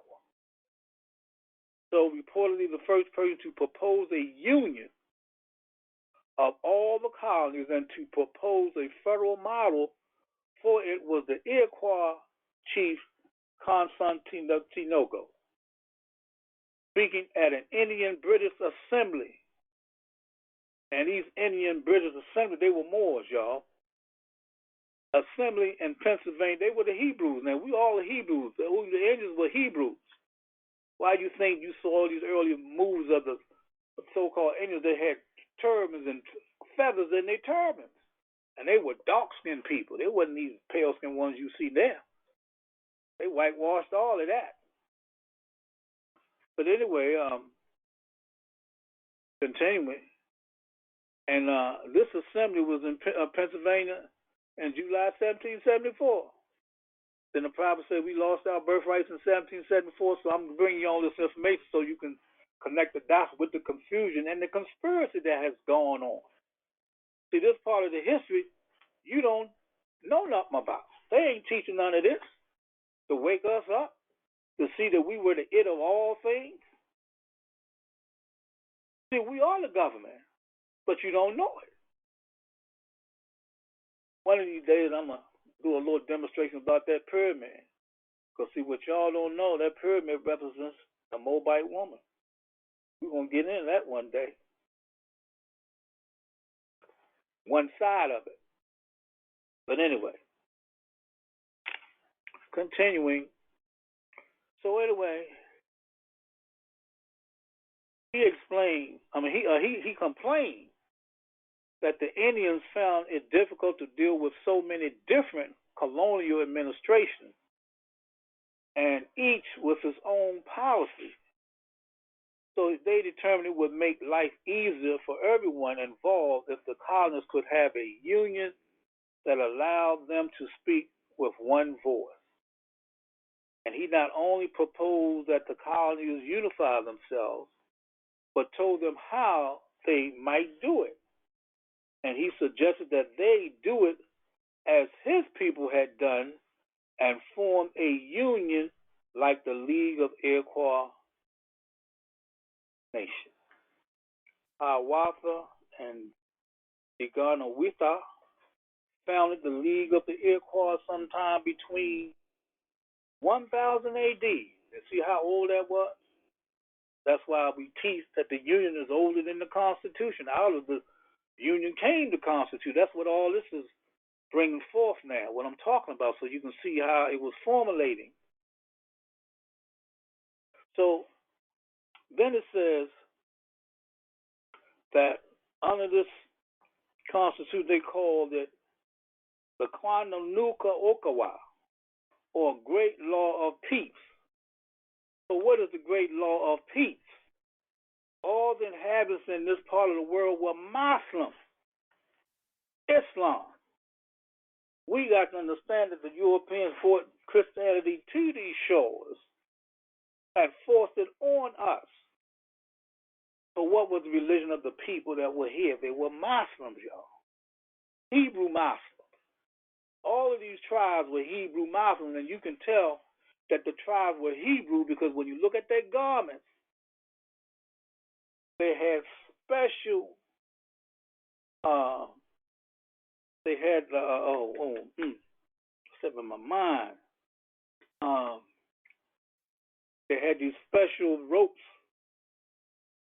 S14: So reportedly the first person to propose a union of all the colonies and to propose a federal model for it was the Iroquois chief Constantinople, speaking at an Indian British Assembly. And these Indian British Assembly, they were Moors, y'all. Assembly in Pennsylvania, they were the Hebrews. Now, we all are Hebrews. The Indians were Hebrews. Why do you think you saw these early moves of the so-called Indians? They had turbans and feathers in their turbans. And they were dark-skinned people. They wasn't these pale-skinned ones you see there. They whitewashed all of that. But anyway, continuing. And this assembly was in Pennsylvania in July 1774. Then the prophet said we lost our birthrights in 1774, so I'm bringing you all this information so you can connect the dots with the confusion and the conspiracy that has gone on. See, this part of the history you don't know nothing about. They ain't teaching none of this to wake us up, to see that we were the it of all things. See, we are the government, but you don't know it. One of these days, I'm going to do a little demonstration about that pyramid. Because, see, what y'all don't know, that pyramid represents a Moabite woman. We're going to get into that one day. One side of it. But anyway, continuing. So anyway, he complained that the Indians found it difficult to deal with so many different colonial administrations, and each with its own policy. So they determined it would make life easier for everyone involved if the colonists could have a union that allowed them to speak with one voice. And he not only proposed that the colonies unify themselves, but told them how they might do it. And he suggested that they do it as his people had done and form a union like the League of Iroquois Nations. Hiawatha and Iganawitha founded the League of the Iroquois sometime between 1000 AD. You see how old that was? That's why we teach that the Union is older than the Constitution. Out of the Union came the Constitution. That's what all this is bringing forth now, what I'm talking about, so you can see how it was formulating. So then it says that under this Constitution, they called it the Quananuka Okawa, or Great Law of Peace. So what is the Great Law of Peace? All the inhabitants in this part of the world were Muslims, Islam. We got to understand that the Europeans brought Christianity to these shores and forced it on us. So what was the religion of the people that were here? They were Muslims, y'all. Hebrew Muslims. All of these tribes were Hebrew Muslims, and you can tell that the tribes were Hebrew because when you look at their garments, they had special, slipping my mind. They had these special ropes.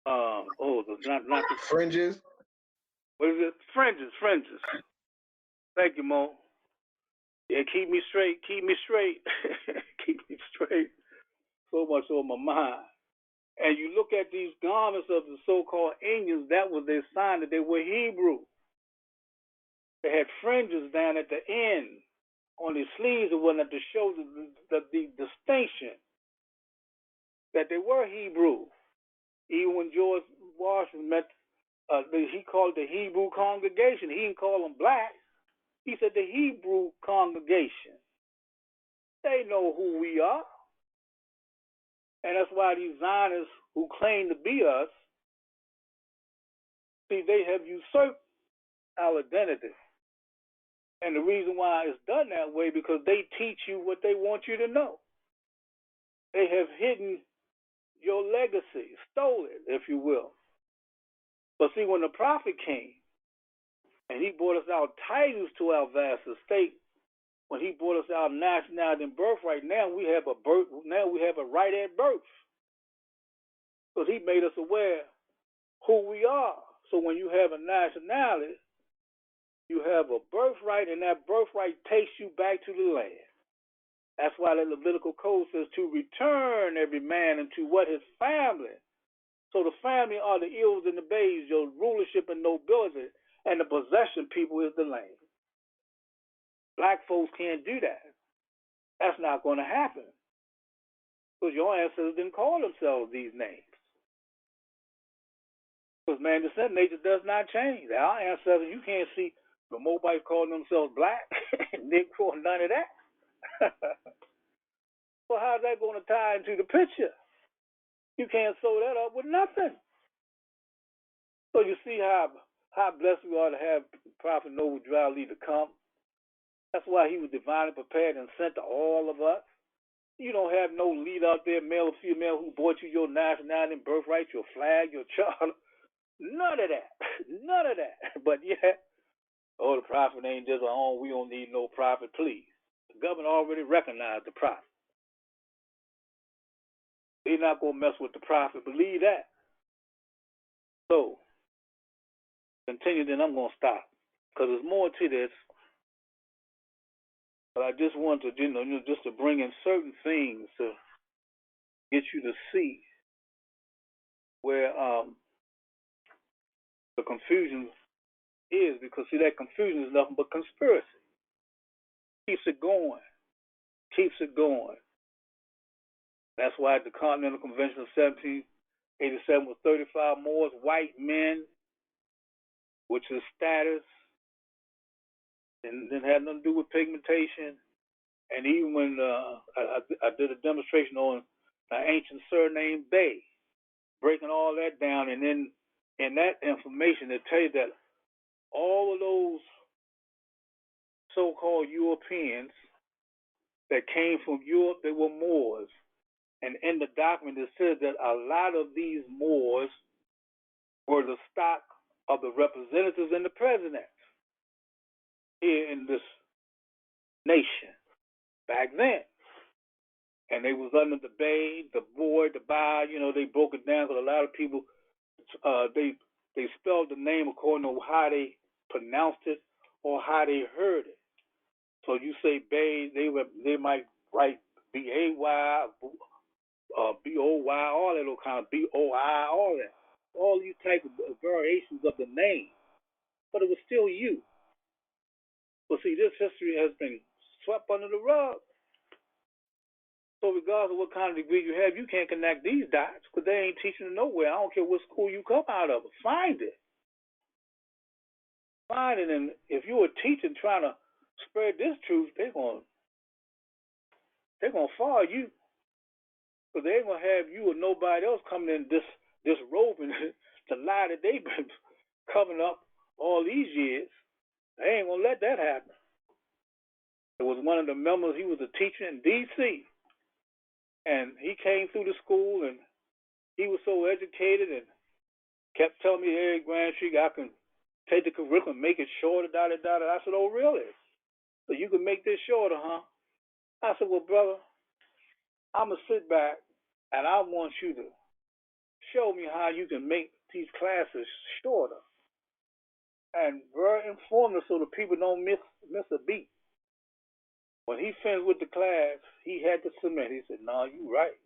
S14: Not the
S15: fringes.
S14: What is it? Fringes. Thank you, Mo. Yeah, keep me straight. Keep me straight. So much on my mind. And you look at these garments of the so-called Indians, that was their sign that they were Hebrew. They had fringes down at the end on their sleeves or whatnot to show the distinction that they were Hebrew. Even when George Washington met, he called it the Hebrew congregation. He didn't call them black. He said the Hebrew congregation. They know who we are. And that's why these Zionists who claim to be us, see, they have usurped our identity. And the reason why it's done that way, because they teach you what they want you to know. They have hidden your legacy, stole it, if you will. But see, when the prophet came and he brought us our titles to our vast estate, when he brought us our nationality and birthright, now we have a right at birth. Because he made us aware who we are. So when you have a nationality, you have a birthright, and that birthright takes you back to the land. That's why the Levitical code says to return every man into what his family. So the family are the ills and the bays, your rulership and nobility, and the possession people is the land. Black folks can't do that. That's not going to happen. Because your ancestors didn't call themselves these names. Because man, descent nature does not change. Our ancestors, you can't see the Moabites calling themselves black, Negro, none of that. So how's that going to tie into the picture? You can't sew that up with nothing. So you see how blessed we are to have Prophet Noble Drylee to come. That's why he was divinely prepared and sent to all of us. You don't have no leader out there, male or female, who brought you your nationality and birthright, your flag, your charter. None of that. None of that. But yeah, the prophet ain't just our own. We don't need no prophet, please. The government already recognized the prophet. They're not going to mess with the prophet. Believe that. So, continue, then I'm going to stop. Because there's more to this. But I just want to, just to bring in certain things to get you to see where the confusion is. Because, see, that confusion is nothing but conspiracy. Keeps it going. Keeps it going. That's why at the Continental Convention of 1787 was 35 Moors, white men, which is status, and didn't have nothing to do with pigmentation. And even when I did a demonstration on an ancient surname Bay, breaking all that down, and then in that information it tells you that all of those so-called Europeans that came from Europe, they were Moors. And in the document it says that a lot of these Moors were the stock of the representatives and the presidents here in this nation back then. And they was under the Bay, the Board, the Ba, they broke it down because a lot of people, they spelled the name according to how they pronounced it or how they heard it. So you say Bay, they might write B-A-Y, B-O-Y, all that little kind of B-O-I, all that. All these type of variations of the name. But it was still you. But see, this history has been swept under the rug. So regardless of what kind of degree you have, you can't connect these dots because they ain't teaching it nowhere. I don't care what school you come out of. Find it. Find it. And if you're a teacher trying to spread this truth, they're gonna fire you. Because they ain't going to have you or nobody else coming in disrobing the lie that they've been covering up all these years. They ain't going to let that happen. There was one of the members, he was a teacher in D.C., and he came through the school, and he was so educated and kept telling me, hey, Grand Street, I can take the curriculum, make it shorter, da-da-da-da. I said, oh, really? So you can make this shorter, huh? I said, well, brother, I'm going to sit back, and I want you to show me how you can make these classes shorter and very informative so the people don't miss a beat. When he finished with the class, he had to submit. He said, no, you right.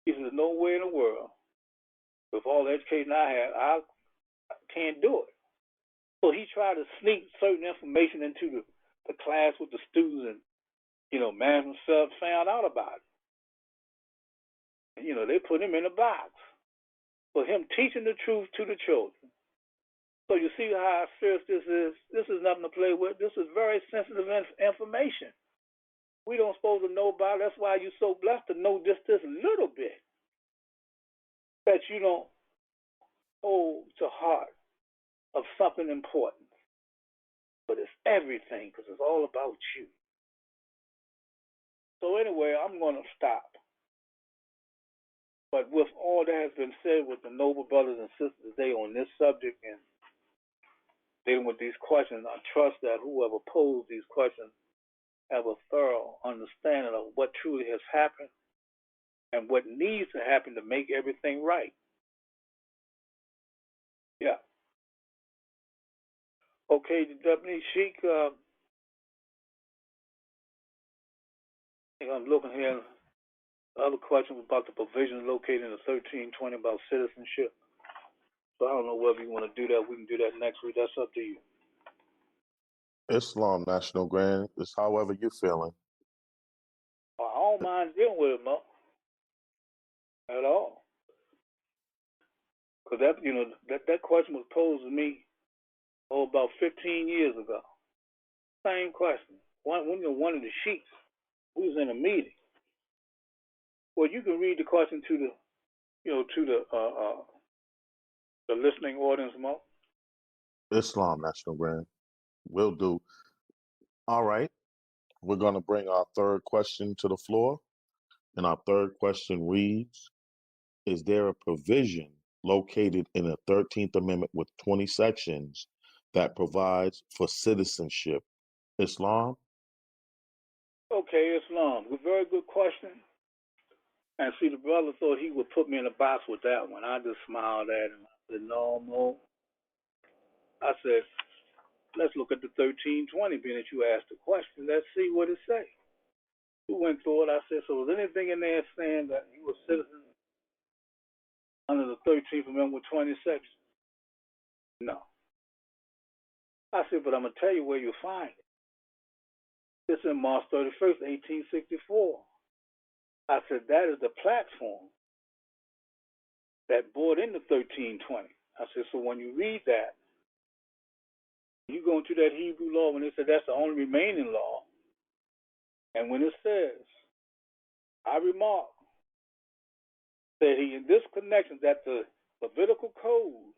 S14: He said, there's no way in the world, with all the education I have, I can't do it. So he tried to sneak certain information into the class with the students, and management found out about it. They put him in a box for him teaching the truth to the children. So you see how serious this is? This is nothing to play with. This is very sensitive information. We don't supposed to know about it. That's why you're so blessed to know just this little bit that you don't hold to heart of something important. But it's everything because it's all about you. So anyway, I'm going to stop. But with all that has been said with the noble brothers and sisters today on this subject and dealing with these questions, I trust that whoever posed these questions have a thorough understanding of what truly has happened and what needs to happen to make everything right. Yeah. Okay, the Deputy Sheik, I'm looking here. The other question was about the provisions located in the 1320 about citizenship. So I don't know whether you want to do that. We can do that next week. That's up to you.
S1: Islam National Grand is however you're feeling.
S14: I don't mind dealing with it, Mo, at all. Because that question was posed to me about 15 years ago. Same question. One of the sheiks, we was in a meeting. Well, you can read the question to the listening audience, Mo.
S1: Islam National Grand. Will do. All right. We're going to bring our third question to the floor. And our third question reads, is there a provision located in the 13th Amendment with 20 sections that provides for citizenship? Islam?
S14: Okay, Islam. A very good question. And see, the brother thought he would put me in a box with that one. I just smiled at him. I said, no, Mo. I said, let's look at the 1320, being that you asked the question. Let's see what it says. We went through it. I said, so was anything in there saying that you were citizen under the 13th Amendment with 20 sections? No. I said, but I'm going to tell you where you'll find it. It's in March 31st, 1864. I said, that is the platform that brought in the 1320. I said, so when you read that, you go into that Hebrew law when it said that's the only remaining law. And when it says, I remark that he in this connection that the Levitical code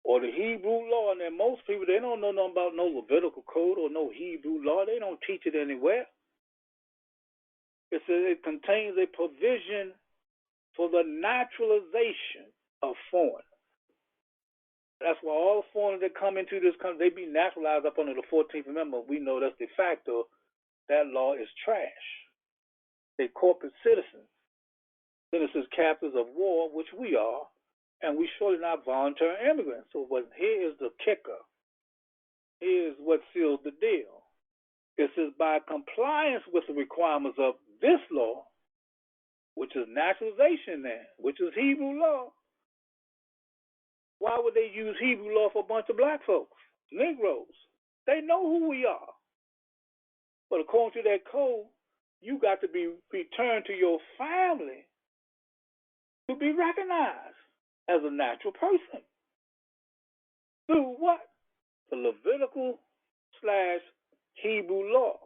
S14: or the Hebrew law, and then most people, they don't know nothing about no Levitical code or no Hebrew law. They don't teach it anywhere. It says it contains a provision for the naturalization of foreigners. That's why all foreigners that come into this country, they be naturalized up under the 14th Amendment. We know that's de facto. That law is trash. They're corporate citizens. Citizens captives of war, which we are, and we surely not voluntary immigrants. So but here is the kicker. Here's what seals the deal. It says by compliance with the requirements of this law, which is naturalization then, which is Hebrew law. Why would they use Hebrew law for a bunch of black folks, negroes? They know who we are. But according to that code, you got to be returned to your family to be recognized as a natural person. Through what? The Levitical / Hebrew law.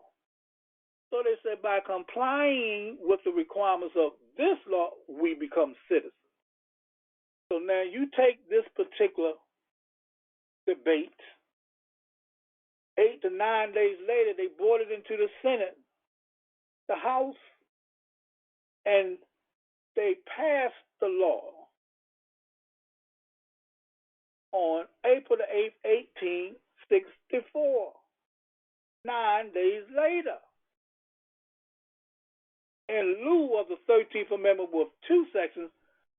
S14: So they said by complying with the requirements of this law, we become citizens. So now you take this particular debate. 8 to 9 days later, they brought it into the Senate, the House, and they passed the law on April the 8th, 1864, 9 days later. In lieu of the 13th Amendment with 2 sections,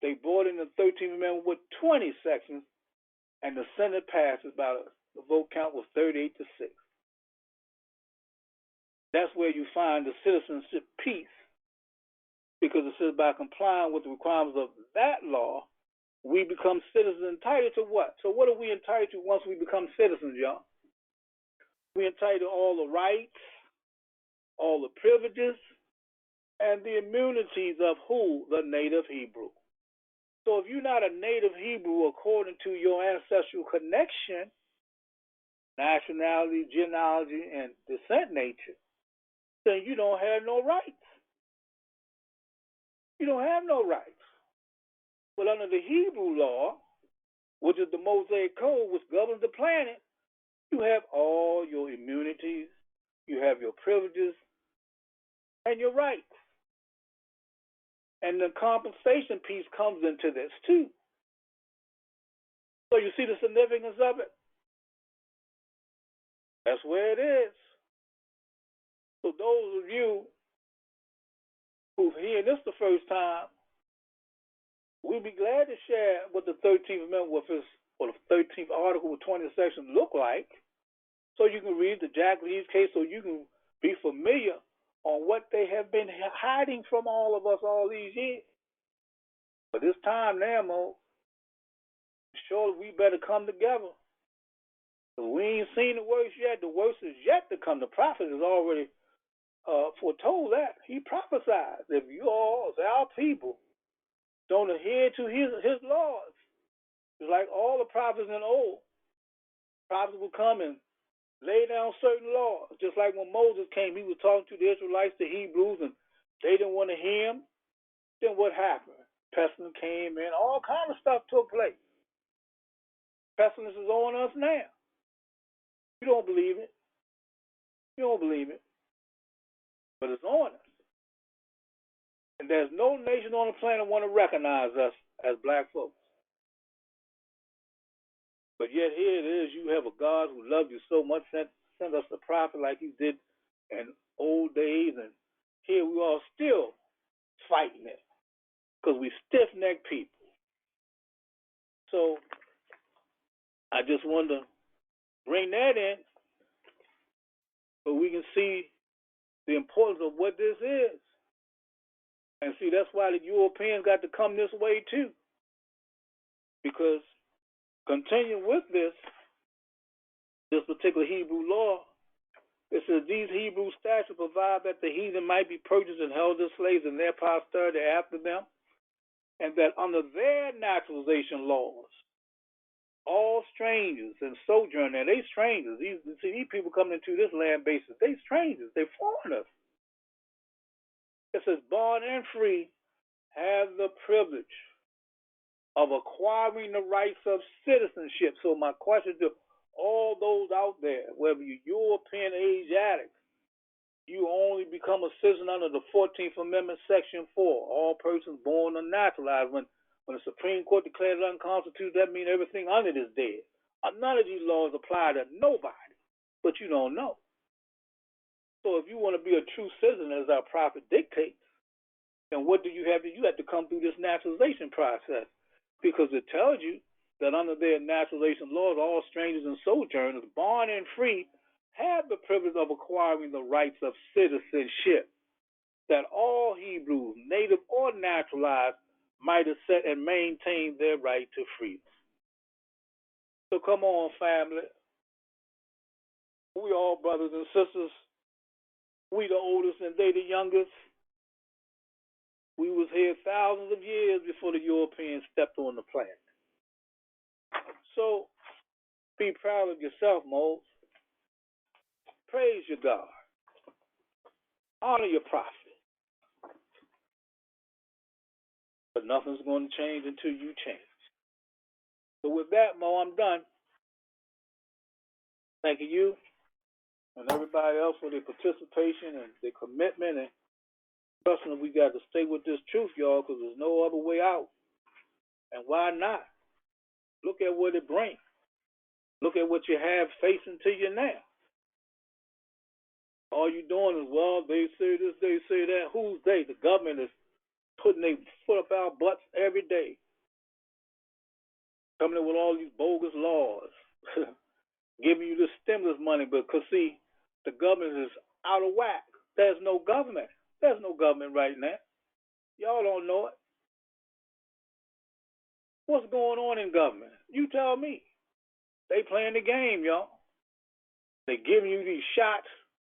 S14: they brought in the 13th Amendment with 20 sections, and the Senate passed it by the vote count was 38 to 6. That's where you find the citizenship piece, because it says by complying with the requirements of that law, we become citizens entitled to what? So what are we entitled to once we become citizens, y'all? We're entitled to all the rights, all the privileges, and the immunities of who? The native Hebrew. So if you're not a native Hebrew according to your ancestral connection, nationality, genealogy, and descent nature, then you don't have no rights. You don't have no rights. But under the Hebrew law, which is the Mosaic Code, which governs the planet, you have all your immunities, you have your privileges, and your rights. And the compensation piece comes into this too. So you see the significance of it? That's where it is. So those of you who've heard this the first time, we'd be glad to share what the 13th Amendment with us, or the 13th article with 20 sections look like, so you can read the Jack Lee's case, so you can be familiar on what they have been hiding from all of us all these years. But it's time now, Mo. Surely we better come together. We ain't seen the worst yet. The worst is yet to come. The prophet has already foretold that. He prophesied that if you all, as our people, don't adhere to his laws, it's like all the prophets in old. Prophets will come and lay down certain laws. Just like when Moses came, he was talking to the Israelites, the Hebrews, and they didn't want to hear him. Then what happened? Pestilence came in. All kind of stuff took place. Pestilence is on us now. You don't believe it. You don't believe it. But it's on us. And there's no nation on the planet want to recognize us as black folks. But yet here it is, you have a God who loved you so much, sent us a prophet like he did in old days, and here we are still fighting it because we stiff-necked people. So I just wanted to bring that in so we can see the importance of what this is. And see, that's why the Europeans got to come this way too. Because continuing with this particular Hebrew law, it says these Hebrew statutes provide that the heathen might be purchased and held as slaves and their posterity after them, and that under their naturalization laws, all strangers and sojourners, they strangers. These people coming into this land basis, they strangers, they foreigners. It says born and free have the privilege of acquiring the rights of citizenship. So my question to all those out there, whether you're European or Asiatic, you only become a citizen under the 14th Amendment, Section 4. All persons born or naturalized. When the Supreme Court declared it unconstitutional, that means everything under it is dead. None of these laws apply to nobody, but you don't know. So if you want to be a true citizen, as our prophet dictates, then what do you have to do? You have to come through this naturalization process, because it tells you that under their naturalization laws, all strangers and sojourners, born and free, have the privilege of acquiring the rights of citizenship, that all Hebrews, native or naturalized, might assert and maintain their right to freedom. So come on, family. We all brothers and sisters. We the oldest and they the youngest. We was here thousands of years before the Europeans stepped on the planet. So be proud of yourself, Moses. Praise your God. Honor your prophet. But nothing's going to change until you change. So with that, Mo, I'm done. Thanking you and everybody else for their participation and their commitment, and trusting that we got to stay with this truth, y'all, because there's no other way out. And why not? Look at what it brings. Look at what you have facing to you now. All you're doing is, well, they say this, they say that. Who's they? The government is putting their foot up our butts every day, coming in with all these bogus laws, giving you the stimulus money, because see, the government is out of whack. There's no government. There's no government right now. Y'all don't know it. What's going on in government? You tell me. They playing the game, y'all. They giving you these shots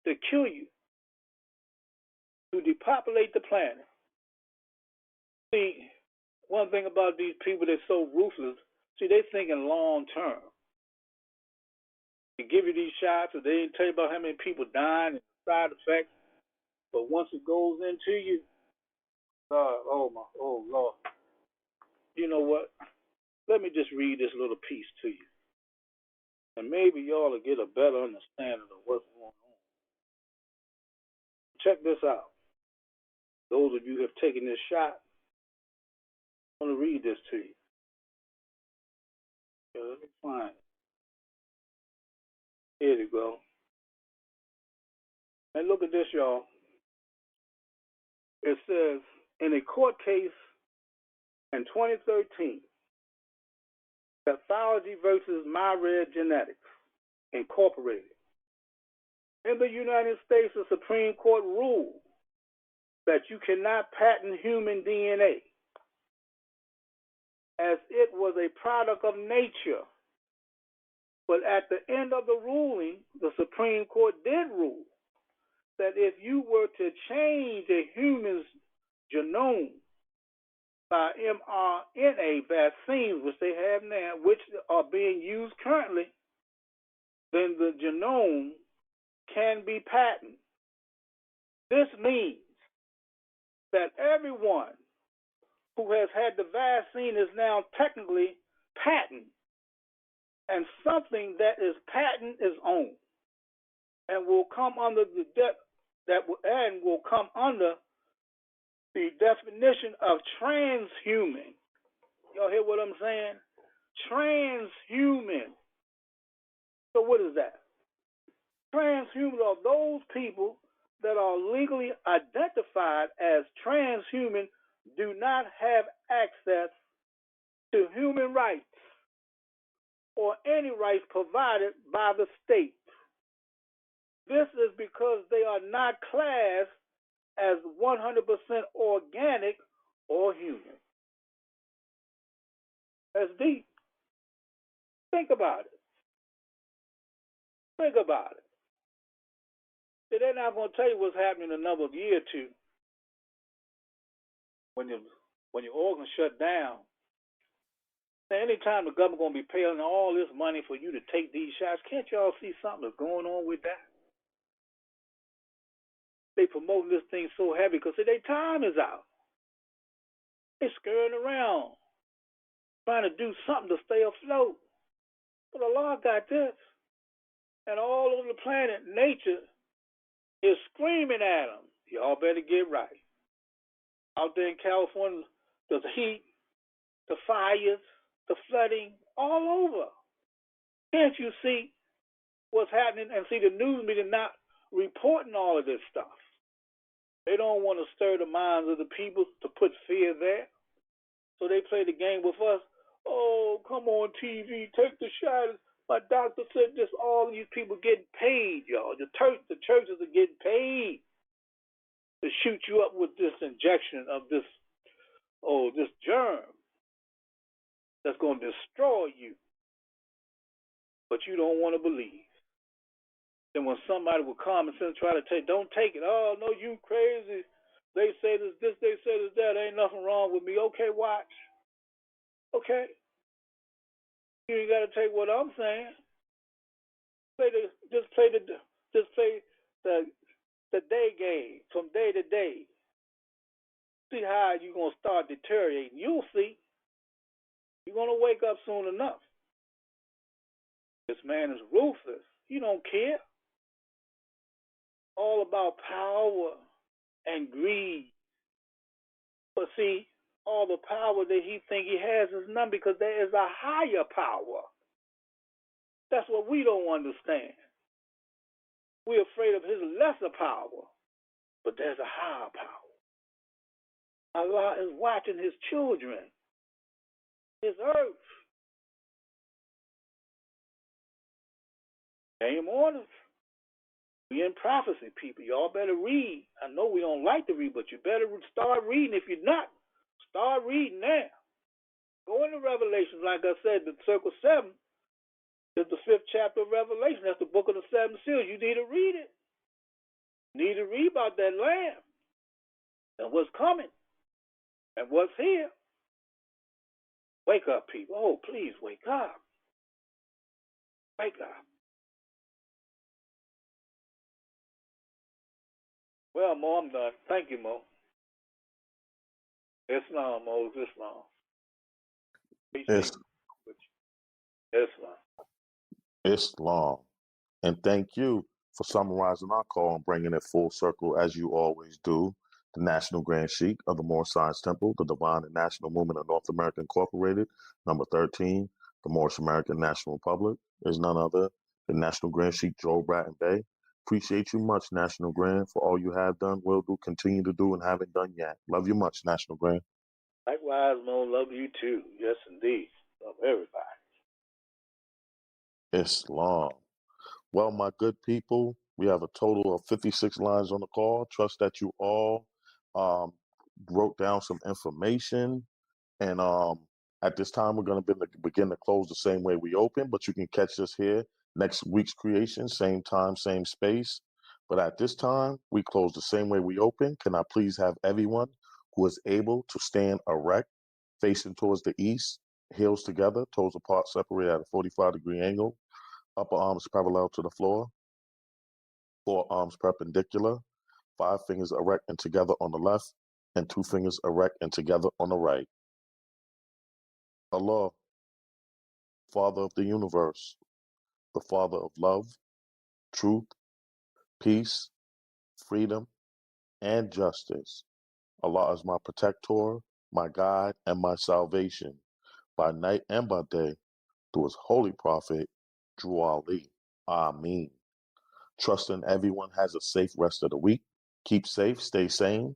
S14: to kill you, to depopulate the planet. See, one thing about these people that's so ruthless, see, they thinking long term. They give you these shots, and they ain't tell you about how many people dying and side effects. But once it goes into you, oh Lord. You know what? Let me just read this little piece to you. And maybe y'all will get a better understanding of what's going on. Check this out. Those of you who have taken this shot, I want to read this to you. Let me find it. Here you go. And look at this, y'all. It says, in a court case in 2013, Pathology versus MANR Genetics, Incorporated. In the United States, the Supreme Court ruled that you cannot patent human DNA as it was a product of nature. But at the end of the ruling, the Supreme Court did rule that if you were to change a human's genome by mRNA vaccines, which they have now, which are being used currently, then the genome can be patented. This means that everyone who has had the vaccine is now technically patent, and something that is patent is owned, and will come under the will come under the definition of transhuman. Y'all hear what I'm saying? Transhuman. So what is that? Transhuman are those people that are legally identified as transhuman do not have access to human rights or any rights provided by the state. This is because they are not classed as 100% organic or human. That's deep. Think about it. Think about it. See, they're not going to tell you what's happening in another year or two when your organs shut down. Now, anytime the government going to be paying all this money for you to take these shots, can't y'all see something that's going on with that? They promoting this thing so heavy because their time is out. They're scurrying around, trying to do something to stay afloat. But Allah got this. And all over the planet, nature is screaming at them. Y'all better get right. Out there in California, there's the heat, the fires, the flooding, all over. Can't you see what's happening and see the news media not reporting all of this stuff? They don't want to stir the minds of the people to put fear there. So they play the game with us. Oh, come on TV, take the shot. My doctor said this. All these people getting paid, y'all. The churches are getting paid to shoot you up with this injection of this germ that's going to destroy you. But you don't want to believe. Then when somebody will come and try to take, don't take it. Oh, no, you crazy. They say this, they say this, that. Ain't nothing wrong with me. Okay, watch. Okay. You ain't got to take what I'm saying. Just play the day game from day to day. See how you're going to start deteriorating. You'll see. You're going to wake up soon enough. This man is ruthless. He don't care. All about power and greed. But see, all the power that he think he has is none because there is a higher power. That's what we don't understand. We're afraid of his lesser power, but there's a higher power. Allah is watching his children, his earth. Game on us. We in prophecy, people. Y'all better read. I know we don't like to read, but you better start reading. If you're not, start reading now. Go into Revelation. Like I said, the circle 7 is the 5th chapter of Revelation. That's the book of the 7 seals. You need to read it. You need to read about that Lamb and what's coming and what's here. Wake up, people. Oh, please wake up. Wake up. Well, Mo, I'm done. Thank you, Mo. Islam, Mo. Islam.
S1: It's
S14: Islam.
S1: Islam. And thank you for summarizing our call and bringing it full circle as you always do. The National Grand Sheik of the Moorish Science Temple, the Divine and National Movement of North America Incorporated, number 13, the Moorish American National Republic, is none other than National Grand Sheik Joe Bratton Bay. Appreciate you much, National Grand, for all you have done, will do, continue to do, and haven't done yet. Love you much, National Grand.
S14: Likewise, Mo. Love you too. Yes, indeed. Love everybody.
S1: Islam. Well, my good people, we have a total of 56 lines on the call. Trust that you all wrote down some information. And at this time, we're going to begin to close the same way we open, but you can catch us here next week's creation, same time, same space. But at this time, we close the same way we open. Can I please have everyone who is able to stand erect, facing towards the east, heels together, toes apart, separated at a 45-degree angle, upper arms parallel to the floor, forearms perpendicular, 5 fingers erect and together on the left, and 2 fingers erect and together on the right. Allah, Father of the universe, the Father of love, truth, peace, freedom, and justice. Allah is my protector, my guide, and my salvation, by night and by day, through his holy prophet, Drew Ali. Ameen. Trusting everyone has a safe rest of the week. Keep safe, stay sane.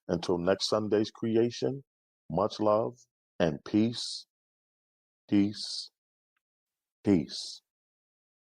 S1: Until next Sunday's creation, much love and peace, peace, peace.